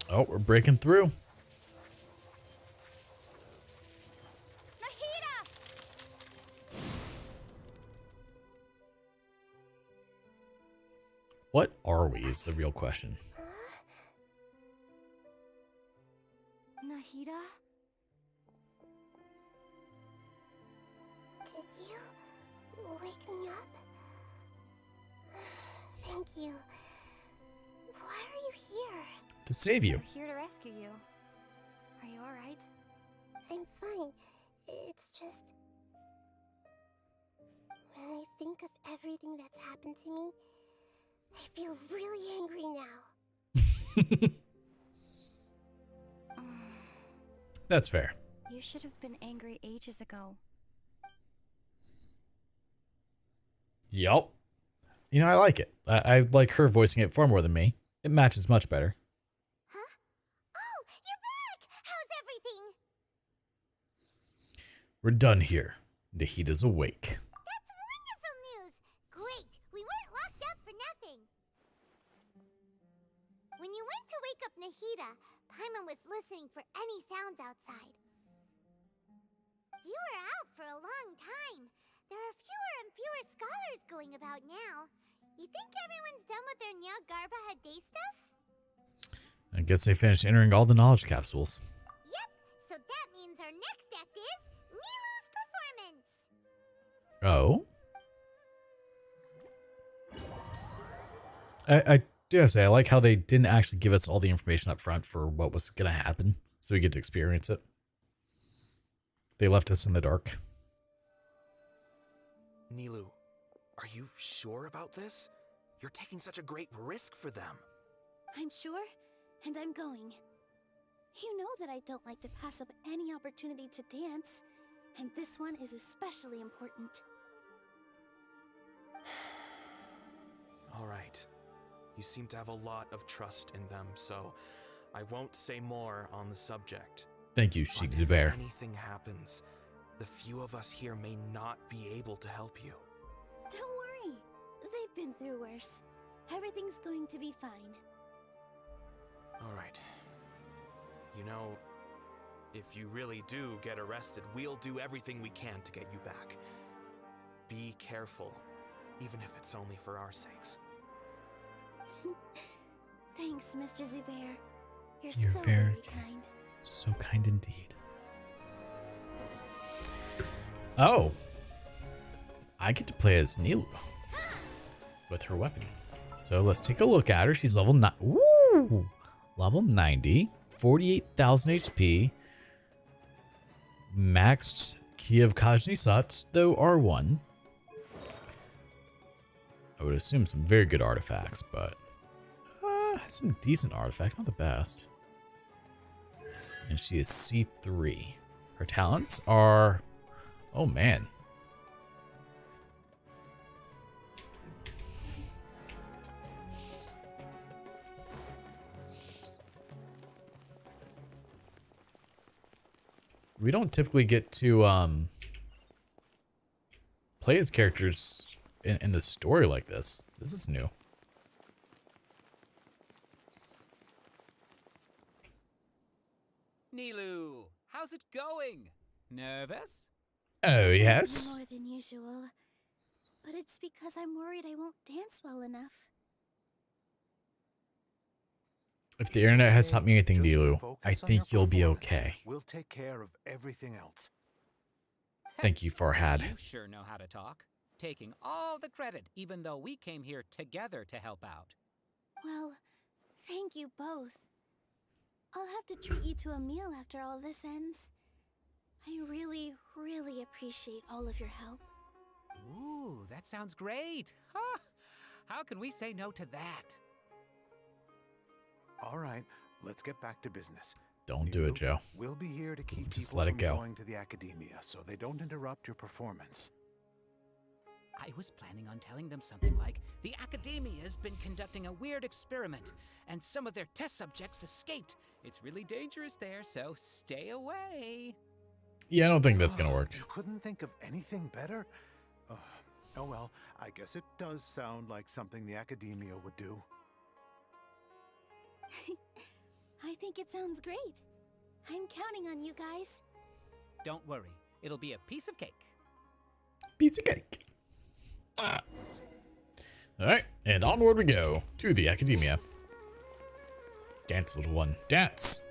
Oh, we're breaking through. What are we is the real question. Nahida? Did you wake me up? Thank you. Why are you here? To save you. I'm here to rescue you. Are you alright? I'm fine. It's just... when I think of everything that's happened to me, I feel really angry now. That's fair. You should have been angry ages ago. Yup. You know, I like it. I like her voicing it far more than me. It matches much better. Huh? Oh, you're back! How's everything? We're done here. Nahida's awake. That's wonderful news! Great! We weren't locked up for nothing! When you went to wake up Nahida, Paimon was listening for any sounds outside. You were out for a long time. There are fewer and fewer scholars going about now. You think everyone's done with their Nyagarbha day stuff? I guess they finished entering all the knowledge capsules. Yep, so that means our next act is Nilou's performance! Oh? I do have to say, I like how they didn't actually give us all the information up front for what was going to happen, so we get to experience it. They left us in the dark. Nilou, are you sure about this? You're taking such a great risk for them. I'm sure, and I'm going. You know that I don't like to pass up any opportunity to dance, and this one is especially important. All right. You seem to have a lot of trust in them, so I won't say more on the subject. Thank you, But Sheik if Zubair. anything happens, the few of us here may not be able to help you. Don't worry. They've been through worse. Everything's going to be fine. All right. You know, if you really do get arrested, we'll do everything we can to get you back. Be careful, even if it's only for our sakes. Thanks, Mr. Zubair. You're You're so very kind. So kind indeed. Oh. I get to play as Nilu with her weapon. So let's take a look at her. She's level 9. Woo! Level 90. 48,000 HP. Maxed Key of Kajnisat, though R1. I would assume some very good artifacts, but some decent artifacts, not the best. And she is C3. Her talents are, oh man. We don't typically get to play as characters in the story like this. This is new. Nilu, how's it going? Nervous? Oh, yes. More than usual. But it's because I'm worried I won't dance well enough. If the internet has taught me anything, Nilu, I think you'll be okay. We'll take care of everything else. Thank you, Farhad. You sure know how to talk. Taking all the credit, even though we came here together to help out. Well, thank you both. I'll have to treat you to a meal after all this ends. I really, really appreciate all of your help. Ooh, that sounds great. Huh? How can we say no to that? All right, let's get back to business. Don't do it, Joe. We'll be here to keep Just people let it from go. going to the academia so they don't interrupt your performance. I was planning on telling them something like, the Academia's been conducting a weird experiment, and some of their test subjects escaped. It's really dangerous there, so stay away. Yeah, I don't think that's gonna work. You couldn't think of anything better? Oh well, I guess it does sound like something the academia would do. I think it sounds great. I'm counting on you guys. Don't worry, it'll be a piece of cake. Piece of cake. Alright, and onward we go to the academia. Dance, little one, dance.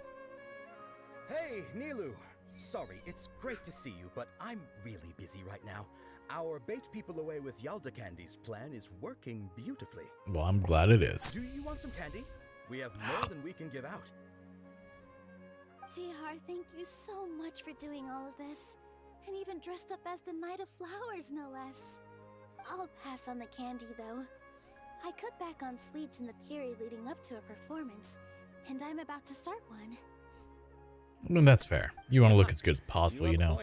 Hey, Nilu. Sorry, it's great to see you, but I'm really busy right now. Our bait people away with Yalda candies plan is working beautifully. Well, I'm glad it is. Do you want some candy? We have more than we can give out. Vihar, thank you so much for doing all of this. And even dressed up as the Knight of Flowers, no less. I'll pass on the candy, though. I cut back on sweets in the period leading up to a performance, and I'm about to start one. I mean, that's fair. You want to look as good as possible, you know.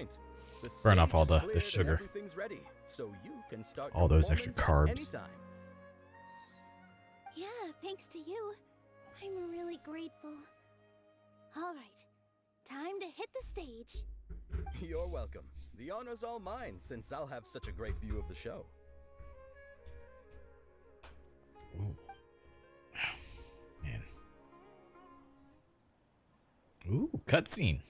Burn off all the sugar. Everything's ready, so you can start all those extra carbs. anytime. Yeah, thanks to you. I'm really grateful. All right, time to hit the stage. You're welcome. The honor's all mine, since I'll have such a great view of the show. Ooh. Man. Ooh, cutscene.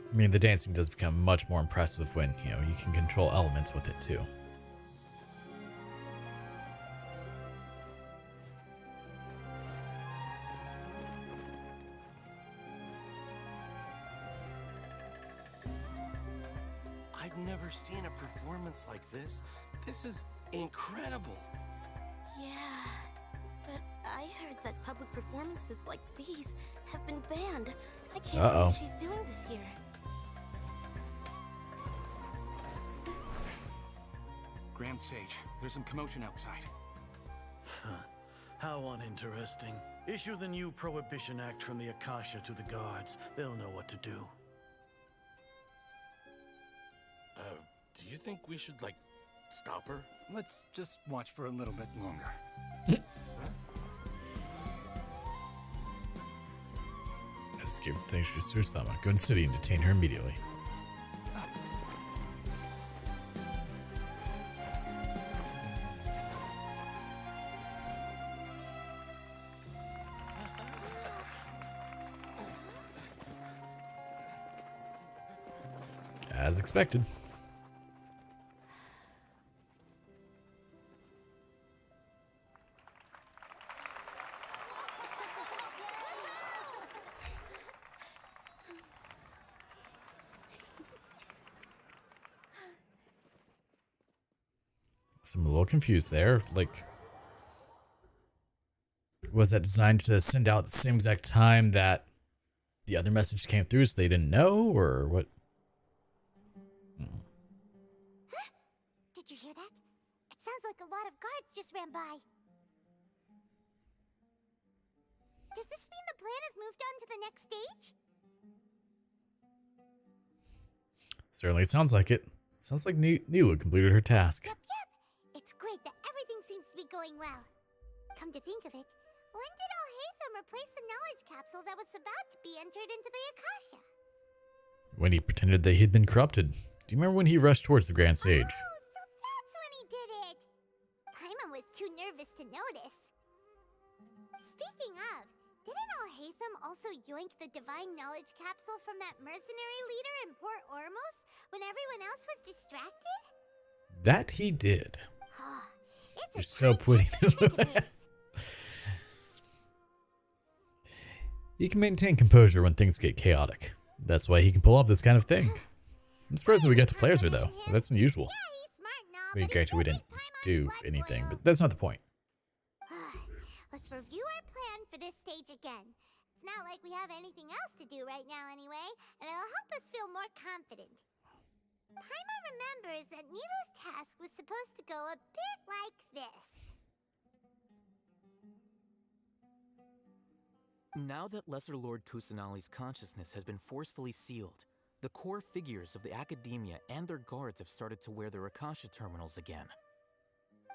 I mean, the dancing does become much more impressive when, you know, you can control elements with it too. I've never seen a performance like this. This is incredible. Yeah, but I heard that public performances like these have been banned. I can't believe she's doing this here. Grand Sage, there's some commotion outside. How uninteresting. Issue the new Prohibition Act from the Akasha to the guards. They'll know what to do. Do you think we should, like, stop her? Let's just watch for a little bit longer. Let's give things to Surstama. Go to the city and detain her immediately. As expected. So I'm a little confused there. Like, was that designed to send out at the same exact time that the other message came through so they didn't know, or what? Did you hear that? It sounds like a lot of guards just ran by. Does this mean the plan has moved on to the next stage? Certainly sounds like it. Sounds like Neela completed her task. Yep. It's great that everything seems to be going well. Come to think of it, when did Alhaitham replace the knowledge capsule that was about to be entered into the Akasha? When he pretended that he'd been corrupted. Do you remember when he rushed towards the Grand Sage? That's when he did it! Paimon was too nervous to notice. Speaking of, didn't Alhaitham also yoink the divine knowledge capsule from that mercenary leader in Port Ormos when everyone else was distracted? That he did. You're so putting it. He can maintain composure when things get chaotic. That's why he can pull off this kind of thing. I'm surprised that we got to play as her, though. That's unusual. I mean, granted, we didn't do anything, but that's not the point. Let's review our plan for this stage again. It's not like we have anything else to do right now anyway, and it'll help us feel more confident. Paimon remembers that Nilu's task was supposed to go a bit like this. Now that Lesser Lord Kusanali's consciousness has been forcefully sealed, the core figures of the academia and their guards have started to wear their Akasha terminals again.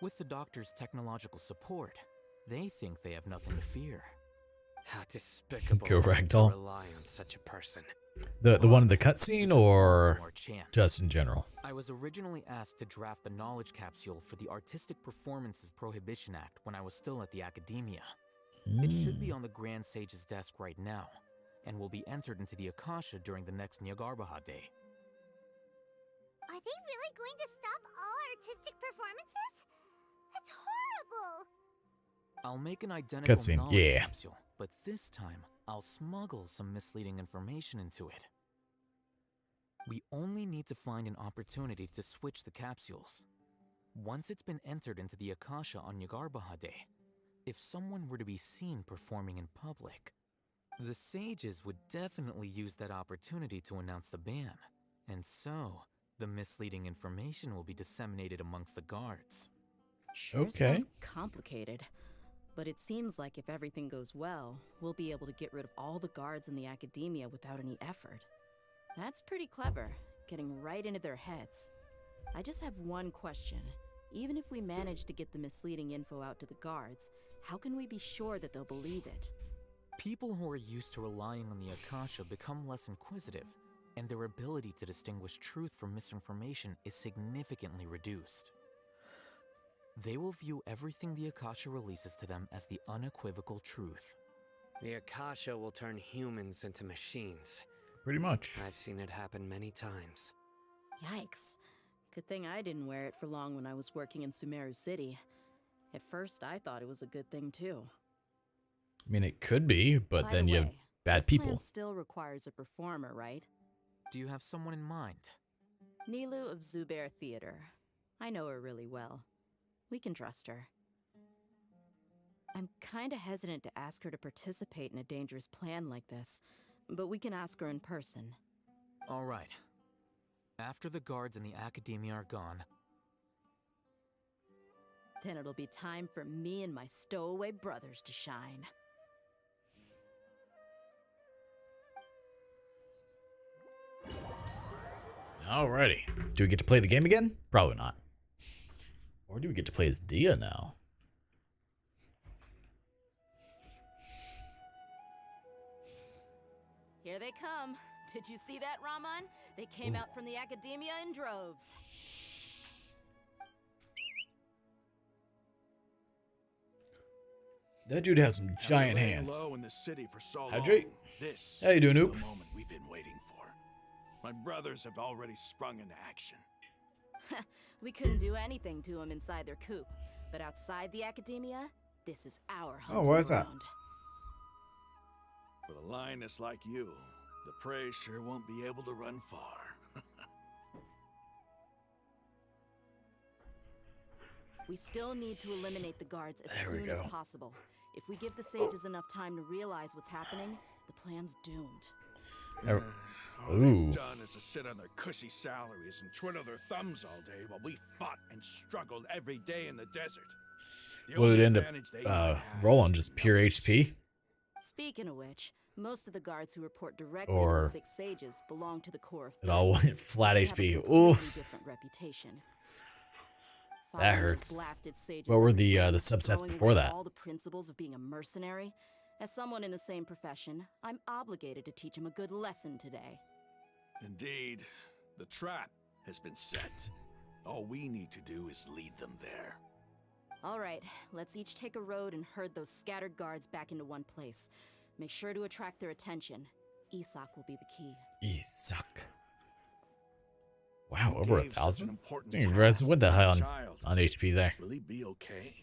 With the doctor's technological support, they think they have nothing to fear. How despicable Go to Ragdoll. rely on such a person. The one in the cutscene, or just in general? I was originally asked to draft the knowledge capsule for the Artistic Performances Prohibition Act when I was still at the academia. It should be on the Grand Sage's desk right now, and will be entered into the Akasha during the next Nyagarbha Day. Are they really going to stop all artistic performances? That's horrible! I'll make an identical Cutscene, knowledge yeah. capsule, but this time I'll smuggle some misleading information into it. We only need to find an opportunity to switch the capsules. Once it's been entered into the Akasha on Nyagarbha Day, if someone were to be seen performing in public, the sages would definitely use that opportunity to announce the ban, and so the misleading information will be disseminated amongst the guards. Sure sounds complicated, but it seems like if everything goes well, we'll be able to get rid of all the guards in the academia without any effort. That's pretty clever, getting right into their heads. I just have one question. Even if we manage to get the misleading info out to the guards, how can we be sure that they'll believe it? People who are used to relying on the Akasha become less inquisitive, and their ability to distinguish truth from misinformation is significantly reduced. They will view everything the Akasha releases to them as the unequivocal truth. The Akasha will turn humans into machines. Pretty much. I've seen it happen many times. Yikes. Good thing I didn't wear it for long when I was working in Sumeru City. At first, I thought it was a good thing too. I mean, it could be, but By then the you have way, bad this people. plan still requires a performer, right? Do you have someone in mind? Nilu of Zubair Theater. I know her really well. We can trust her. I'm kinda hesitant to ask her to participate in a dangerous plan like this, but we can ask her in person. All right. After the guards in the academia are gone, Then it'll be time for me and my stowaway brothers to shine. Alrighty. Do we get to play the game again? Probably not. Or do we get to play as Dia now? Here they come. Did you see that, Raman? They came out from the academia in droves. That dude has some giant hands. Low in the city for so Hydrate. long. This How you doing, is Oop? the moment we've been waiting for. My brothers have already sprung into action. We couldn't do anything to them inside their coop, but outside the academia, this is our home. Oh, why is that? With a lioness like you, the prey sure won't be able to run far. We still need to eliminate the guards as There we soon as go. possible. If we give the sages enough time to realize what's happening, the plan's doomed. All they've done is to sit on their cushy salaries and twiddle their thumbs all day while we fought and struggled every day in the desert. The Will it only end advantage they might up have roll on is just pure HP? Speaking of which, most of the guards who report directly Or to the Six Sages belong to the Corps of it all 30. went flat They have a HP. completely Oof. different reputation. That Following those hurts. blasted sages What were every the day, subsets throwing before away that? all the principles of being a mercenary. As someone in the same profession, I'm obligated to teach him a good lesson today. Indeed, the trap has been set. All we need to do is lead them there. All right, let's each take a road and herd those scattered guards back into one place. Make sure to attract their attention. Isak will be the key. Isak. Wow, over gave such an 1,000? important Dang, task what the to hell my child. on HP there? Will he be okay?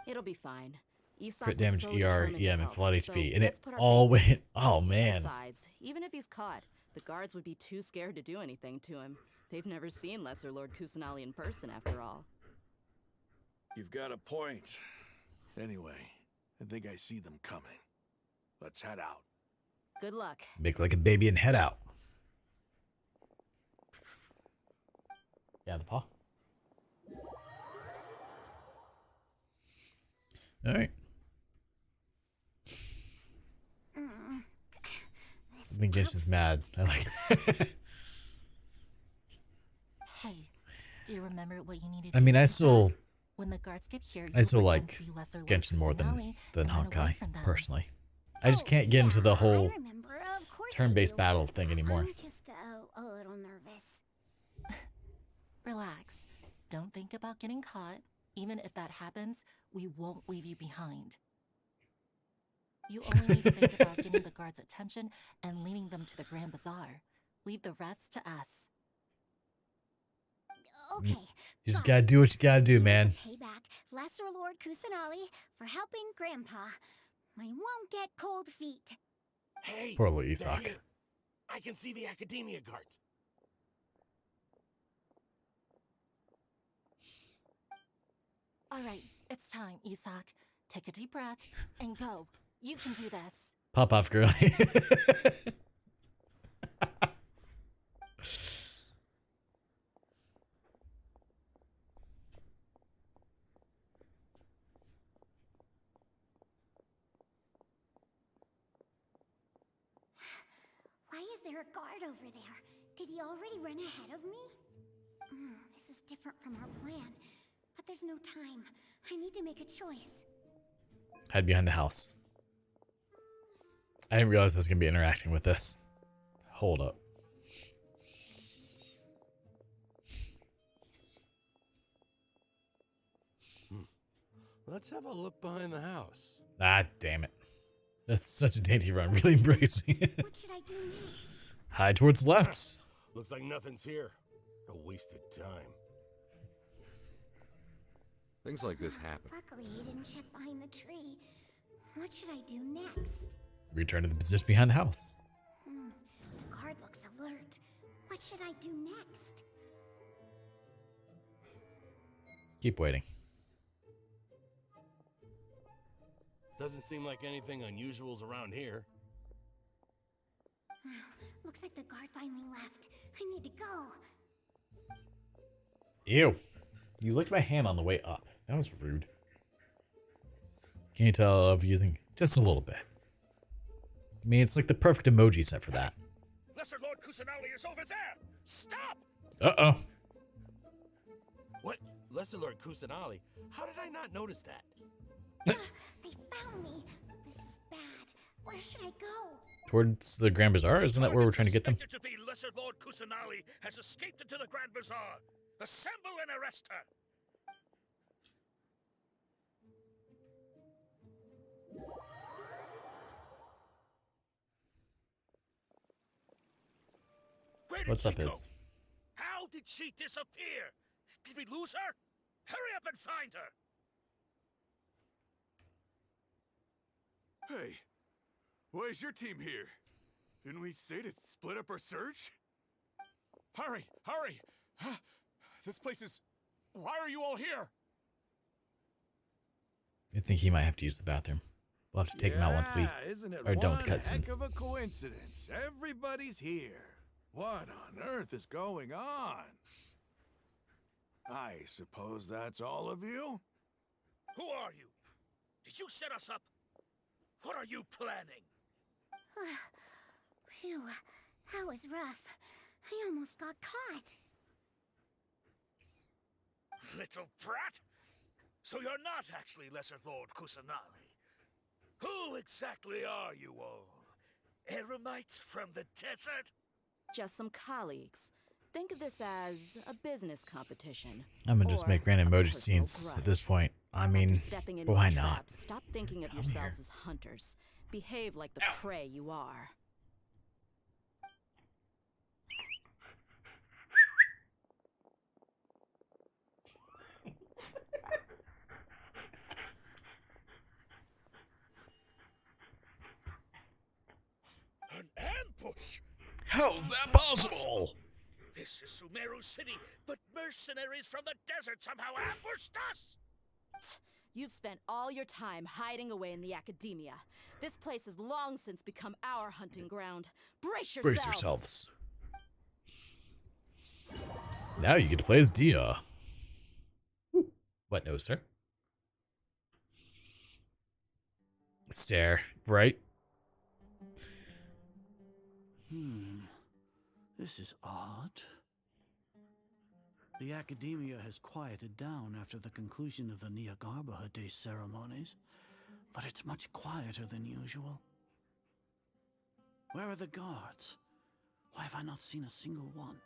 It'll be fine. Isak Crit was damage, so ER, determined to EM, and help, flood so HP. And let's it put our all faith in went. him. Oh, man. Besides, even if he's caught, the guards would be too scared to do anything to him. They've never seen Lesser Lord Kusanali in person, after all. You've got a point. Anyway, I think I see them coming. Let's head out. Good luck. Make like a baby and head out. Yeah, the paw. All right. I think Genshin's mad. I like Hey, do you remember what you needed I mean, to do I to still, Beth? When the guards get here, I you still pretend like to be Lesser Lord Genshin more than Kusanali and run away Honkai, from them. personally. I just can't get into the whole Remember, of course I turn-based do. battle thing anymore. I'm just a little nervous. Relax. Don't think about getting caught. Even if that happens, we won't leave you behind. You only need to think about getting the guards' attention and leading them to the Grand Bazaar. Leave the rest to us. Okay. You just gotta do what you gotta do, man. Pay back Lesser Lord Kusanali for helping Grandpa. I won't get cold feet. Hey, Poor little they're Isak. here. I can see the academia guards. All right, it's time, Isak. Take a deep breath and go. You can do this. Pop off, girly. Why is there a guard over there? Did he already run ahead of me? This is different from our plan. But there's no time. I need to make a choice. Hide behind the house. I didn't realize I was gonna be interacting with this. Hold up. Let's have a look behind the house. Ah, damn it. That's such a dainty run. Really embracing it. What should I do next? Hide towards the left. Looks like nothing's here. A wasted time. Things like this happen. Luckily, he didn't check behind the tree. What should I do next? Return to the position behind the house. The guard looks alert. What should I do next? Keep waiting. Doesn't seem like anything unusual's around here. Looks like the guard finally left. I need to go. Ew. You licked my hand on the way up. That was rude. Can you tell I'm using just a little bit? I mean, it's like the perfect emoji set for that. Lesser Lord Kusanali is over there! Stop! Uh-oh. What? Lesser Lord Kusanali? How did I not notice that? They found me. This is bad. Where should I go? Towards the Grand Bazaar? Isn't that where we're trying to get them? Suspected to be Lesser Lord Kusanali has escaped into the Grand Bazaar. Assemble and arrest her. Where did What's she up, go? Iz? How did she disappear? Did we lose her? Hurry up and find her. Hey, why is your team here? Didn't we say to split up our search? Hurry, hurry! This place is... Why are you all here? I think he might have to use the bathroom. We'll have to take him out once we isn't it are done with the one cutscenes. heck of a coincidence? Everybody's here. What on earth is going on? I suppose that's all of you? Who are you? Did you set us up? What are you planning? Phew, that was rough. I almost got caught. Little brat? So you're not actually Lesser Lord Kusanali. Who exactly are you all? Eremites from the desert? Just some colleagues. Think of this as a business competition. I'm gonna just make random emoji scenes at this point. I mean, Stepping into why a not? trap, stop thinking of yourselves as hunters. Behave like the prey you are. An ambush? How's that possible? This is Sumeru City, but mercenaries from the desert somehow ambushed us! You've spent all your time hiding away in the academia. This place has long since become our hunting ground. Brace yourselves! Brace yourselves. Now you get to play as Dia. What, no, sir? Stare, right? This is odd. The academia has quieted down after the conclusion of the Nyagarbha Day ceremonies, but it's much quieter than usual. Where are the guards? Why have I not seen a single one?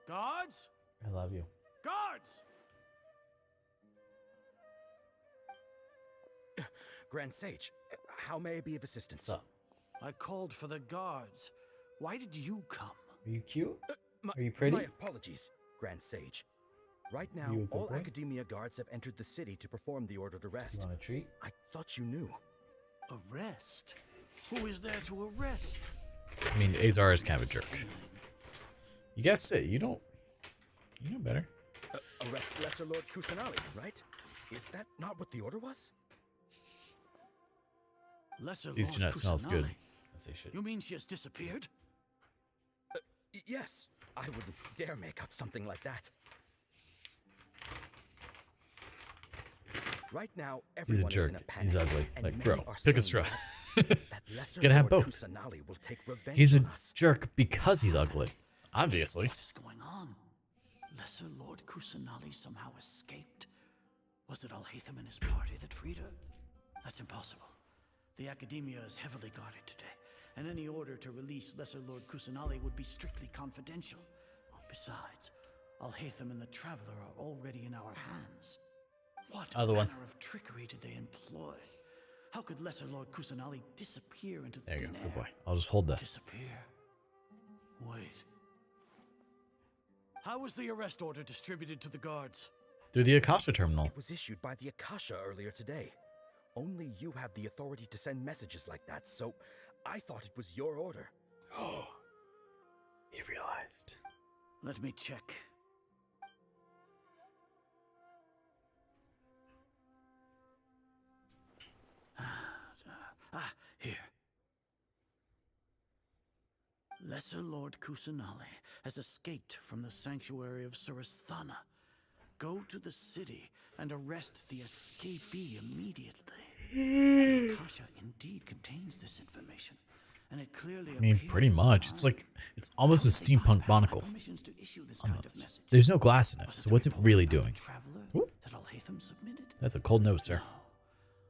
Guards? I love you. Guards! Grand Sage, how may I be of assistance? I called for the guards. Why did you come? Are you cute? Are you pretty? My apologies, Grand Sage. Right now, You a good all boy? academia guards have entered the city to perform the ordered arrest. You want a treat? I thought you knew. Arrest? Who is there to arrest? I mean, Azar is kind of a jerk. You guessed it. You know better. Arrest Lesser Lord Kusanali, right? Is that not what the order was? Lesser These Lord do not smell as good Kusanali? as they should. You mean she has disappeared? Yes. I wouldn't dare make up something like that. Right now, He's a everyone jerk. is in a panic. He's ugly. and Like, many bro, are pick a saying straw. that Lesser Gonna have Lord both. Kusanali will take revenge He's a on us. jerk because he's ugly. Obviously. What is going on? Lesser Lord Kusanali somehow escaped. Was it Alhaitham and his party that freed her? That's impossible. The academia is heavily guarded today, and any order to release Lesser Lord Kusanali would be strictly confidential. Besides, Alhaitham and the Traveler are already in our hands. What Other manner one. of trickery did they employ? How could Lesser Lord Kusanali disappear into There you thin go. air? Good boy. I'll just hold this. Disappear? Wait. How was the arrest order distributed to the guards? Through the Akasha terminal. It was issued by the Akasha earlier today. Only you have the authority to send messages like that, so I thought it was your order. Oh. He realized. Let me check. Here. Lesser Lord Kusanali has escaped from the sanctuary of Surasthana. Go to the city and arrest the escapee immediately. The Akasha indeed contains this information, and it clearly I mean, pretty much. It's like, it's almost a steampunk monocle. Almost. There's no glass in it, so what's it really doing? Ooh. That Al-Haytham submitted? That's a cold note, sir.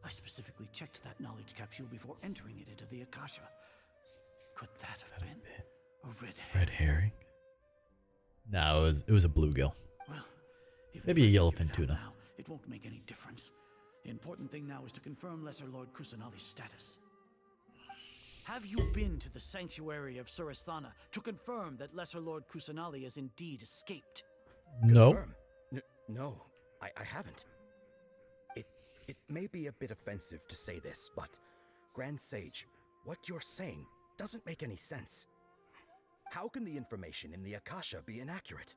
I specifically checked that knowledge capsule before entering it into the Akasha. Could that have been a red herring? No, it was a bluegill. Well, maybe a yellowfin tuna. now, it won't make any difference. The important thing now is to confirm Lesser Lord Kusanali's status. Have you been to the sanctuary of Surasthana to confirm that Lesser Lord Kusanali has indeed escaped? No. No, I haven't. It may be a bit offensive to say this, but Grand Sage, what you're saying doesn't make any sense. How can the information in the Akasha be inaccurate?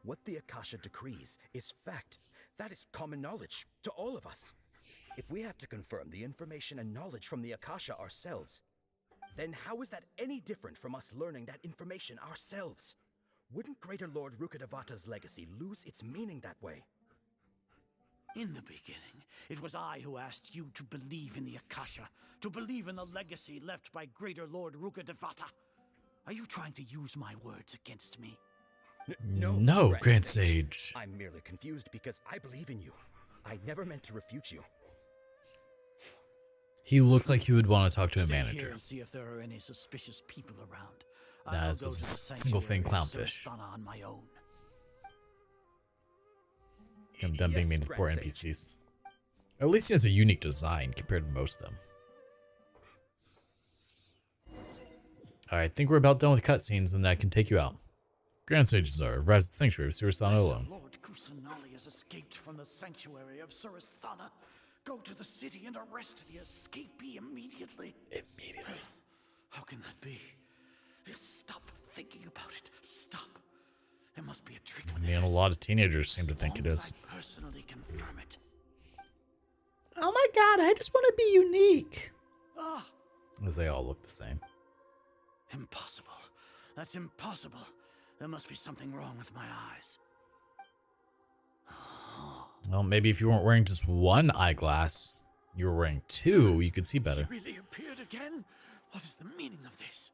What the Akasha decrees is fact. That is common knowledge to all of us. If we have to confirm the information and knowledge from the Akasha ourselves, then how is that any different from us learning that information ourselves? Wouldn't Greater Lord Rukkhadevata's legacy lose its meaning that way? In the beginning, it was I who asked you to believe in the Akasha, to believe in the legacy left by Greater Lord Rukkhadevata. Are you trying to use my words against me? No, Grand Sage. I'm merely confused because I believe in you. I never meant to refute you. He looks like he would want to talk to a Stay manager. here and see if there are any suspicious people around. Nah, this was a single thing clownfish. On my own. I'm done being made with poor NPCs. At least he has a unique design compared to most of them. Alright, I think we're about done with cutscenes and that can take you out. Grand Sages are arrives at the sanctuary of Surasthana alone. Lord Kusanali has escaped from the sanctuary of Surasthana. Go to the city and arrest the escapee immediately. Immediately. How can that be? Stop thinking about it. Stop. There must be a trick. I mean, a lot of teenagers seem to think it is. I personally confirm it. Oh my god, I just want to be unique. Ah, As they all look the same. impossible. That's impossible. There must be something wrong with my eyes. Well, maybe if you weren't wearing just one eyeglass, you were wearing two, you could see better. He really appeared again? What is the meaning of this?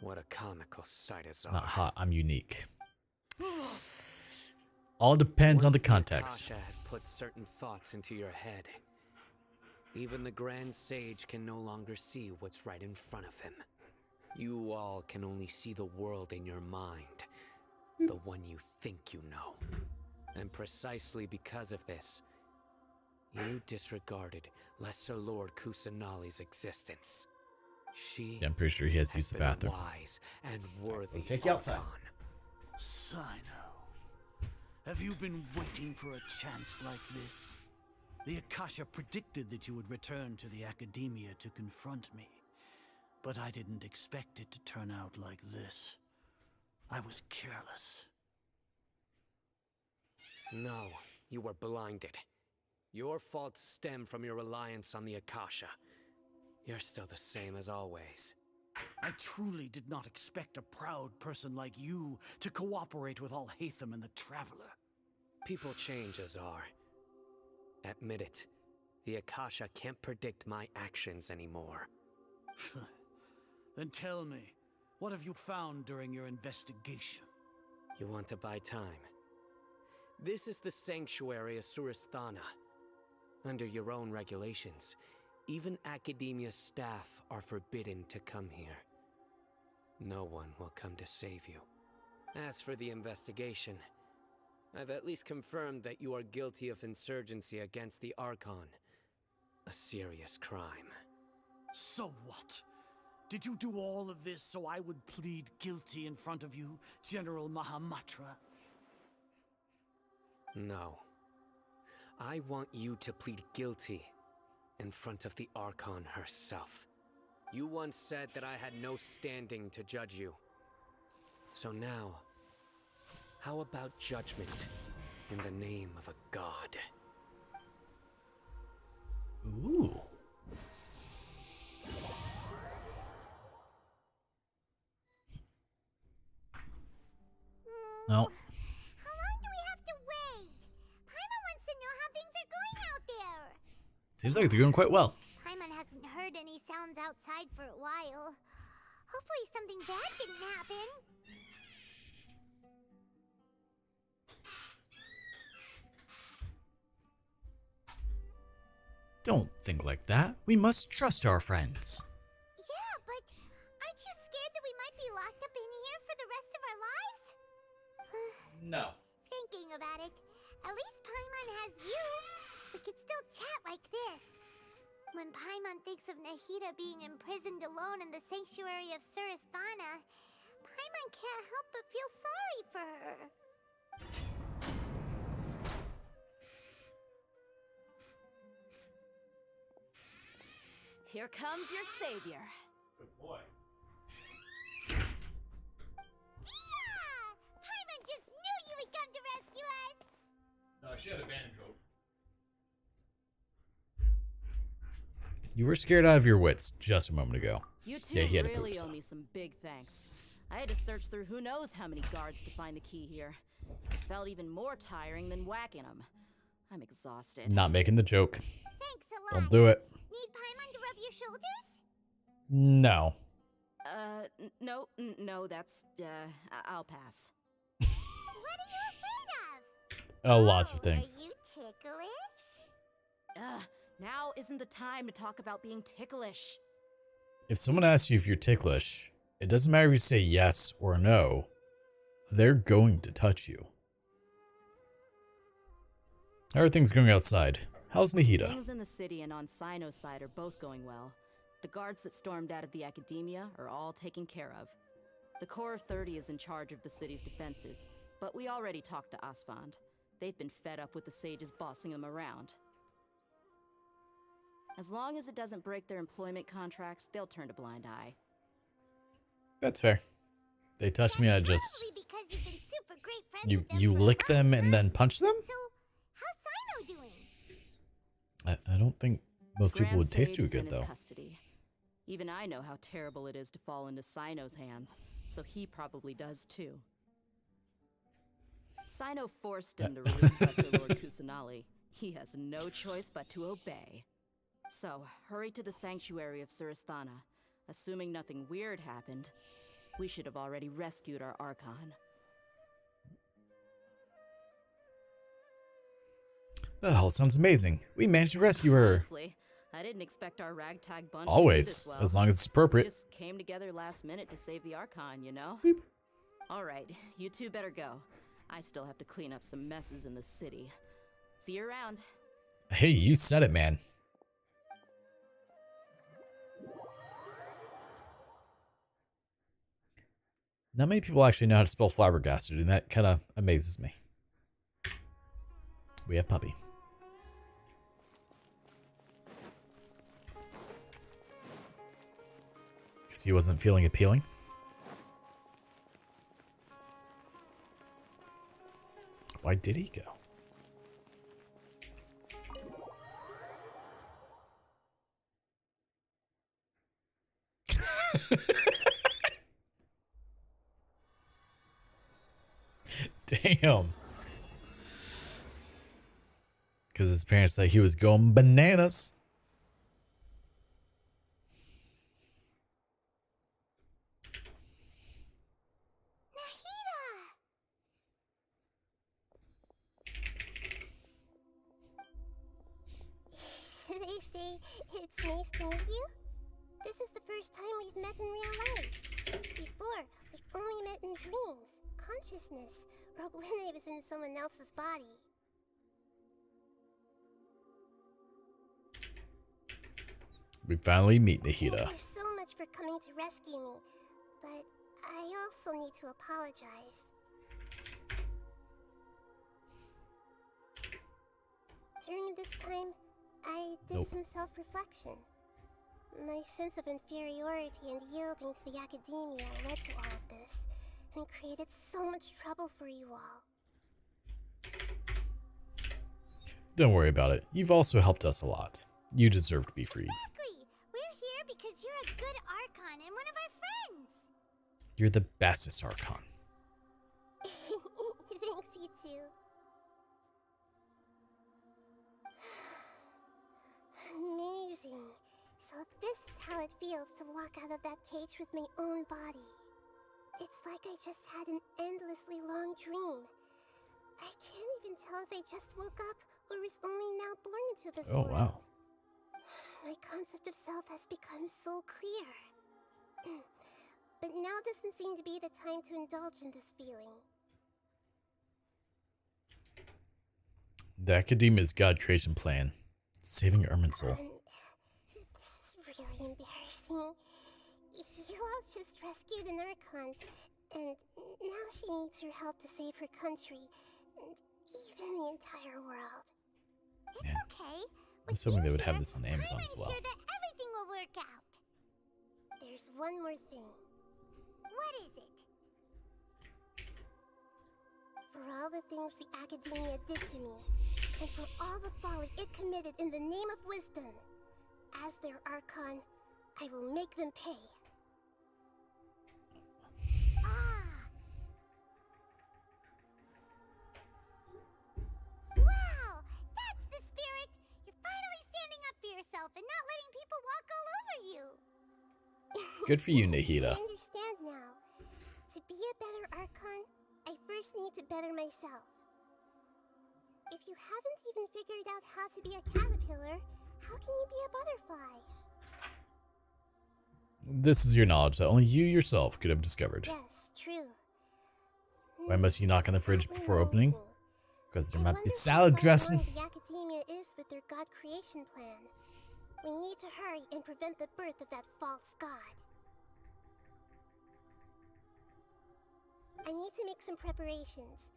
What a comical sight is Not hot, I'm unique. All depends on the context. Akasha has put certain thoughts into your head. Even the Grand Sage can no longer see what's right in front of him. You all can only see the world in your mind, the one you think you know. And precisely because of this, you disregarded Lesser Lord Kusanali's existence. She Yeah, I'm pretty sure he has used the been a bathroom. wise and worthy Let's take you outside. Archon. Sino, have you been waiting for a chance like this? The Akasha predicted that you would return to the Academia to confront me, but I didn't expect it to turn out like this. I was careless. No, you were blinded. Your faults stem from your reliance on the Akasha. You're still the same as always. I truly did not expect a proud person like you to cooperate with Al-Haytham and the Traveler. People change, Azar. Admit it. The Akasha can't predict my actions anymore. Then tell me, what have you found during your investigation? You want to buy time? This is the sanctuary of Surasthana. Under your own regulations, even Academia staff are forbidden to come here. No one will come to save you. As for the investigation, I've at least confirmed that you are guilty of insurgency against the Archon. A serious crime. So what? Did you do all of this so I would plead guilty in front of you, General Mahamatra? No. I want you to plead guilty in front of the Archon herself. You once said that I had no standing to judge you. So now, how about judgment in the name of a god? Ooh. No. How long do we have to wait? Seems like they're doing quite well. Paimon hasn't heard any sounds outside for a while. Hopefully something bad didn't happen. Don't think like that. We must trust our friends. Yeah, but aren't you scared that we might be locked up in here for the rest of our lives? No. Thinking about it, at least Paimon has you. We could still chat like this. When Paimon thinks of Nahida being imprisoned alone in the sanctuary of Surasthana, Paimon can't help but feel sorry for her. Here comes your savior. Good boy. Paimon just knew you would come to rescue us! No, she had a bandit coat. You were scared out of your wits just a moment ago. You two Yeah, he had a really boobs. owe me some big thanks. I had to search through who knows how many guards to find the key here. It felt even more tiring than whacking them. I'm exhausted. Not making the joke. Thanks a lot. Don't do it. Need Paimon to rub your shoulders? No. No, that's, I'll pass. What are you afraid of? Oh, lots of things. Are you ticklish? Now isn't the time to talk about being ticklish. If someone asks you if you're ticklish, it doesn't matter if you say yes or no. They're going to touch you. How are things going outside? How's Nahida? Things in the city and on Sino's side are both going well. The guards that stormed out of the academia are all taken care of. The Corps of 30 is in charge of the city's defenses, but we already talked to Asfand. They've been fed up with the sages bossing them around. As long as it doesn't break their employment contracts, they'll turn a blind eye. That's fair. They touch me, I just... Probably because you've been super great friends with them You for a lick them and then punch them? So, how's Sino doing? I don't think most people Grand would taste Sage too is in good, his though. Custody. Even I know how terrible it is to fall into Sino's hands, so he probably does too. Sino forced him to release Lesser Lord Kusanali. He has no choice but to obey. So, hurry to the sanctuary of Surasthana. Assuming nothing weird happened, we should have already rescued our Archon. That all sounds amazing. We managed to rescue her. Honestly, I didn't expect our ragtag bunch Always, to do this well. as long as it's appropriate. We just came together last minute to save the Archon, you know? All right, you two better go. I still have to clean up some messes in the city. See you around. Hey, you said it, man. Not many people actually know how to spell flabbergasted, and that kind of amazes me. We have Puppy. Because he wasn't feeling appealing. Why did he go? Damn. Because his parents thought he was going bananas. Should they say it's nice to meet you? This is the first time we've met in real life. Before, we've only met in dreams, consciousness, or when I was in someone else's body. We finally meet Thank Nahida. you so much for coming to rescue me, but I also need to apologize. During this time, I did some self-reflection. My sense of inferiority and yielding to the academia led to all of this, and created so much trouble for you all. Don't worry about it. You've also helped us a lot. You deserve to be freed. Exactly! We're here because you're a good Archon and one of our friends! You're the bestest Archon. Thanks, you too. amazing. So this is how it feels to walk out of that cage with my own body. It's like I just had an endlessly long dream. I can't even tell if I just woke up or was only now born into this world. Oh, wow. My concept of self has become so clear. But now doesn't seem to be the time to indulge in this feeling. The Academia's God creation plan. Saving Irminsul. This is really embarrassing. You all just rescued an Archon, and now she needs your help to save her country, and even the entire world. It's okay. I'm assuming they would have this on Amazon as well. I'm sure that everything will work out. There's one more thing. What is it? For all the things the Academia did to me, and for all the folly it committed in the name of wisdom, as their Archon, I will make them pay. Wow! That's the spirit! You're finally standing up for yourself and not letting people walk all over you! Good for you, Nahida. I understand now. To be a better Archon, I first need to better myself. If you haven't even figured out how to be a caterpillar, how can you be a butterfly? This is your knowledge that only you yourself could have discovered. Yes, true. Why must you knock on the fridge before opening? Because there might be salad dressing. The Academia is with their God creation plan. We need to hurry and prevent the birth of that false god. I need to make some preparations.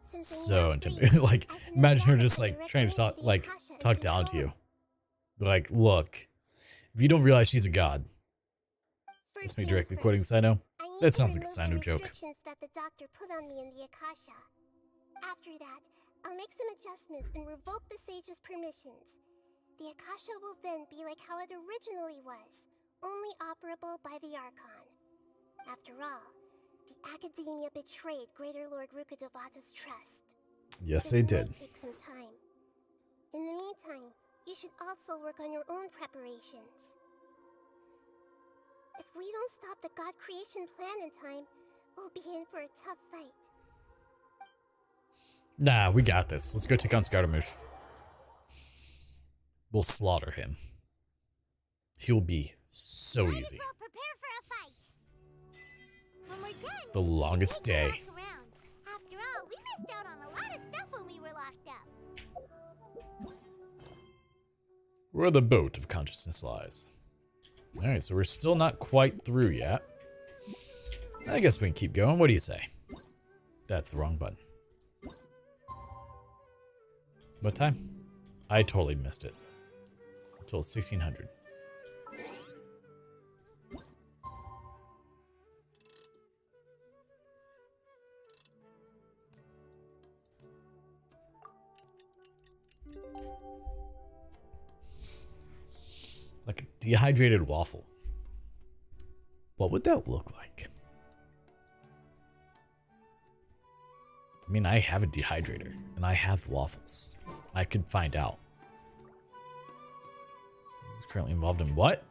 So intimidating. Like, imagine her just like trying to talk down to you. Like, look, if you don't realize she's a god. That's me directly quoting Sino. That sounds like a Sino joke. That the doctor put on me in the Akasha. After that, I'll make some adjustments and revoke the sage's permissions. The Akasha will then be like how it originally was, only operable by the Archon. After all, the Academia betrayed Greater Lord Rukkhadevata's trust. Yes, they did. This might take some time. In the meantime, you should also work on your own preparations. If we don't stop the God creation plan in time, we'll be in for a tough fight. Nah, we got this. Let's go take on Scaramouche. We'll slaughter him. He'll be so easy. Well, prepare for a fight. When we're done, The longest day. walk around. After all, we missed out on a lot of stuff when we were locked up. Where the boat of consciousness lies. Alright, so we're still not quite through yet. I guess we can keep going. What do you say? That's the wrong button. What time? I totally missed it. Until 1600. Like a dehydrated waffle. What would that look like? I mean, I have a dehydrator, and I have waffles. I could find out. He's currently involved in what?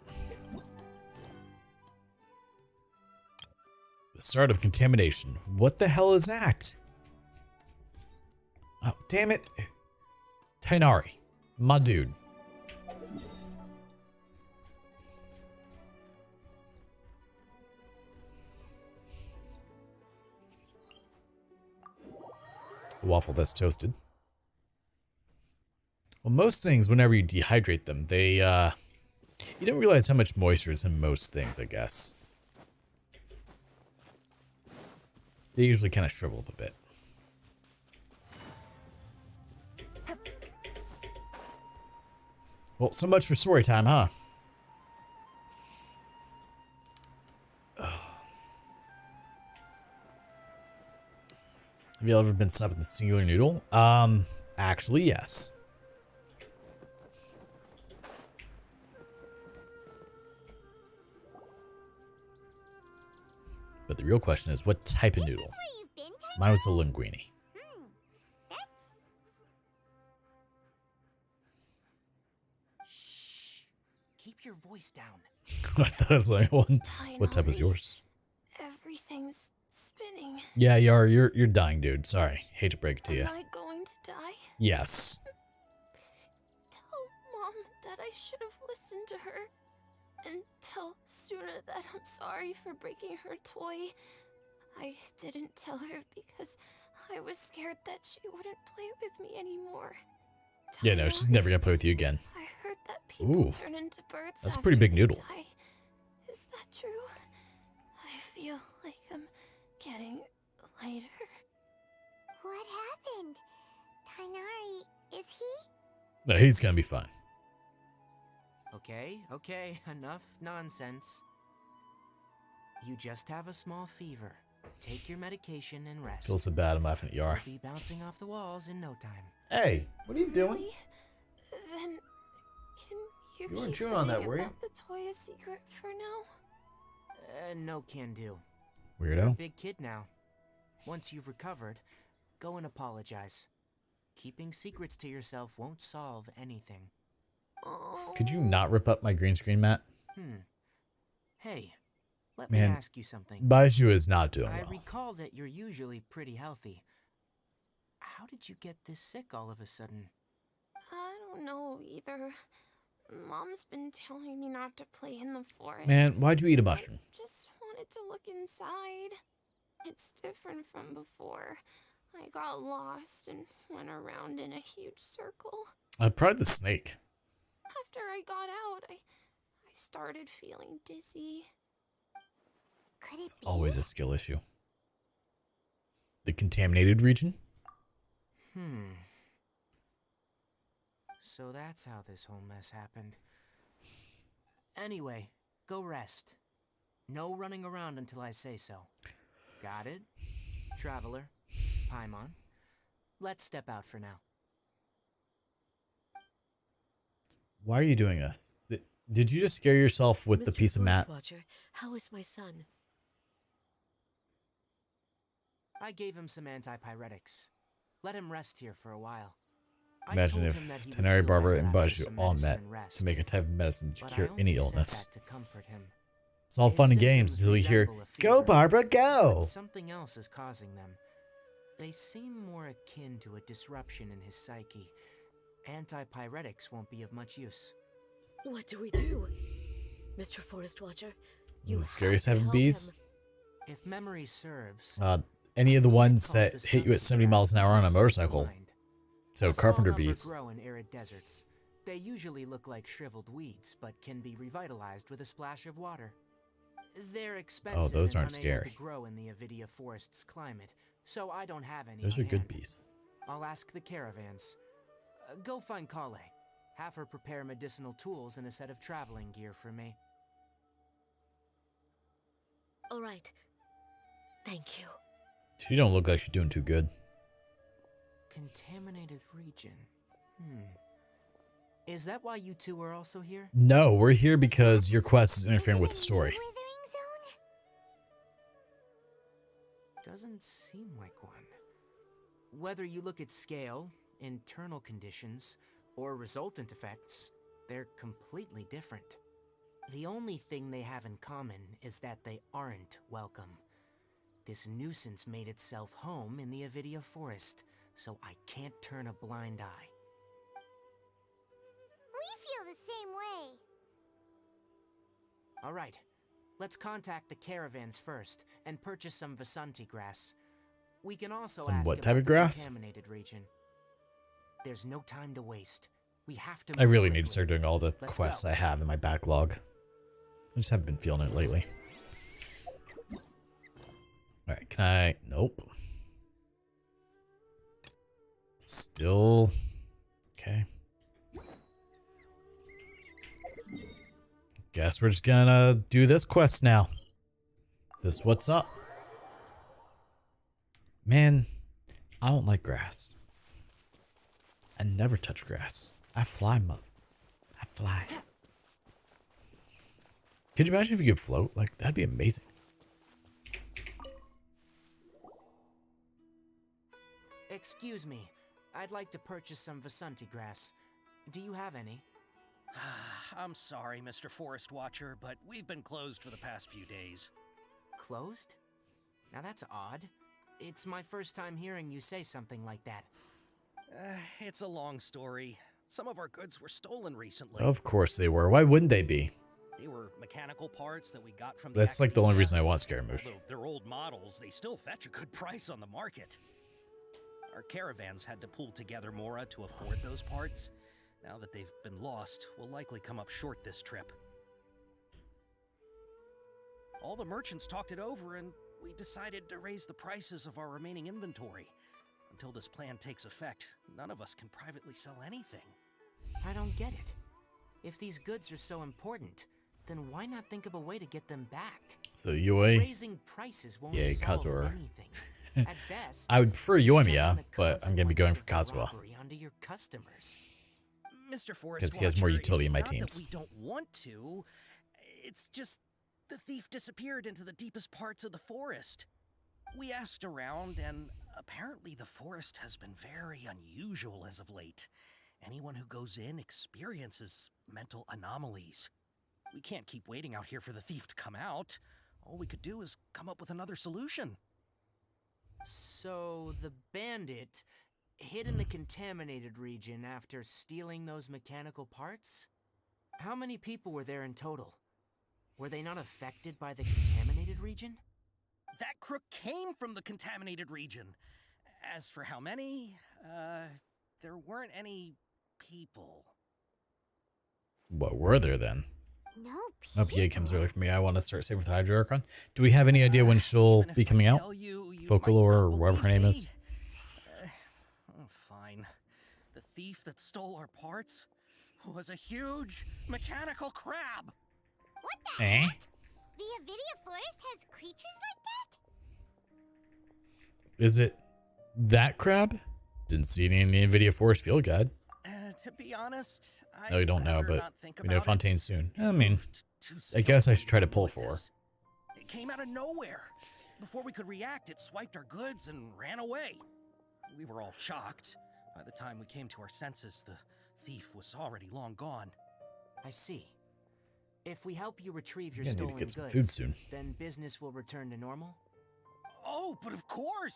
The start of contamination. What the hell is that? Oh, damn it. Tainari, my dude. A waffle that's toasted. Well, most things, whenever you dehydrate them, they, you don't realize how much moisture is in most things, I guess. They usually kind of shrivel up a bit. Well, so much for story time, huh? Have you ever been stuck with the singular noodle? Actually, yes. But the real question is, what type of noodle? Mine was a linguine. your voice down. I thought it was the only one. What type is yours? Everything's spinning. Yeah, you're dying, dude. Sorry. Hate to break it to you. Am I going to die? Yes. Tell Mom that I should have listened to her. And tell Suna that I'm sorry for breaking her toy. I didn't tell her because I was scared that she wouldn't play with me anymore. Yeah, no, she's never gonna play with you again. I heard that people Ooh, turn into birds. that's a after pretty big they noodle. die. Is that true? I feel like I'm getting lighter. What happened? Tainari, is he? No, he's gonna be fine. Okay, enough nonsense. You just have a small fever. Take your medication and rest. Feels so bad. I'm laughing at Yar. You'll be bouncing off the walls in no time. Hey, what are you doing? Really? Then can you You weren't keep chewing on that, the were you? about the toy a secret for now? No can do. Weirdo. You're a big kid now. Once you've recovered, go and apologize. Keeping secrets to yourself won't solve anything. Could you not rip up my green screen, Matt? Hey, let Man, me ask you something. Baiju is not doing I well. recall that you're usually pretty healthy. How did you get this sick all of a sudden? I don't know either. Mom's been telling me not to play in the forest. Man, why'd you eat a mushroom? Just wanted to look inside. It's different from before. I got lost and went around in a huge circle. Probably the snake. After I got out, I started feeling dizzy. Could it be? Always a skill issue. The contaminated region? So that's how this whole mess happened. Anyway, go rest. No running around until I say so. Got it? Traveler, Paimon, let's step out for now. Why are you doing this? Did you just scare yourself with the piece of mat? Watcher, how is my son? I gave him some antipyretics. Let him rest here for a while. I Imagine told if him that he would Tenari, feel Barbara, better and after Baiju some all medicine met and rest. to make a type of medicine to But I cure only any said illness. that to comfort him. It's all fun and games until you hear, "Go, Barbara, go!" But something else is causing them. They seem more akin to a disruption in his psyche. Antipyretics won't be of much use. What do we do? Mr. Forest Watcher, you The have scariest to having help bees. him. If memory serves, Any of the ones that hit you at 70 miles an hour on a motorcycle. So a carpenter small number bees. grow in arid deserts. They usually look like shriveled weeds, but can be revitalized with a splash of water. They're expensive those and aren't unable scary. to grow in the Avidia forest's climate, so I don't have any. Those on are good hand. bees. I'll ask the caravans. Go find Kale. Have her prepare medicinal tools and a set of traveling gear for me. All right. Thank you. She don't look like she's doing too good. Contaminated region. Is that why you two are also here? No, we're here because your quest is interfering with the story. Doesn't seem like one. Whether you look at scale, internal conditions, or resultant effects, they're completely different. The only thing they have in common is that they aren't welcome. This nuisance made itself home in the Avidia forest, so I can't turn a blind eye. We feel the same way. All right, let's contact the caravans first and purchase some Vasanti grass. We can also Some ask what about type of the grass? contaminated region. There's no time to waste. We have to I move really need quickly. to start doing all the Let's quests go. I have in my backlog. I just haven't been feeling it lately. Alright, can I... Nope. Still... Okay. Guess we're just gonna do this quest now. This what's up. Man, I don't like grass. I never touch grass. I fly, I fly. Could you imagine if you could float? Like, that'd be amazing. Excuse me, I'd like to purchase some Vasanti grass. Do you have any? I'm sorry, Mr. Forest Watcher, but we've been closed for the past few days. Closed? Now that's odd. It's my first time hearing you say something like that. It's a long story. Some of our goods were stolen recently. Of course they were. Why wouldn't they be? They were mechanical parts that we got from That's like the only reason I want Scaramouche. Although they're old models, they still fetch a good price on the market. Our caravans had to pull together Mora to afford those parts. Now that they've been lost, we'll likely come up short this trip. All the merchants talked it over, and we decided to raise the prices of our remaining inventory. Until this plan takes effect, none of us can privately sell anything. I don't get it. If these goods are so important, then why not think of a way to get them back? So Yui, Raising prices won't yeah, solve Kazuha. anything. At best, I would prefer Yoimiya, but I'm gonna be going for Kazuha onto your customers. Mr. Forest because he has more Watcher, utility in my it's not teams. that we don't want to. It's just the thief disappeared into the deepest parts of the forest. We asked around, and apparently the forest has been very unusual as of late. Anyone who goes in experiences mental anomalies. We can't keep waiting out here for the thief to come out. All we could do is come up with another solution. So the bandit hid in the contaminated region after stealing those mechanical parts? How many people were there in total? Were they not affected by the contaminated region? That crook came from the contaminated region. As for how many, there weren't any people. What were there then? No Oh, PA comes early for me. I want to start saving with Hydro Archon. Do we have any idea when she'll be coming out? Folklore or whatever her name is. Fine. The thief that stole our parts was a huge mechanical crab. What the Eh? heck? The Avidia Forest has creatures like that? Is it that crab? Didn't see any in the NVIDIA Forest Field Guide. To be honest, No, we don't know, rather but not think we know about it. Fontaine soon. I mean, I guess I should try to pull for her. It came out of nowhere. Before we could react, it swiped our goods and ran away. We were all shocked. By the time we came to our senses, the thief was already long gone. I see. If we help you retrieve your You're gonna stolen need to get some goods, food soon. then business will return to normal? Oh, but of course!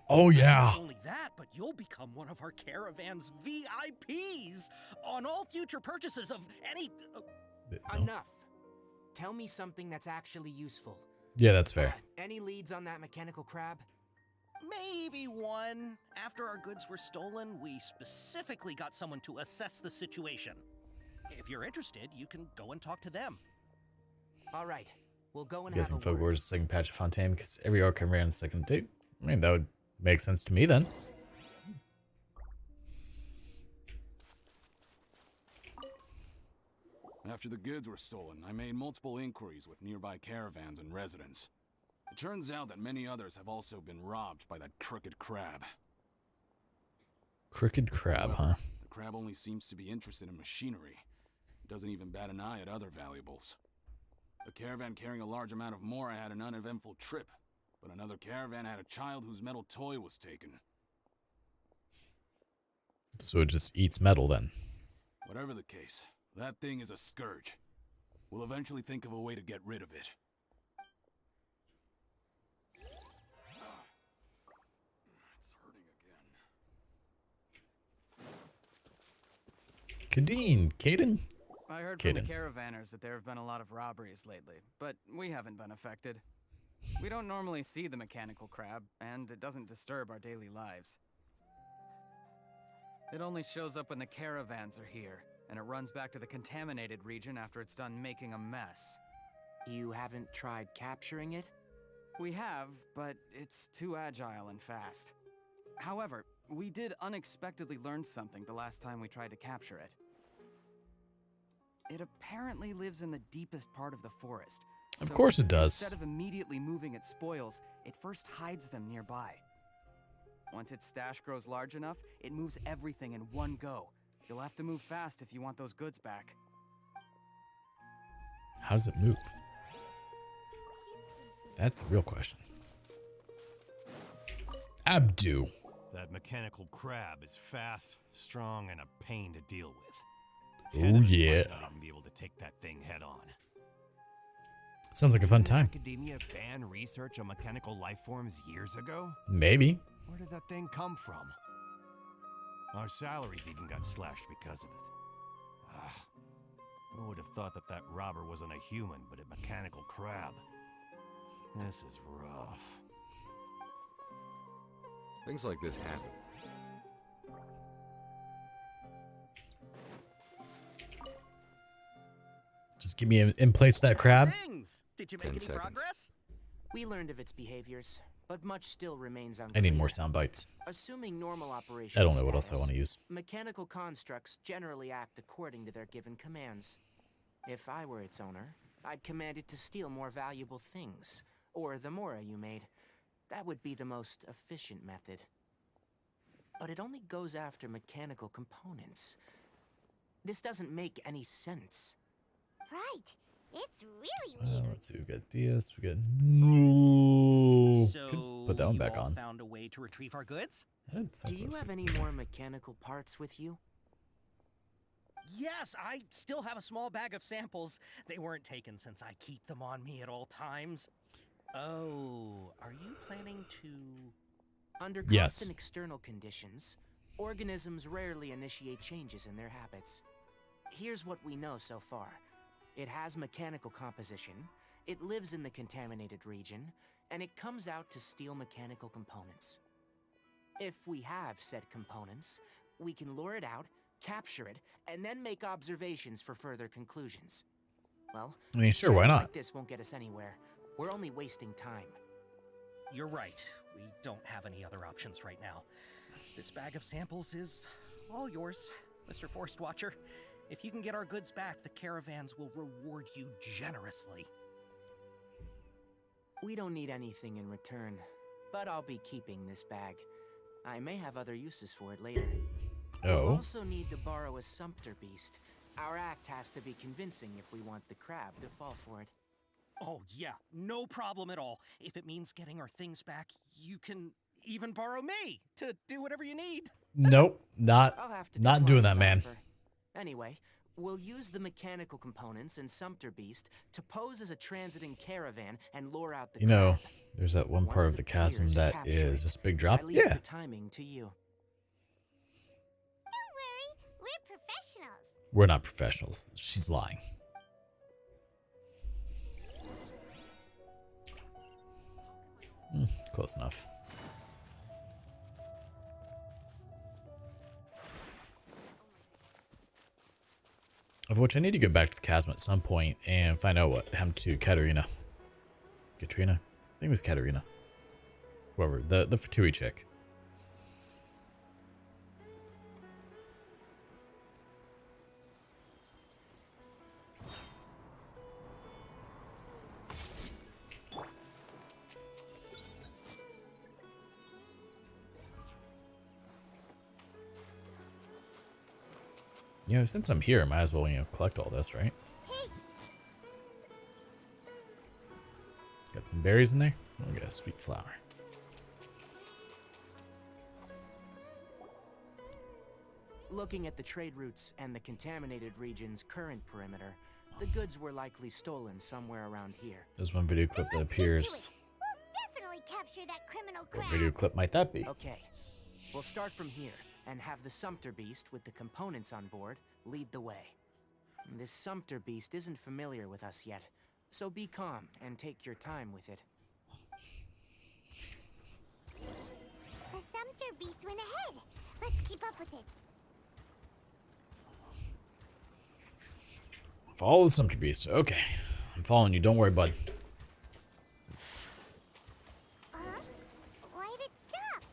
Oh, yeah. Not only that, but you'll become one of our caravan's VIPs on all future purchases of any... Enough. Tell me something that's actually useful. Yeah, that's fair. Any leads on that mechanical crab? Maybe one. After our goods were stolen, we specifically got someone to assess the situation. If you're interested, you can go and talk to them. All right, we'll go and You guys have can a word. Folklore is the second patch of Fontaine because every arc ran the second date. I mean, that would make sense to me then. After the goods were stolen, I made multiple inquiries with nearby caravans and residents. It turns out that many others have also been robbed by that crooked crab. Crooked crab, However, huh? The crab only seems to be interested in machinery. It doesn't even bat an eye at other valuables. A caravan carrying a large amount of Mora had an uneventful trip, but another caravan had a child whose metal toy was taken. So it just eats metal then. Whatever the case, that thing is a scourge. We'll eventually think of a way to get rid of it. It's hurting again. Kadeen, Caden? I heard from the Caden. caravanners that there have been a lot of robberies lately, but we haven't been affected. We don't normally see the mechanical crab, and it doesn't disturb our daily lives. It only shows up when the caravans are here, and it runs back to the contaminated region after it's done making a mess. You haven't tried capturing it? We have, but it's too agile and fast. However, we did unexpectedly learn something the last time we tried to capture it. It apparently lives in the deepest part of the forest. Of course it does. Instead of immediately moving its spoils, it first hides them nearby. Once its stash grows large enough, it moves everything in one go. You'll have to move fast if you want those goods back. How does it move? That's the real question. Abdu. That mechanical crab is fast, strong, and a pain to deal with. Oh yeah. Not even be able to take that thing head on. Sounds like a fun time. Academia banned research on mechanical life forms years ago? Maybe. Where did that thing come from? Our salaries even got slashed because of it. Who would have thought that that robber wasn't a human, but a mechanical crab? This is rough. Things like this happen. Just keep me in place with that crab. Did you make 10 any seconds. progress? We learned of its behaviors, but much still remains unclear. I need more sound bites. Assuming normal operation. I don't know what else I want to use. Mechanical constructs generally act according to their given commands. If I were its owner, I'd command it to steal more valuable things, or the mora you made. That would be the most efficient method. But it only goes after mechanical components. This doesn't make any sense. Right. It's really weird. Let's see, we got this, we got no. So Could put that one back you all on. found a way to retrieve our goods? Do you have any more mechanical parts with you? Yes, I still have a small bag of samples. They weren't taken since I keep them on me at all times. Oh, are you planning to... Under Yes. constant external conditions, organisms rarely initiate changes in their habits. Here's what we know so far. It has mechanical composition, it lives in the contaminated region, and it comes out to steal mechanical components. If we have said components, we can lure it out, capture it, and then make observations for further conclusions. Well, I mean, sure, why not? Like this won't get us anywhere. We're only wasting time. You're right. We don't have any other options right now. This bag of samples is all yours, Mr. Forest Watcher. If you can get our goods back, the caravans will reward you generously. We don't need anything in return, but I'll be keeping this bag. I may have other uses for it later. Oh. We'll also need to borrow a sumpter beast. Our act has to be convincing if we want the crab to fall for it. Oh yeah, no problem at all. If it means getting our things back, you can even borrow me to do whatever you need. Nope, I'll have to not doing that, decline man. the offer. Anyway, we'll use the mechanical components and sumpter beast to pose as a transiting caravan and lure out the You know, crab. there's that one part of the chasm appears, that capture is it. just a big drop. I leave Yeah. the timing to you. Don't worry, we're professionals. We're not professionals. She's lying. Close enough. Of which I need to go back to the chasm at some point and find out what happened to Katarina. Katrina? I think it was Katarina. Whoever, the Fatui chick. You know, since I'm here, I might as well, you know, collect all this, right? Got some berries in there. Oh, got a sweet flower. Looking at the trade routes and the contaminated region's current perimeter, the goods were likely stolen somewhere around here. There's one video clip that appears. Definitely capture that criminal What crab. video clip might that be? Okay, we'll start from here and have the sumpter beast with the components on board lead the way. This sumpter beast isn't familiar with us yet, so be calm and take your time with it. The sumpter beast went ahead. Let's keep up with it. Follow the sumpter beast. Okay. I'm following you. Don't worry, bud. Why'd it stop?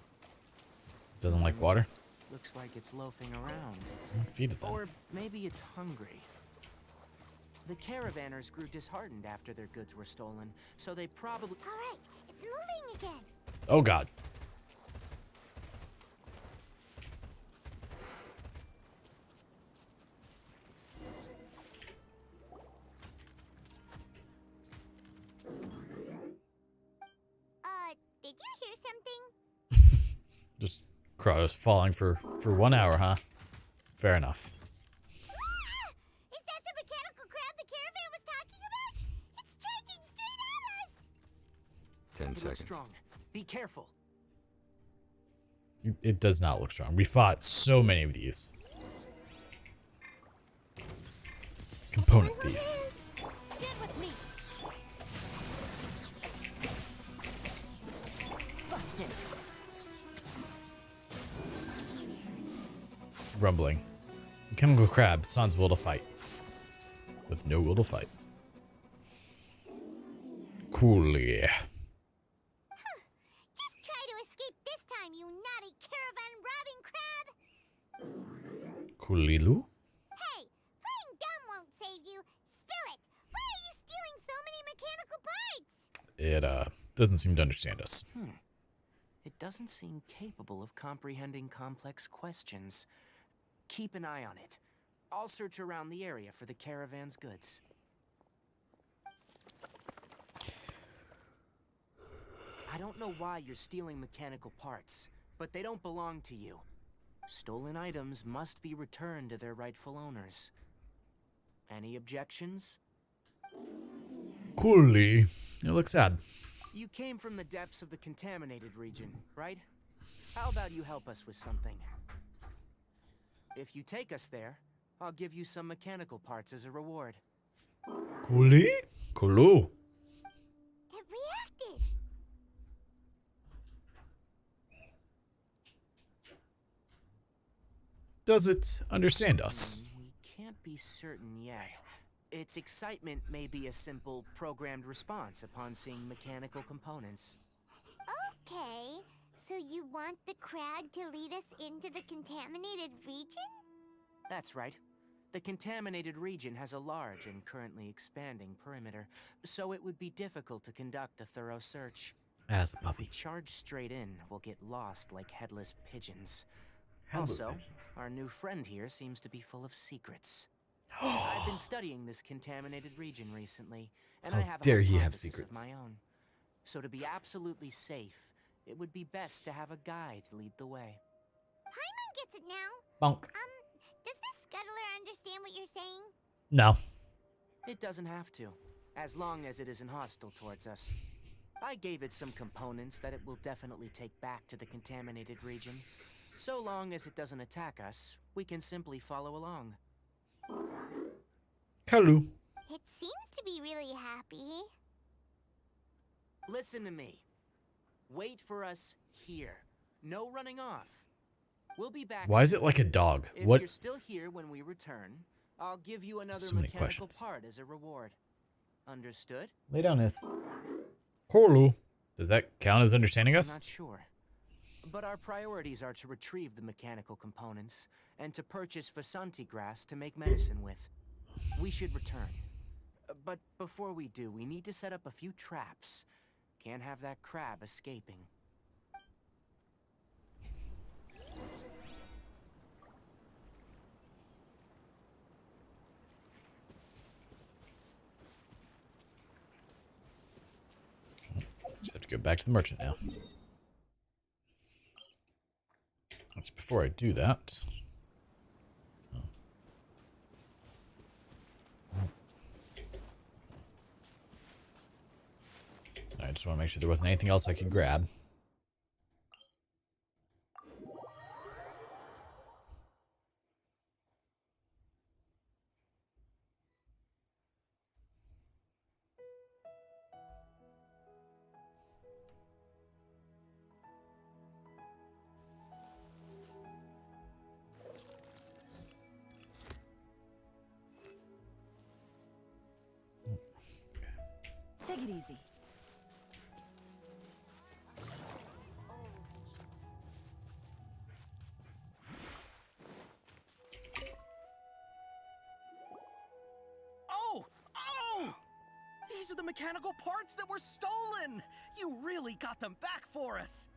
Doesn't like water? Looks like it's loafing around. Feed it then. Or maybe it's hungry. The caravanners grew disheartened after their goods were stolen, so they probably... All right, it's moving again. Oh, God. Did you hear something? Just Kratos falling for 1 hour, huh? Fair enough. 10 It looks seconds. strong. Be careful. It does not look strong. We fought so many of these. Component thief. Stand with me. Busted. Rumbling. Chemical crab. Sans will to fight. With no will to fight. Coolly. Just try to escape this time, you naughty caravan robbing crab! Coolilu? Hey, playing dumb won't save you. Spill it! Why are you stealing so many mechanical parts? It doesn't seem to understand us. It doesn't seem capable of comprehending complex questions. Keep an eye on it. I'll search around the area for the caravan's goods. I don't know why you're stealing mechanical parts, but they don't belong to you. Stolen items must be returned to their rightful owners. Any objections? Coolly. It looks sad. You came from the depths of the contaminated region, right? How about you help us with something? If you take us there, I'll give you some mechanical parts as a reward. Coolly? Cooloo. It reacted! Does it understand us? We can't be certain yet. Its excitement may be a simple programmed response upon seeing mechanical components. Okay, so you want the crab to lead us into the contaminated region? That's right. The contaminated region has a large and currently expanding perimeter, so it would be difficult to conduct a thorough search. As a If we puppy. charge straight in, we'll get lost like headless pigeons. Headless Also, pigeons. our new friend here seems to be full of secrets. I've been studying this contaminated region recently, and I How have a dare he have hypothesis secrets. of my own. So to be absolutely safe, it would be best to have a guide lead the way. Paimon gets it now. Bonk. Does this scuttler understand what you're saying? No. It doesn't have to, as long as it isn't hostile towards us. I gave it some components that it will definitely take back to the contaminated region. So long as it doesn't attack us, we can simply follow along. Kalu. It seems to be really happy. Listen to me. Wait for us here. No running off. We'll be back. Why is soon. it like a dog? If What? you're still here when we return, I'll give you another So many mechanical questions. part as a reward. Understood? Lay down this. Cooloo. Does that count as understanding I'm us? not sure. But our priorities are to retrieve the mechanical components and to purchase Vasanti grass to make medicine with. We should return. But before we do, we need to set up a few traps. Can't have that crab escaping. Just have to go back to the merchant now. Just before I do that. I just want to make sure there wasn't anything else I could grab. Take it easy. Oh! Oh! These are the mechanical parts that were stolen! You really got them back for us!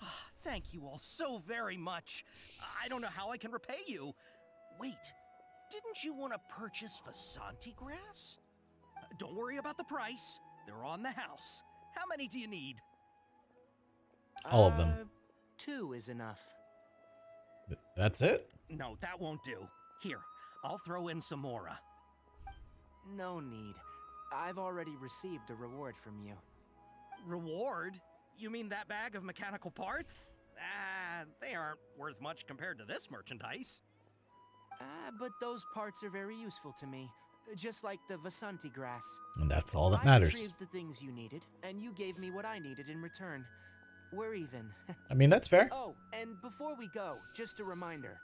Ah, thank you all so very much. I don't know how I can repay you. Wait, didn't you want to purchase Vasanti grass? Don't worry about the price. They're on the house. How many do you need? All of them. 2 is enough. That's it? No, that won't do. Here, I'll throw in some more. No need. I've already received a reward from you. Reward? You mean that bag of mechanical parts? They aren't worth much compared to this merchandise. But those parts are very useful to me, just like the Vasanti grass. And that's all that I matters. retrieved the things you needed, and you gave me what I needed in return. We're even. I mean, that's fair. Oh, and before we go, just a reminder.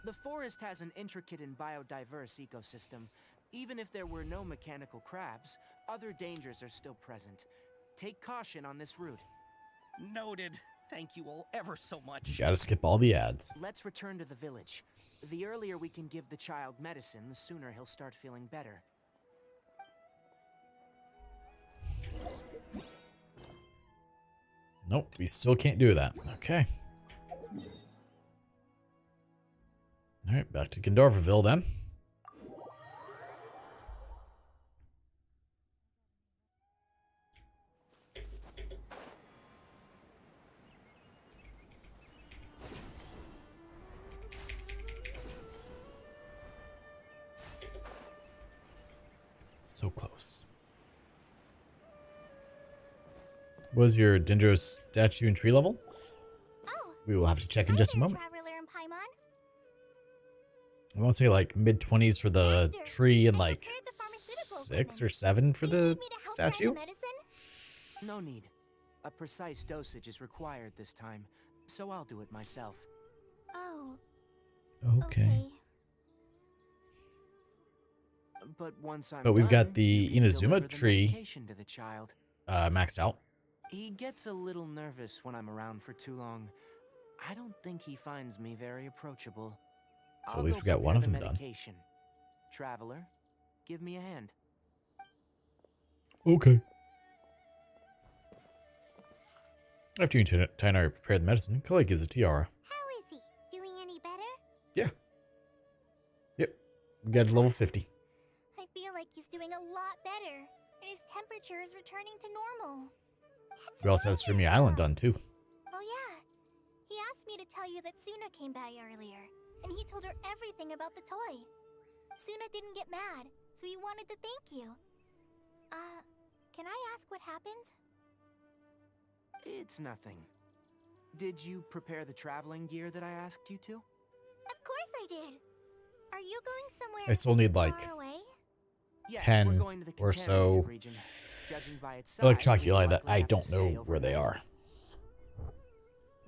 The forest has an intricate and biodiverse ecosystem. Even if there were no mechanical crabs, other dangers are still present. Take caution on this route. Noted. Thank you all ever so much. You gotta skip all the ads. Let's return to the village. The earlier we can give the child medicine, the sooner he'll start feeling better. Nope, we still can't do that. Okay. Alright, back to Gandorville then. So close. What was your Dendro statue and tree level? We will have to check in just a moment. Traveler and Paimon. I want to say like mid-20s for the tree and like 6 or 7 for the statue. No need. A precise dosage is required this time, so I'll do it myself. Oh. Okay. But once I'm But we've done, got the you can deliver Inazuma the tree medication to the child. maxed out. He gets a little nervous when I'm around for too long. I don't think he finds me very approachable. So at least we got one of them done. Traveler, give me a hand. Okay. After you and Tainari prepare the medicine, Kalei gives a tiara. How is he? Doing any better? Yeah. Yep. We got to level 50. I feel like he's doing a lot better, and his temperature is returning to normal. We also have Streamy Island done too. Oh yeah. He asked me to tell you that Suna came by earlier, and he told her everything about the toy. Suna didn't get mad, so he wanted to thank you. Can I ask what happened? It's nothing. Did you prepare the traveling gear that I asked you to? Of course I did. Are you going somewhere I still need like far away? Yes, 10 we're going to the or so region. Judging by its electroculi size, that we'll I likely don't have to know stay where they overnight. are.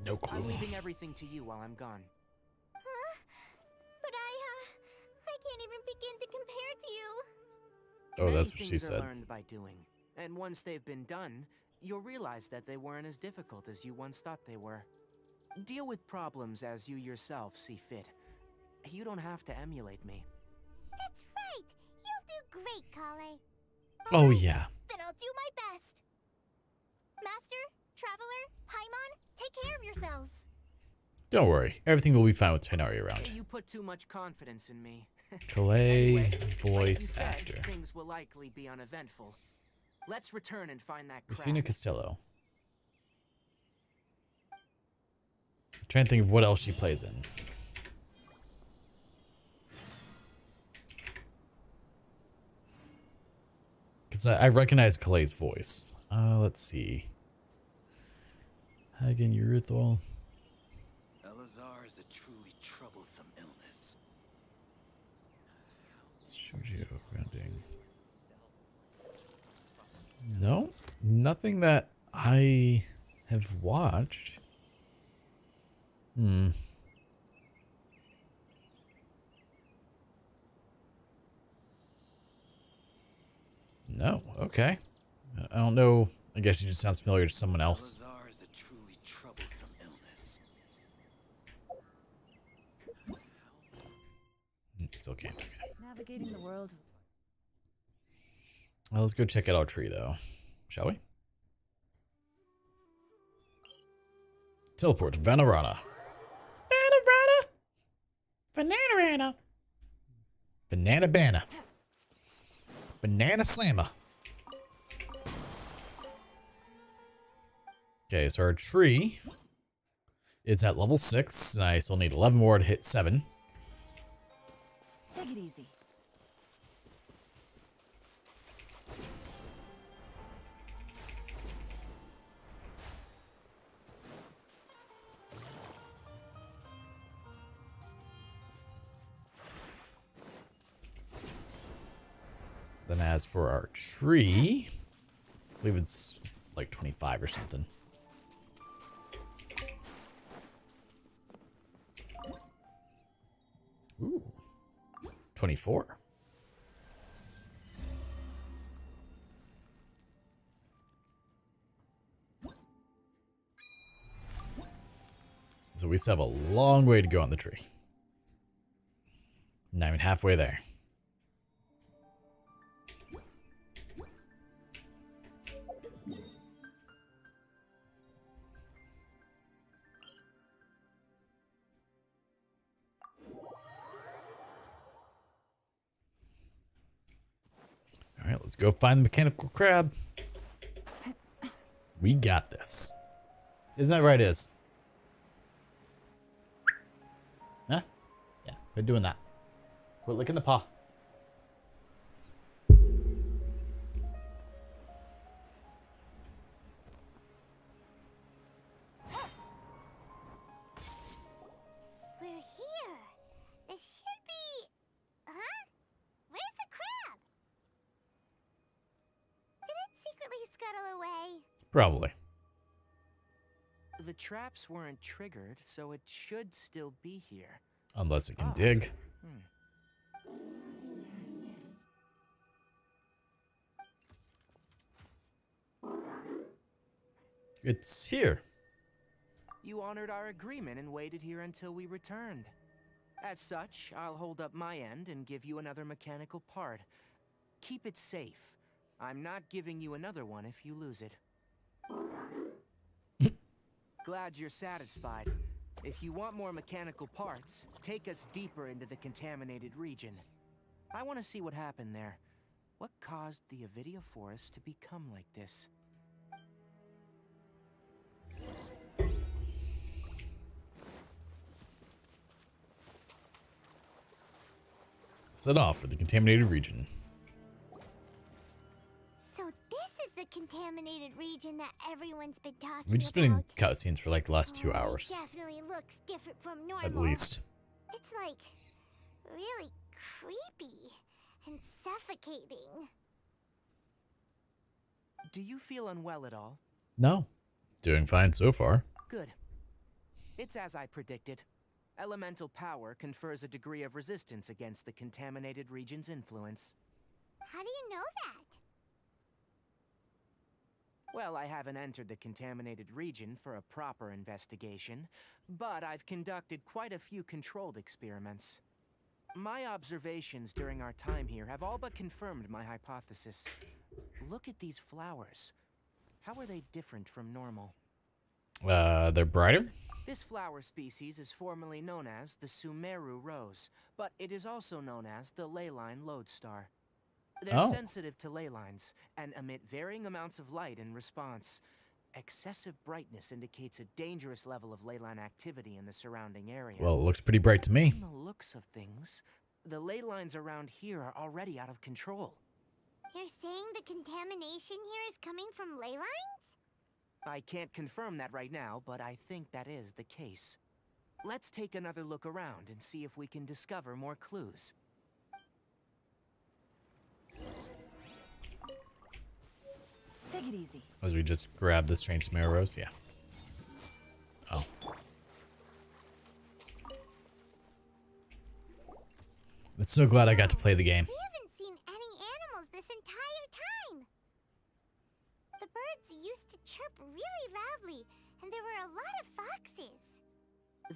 No clue. I'm leaving everything to you while I'm gone. Huh? But I can't even begin to compare to you. Oh, Many that's what she things said. Are learned by doing, and once they've been done, you'll realize that they weren't as difficult as you once thought they were. Deal with problems as you yourself see fit. You don't have to emulate me. That's right. You'll do great, Kale. Oh yeah. Then I'll do my best. Master, Traveler, Paimon, take care of yourselves. Don't worry. Everything will be fine with Tainari around. You put too much confidence in me. Kalei, Anyway, voice like you actor. said, things will likely be uneventful. Let's return and find that Christina crab. Costello. I'm trying to think of what else she plays in. Because I recognize Kalei's voice. Let's see. Hagen Urethol. Elazar is a truly troublesome illness. Shoujo grounding. No, nothing that I have watched. No, okay. I don't know. I guess she just sounds familiar to someone else. Elazar is a truly troublesome illness. Still can't. Okay. Navigating the world. Well, let's go check out our tree, though. Shall we? Teleport to Vanarana. Banana Banana Banana. Banana Slammer. Okay, so our tree is at level 6, and I still need 11 more to hit 7. Take it easy. Then as for our tree, I believe it's like 25 or something. Ooh, 24. So we still have a long way to go on the tree. Not even halfway there. All right, let's go find the mechanical crab. We got this. Isn't that right, Iz? Huh? Yeah, we're doing that. Quit licking the paw. We're here. It should be... Huh? Where's the crab? Did it secretly scuttle away? Probably. The traps weren't triggered, so it should still be here. Unless it can dig. It's here. You honored our agreement and waited here until we returned. As such, I'll hold up my end and give you another mechanical part. Keep it safe. I'm not giving you another one if you lose it. Glad you're satisfied. If you want more mechanical parts, take us deeper into the contaminated region. I want to see what happened there. What caused the Avidia forest to become like this? Set off for the contaminated region. So this is the contaminated region that everyone's been talking about. We've just been in cutscenes for like the last 2 hours. It definitely looks different from normal. At least. It's like really creepy and suffocating. Do you feel unwell at all? No. Doing fine so far. Good. It's as I predicted. Elemental power confers a degree of resistance against the contaminated region's influence. How do you know that? Well, I haven't entered the contaminated region for a proper investigation, but I've conducted quite a few controlled experiments. My observations during our time here have all but confirmed my hypothesis. Look at these flowers. How are they different from normal? They're brighter? This flower species is formerly known as the Sumeru rose, but it is also known as the leyline lodestar. They're sensitive to ley lines and emit varying amounts of light in response. Excessive brightness indicates a dangerous level of leyline activity in the surrounding area. Well, it looks pretty bright to me. From the looks of things, the ley lines around here are already out of control. You're saying the contamination here is coming from ley lines? I can't confirm that right now, but I think that is the case. Let's take another look around and see if we can discover more clues. Take it easy. As we just grab the strange Sumeru rose? Yeah. Oh. I'm so glad I got to play the game. We haven't seen any animals this entire time. The birds used to chirp really loudly, and there were a lot of foxes.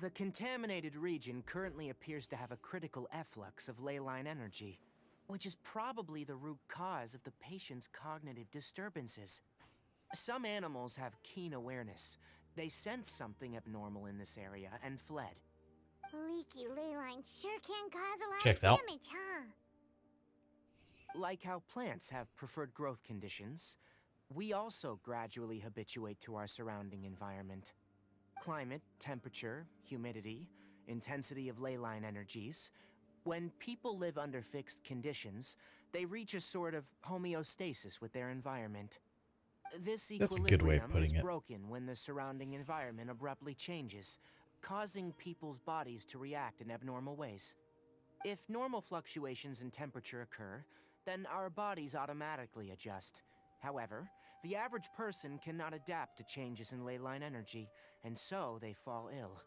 The contaminated region currently appears to have a critical efflux of ley line energy, which is probably the root cause of the patient's cognitive disturbances. Some animals have keen awareness. They sensed something abnormal in this area and fled. Leaky ley lines sure can cause a lot Checks of out. damage, huh? Like how plants have preferred growth conditions, we also gradually habituate to our surrounding environment. Climate, temperature, humidity, intensity of ley line energies. When people live under fixed conditions, they reach a sort of homeostasis with their environment. This That's a good way of equilibrium putting is it. broken when the surrounding environment abruptly changes, causing people's bodies to react in abnormal ways. If normal fluctuations in temperature occur, then our bodies automatically adjust. However, the average person cannot adapt to changes in ley line energy, and so they fall ill.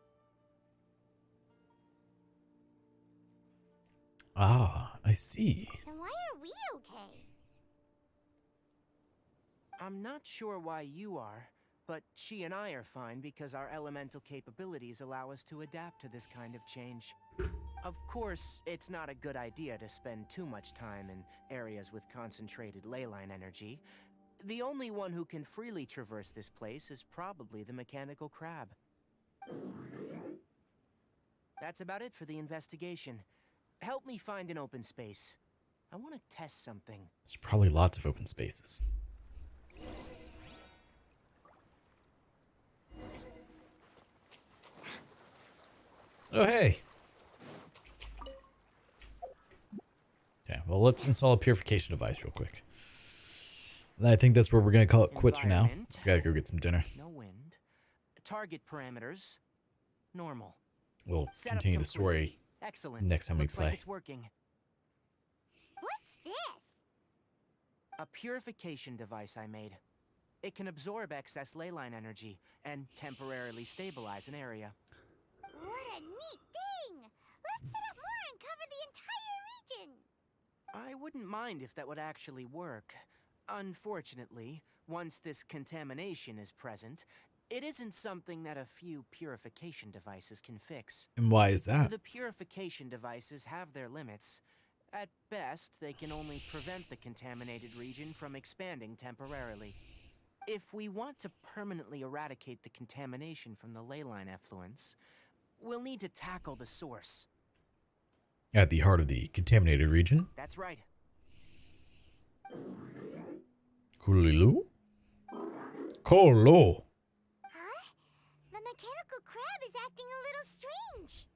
Ah, I see. And why are we okay? I'm not sure why you are, but she and I are fine because our elemental capabilities allow us to adapt to this kind of change. Of course, it's not a good idea to spend too much time in areas with concentrated ley line energy. The only one who can freely traverse this place is probably the mechanical crab. That's about it for the investigation. Help me find an open space. I want to test something. There's probably lots of open spaces. Oh, hey. Okay, well, let's install a purification device real quick. And I think that's where we're going to call it quits for now. Gotta go get some dinner. No wind. Target parameters. Normal. We'll Setup continue the complete. story Excellent. next time we Looks play. like it's working. What's this? A purification device I made. It can absorb excess ley line energy and temporarily stabilize an area. What a neat thing! Let's set up more and cover the entire region! I wouldn't mind if that would actually work. Unfortunately, once this contamination is present, it isn't something that a few purification devices can fix. And why is that? The purification devices have their limits. At best, they can only prevent the contaminated region from expanding temporarily. If we want to permanently eradicate the contamination from the ley line effluence, we'll need to tackle the source. At the heart of the contaminated region. That's right. Kulilu? Kolo. Huh? The mechanical crab is acting a little strange.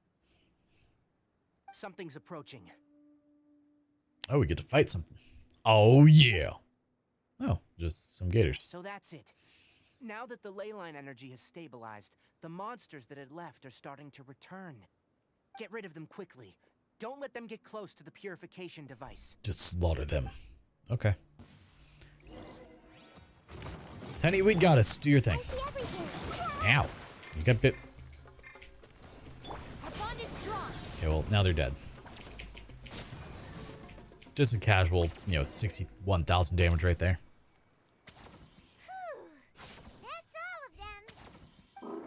Something's approaching. Oh, we get to fight something. Oh, yeah. Oh, just some gators. So that's it. Now that the ley line energy has stabilized, the monsters that had left are starting to return. Get rid of them quickly. Don't let them get close to the purification device. Just slaughter them. Okay. Tiny Weed Goddess, do your thing. Ow. You got bit. Okay, well, now they're dead. Just a casual, 61,000 damage right there. That's all of them.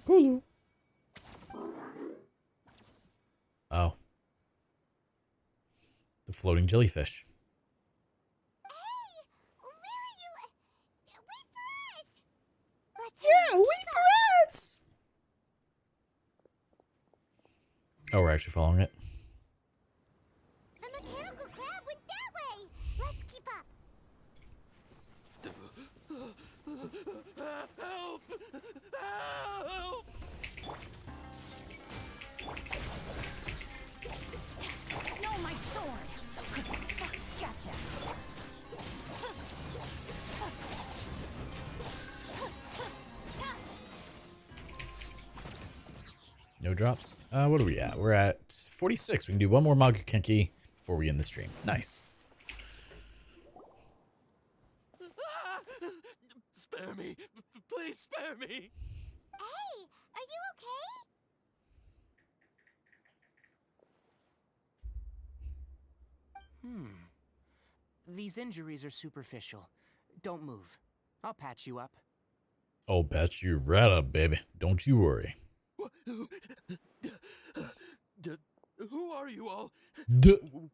Kulu. Oh. The floating jellyfish. Yeah, wait for us! Oh, we're actually following it. The mechanical crab went that way. Let's keep up. Help! Help! No, my sword. Gotcha. No drops. What are we at? We're at 46. We can do one more Magukenki before we end the stream. Nice. Spare me. Please spare me. Hey, are you okay? These injuries are superficial. Don't move. I'll patch you up. I'll patch you right up, baby. Don't you worry. Who are you all?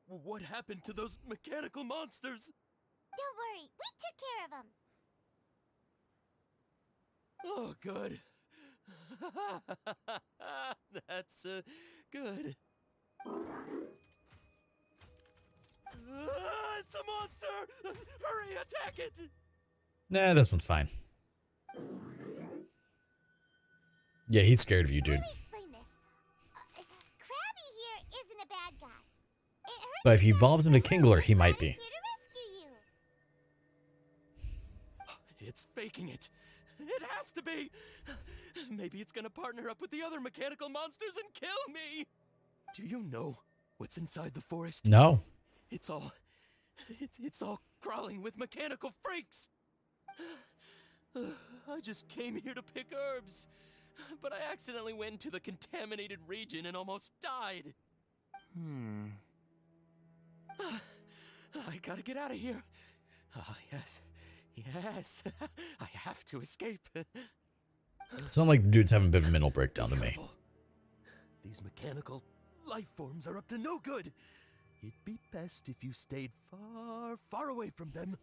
What happened to those mechanical monsters? Don't worry, we took care of them. Oh, good. That's good. It's a monster! Hurry, attack it! Nah, this one's fine. Yeah, he's scared of you, dude. Let me explain this. Krabby here isn't a bad guy. It hurts But if he evolves into Kingler, he might be. here to rescue you. It's faking it. It has to be. Maybe it's gonna partner up with the other mechanical monsters and kill me. Do you know what's inside the forest? No. It's all It's all crawling with mechanical freaks. I just came here to pick herbs, but I accidentally went into the contaminated region and almost died. I gotta get out of here. Yes. I have to escape. Sound like the dude's having a bit of a mental breakdown to me. These mechanical life forms are up to no good. It'd be best if you stayed far, far away from them.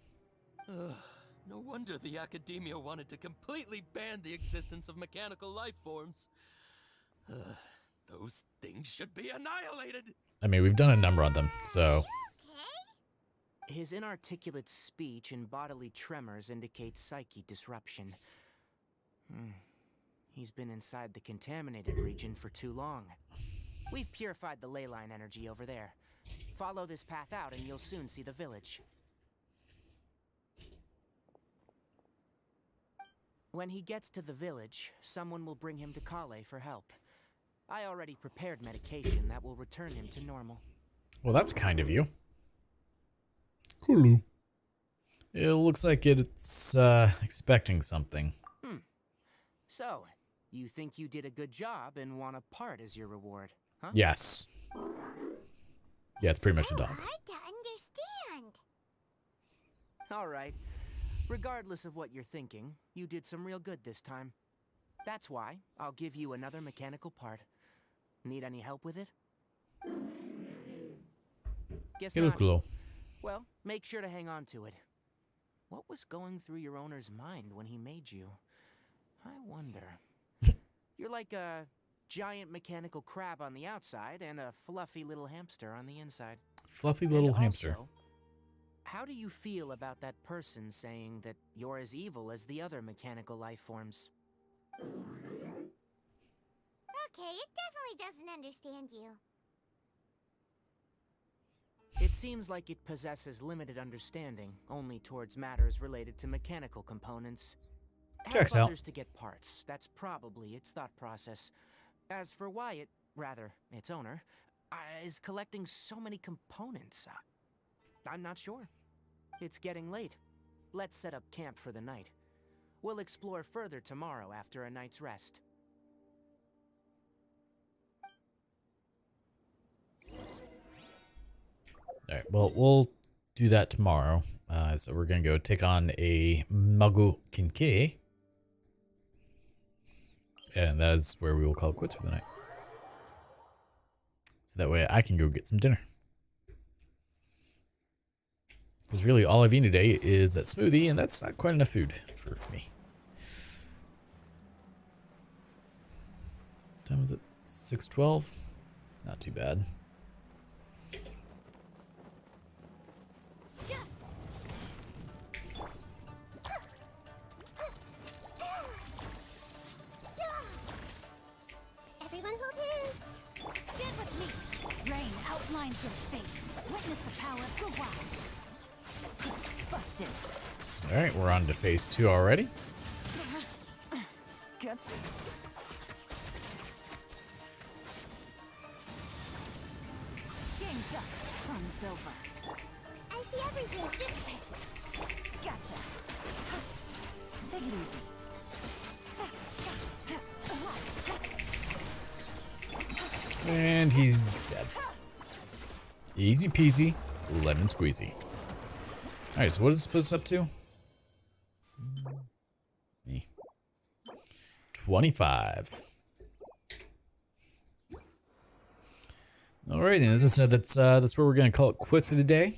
No wonder the academia wanted to completely ban the existence of mechanical life forms. Those things should be annihilated. I mean, we've done a number on them, so... His inarticulate speech and bodily tremors indicate psyche disruption. He's been inside the contaminated region for too long. We've purified the ley line energy over there. Follow this path out and you'll soon see the village. When he gets to the village, someone will bring him to Kale for help. I already prepared medication that will return him to normal. Well, that's kind of you. Cool. It looks like it's expecting something. So, you think you did a good job and want a part as your reward, huh? Yes. Yeah, it's pretty much a dog. Hard to understand. All right. Regardless of what you're thinking, you did some real good this time. That's why I'll give you another mechanical part. Need any help with it? Guess not. Well, make sure to hang on to it. What was going through your owner's mind when he made you? I wonder. You're like a giant mechanical crab on the outside and a fluffy little hamster on the inside. Fluffy little hamster. Also, how do you feel about that person saying that you're as evil as the other mechanical life forms? Okay, it definitely doesn't understand you. It seems like it possesses limited understanding, only towards matters related to mechanical components. Checks Help out. others to get parts. That's probably its thought process. As for why it, rather, its owner, is collecting so many components, I'm not sure. It's getting late. Let's set up camp for the night. We'll explore further tomorrow after a night's rest. Alright, well, we'll do that tomorrow. So we're going to go take on a Magu Kinke. And that's where we will call it quits for the night. So that way I can go get some dinner. Because really all I've eaten today is that smoothie, and that's not quite enough food for me. What time was it? 6:12? Not too bad. Everyone hold hands. Get with me. Rain outlines your fate. Witness the power of the wild. Busted. Alright, we're on to phase 2 already. Gutsy. Game's up. Sun's over. I see everything dissipate. Gotcha. Take it easy. And he's dead. Easy peasy, lemon squeezy. Alright, so what is this up to? 25. Alright, and as I said, that's where we're gonna call it quits for the day.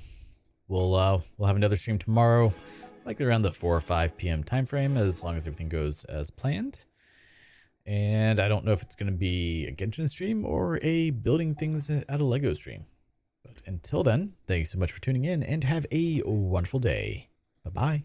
We'll have another stream tomorrow, likely around the 4 or 5 p.m. time frame, as long as everything goes as planned. And I don't know if it's going to be a Genshin stream or a building things out of Lego stream. But until then, thank you so much for tuning in and have a wonderful day. Bye-bye.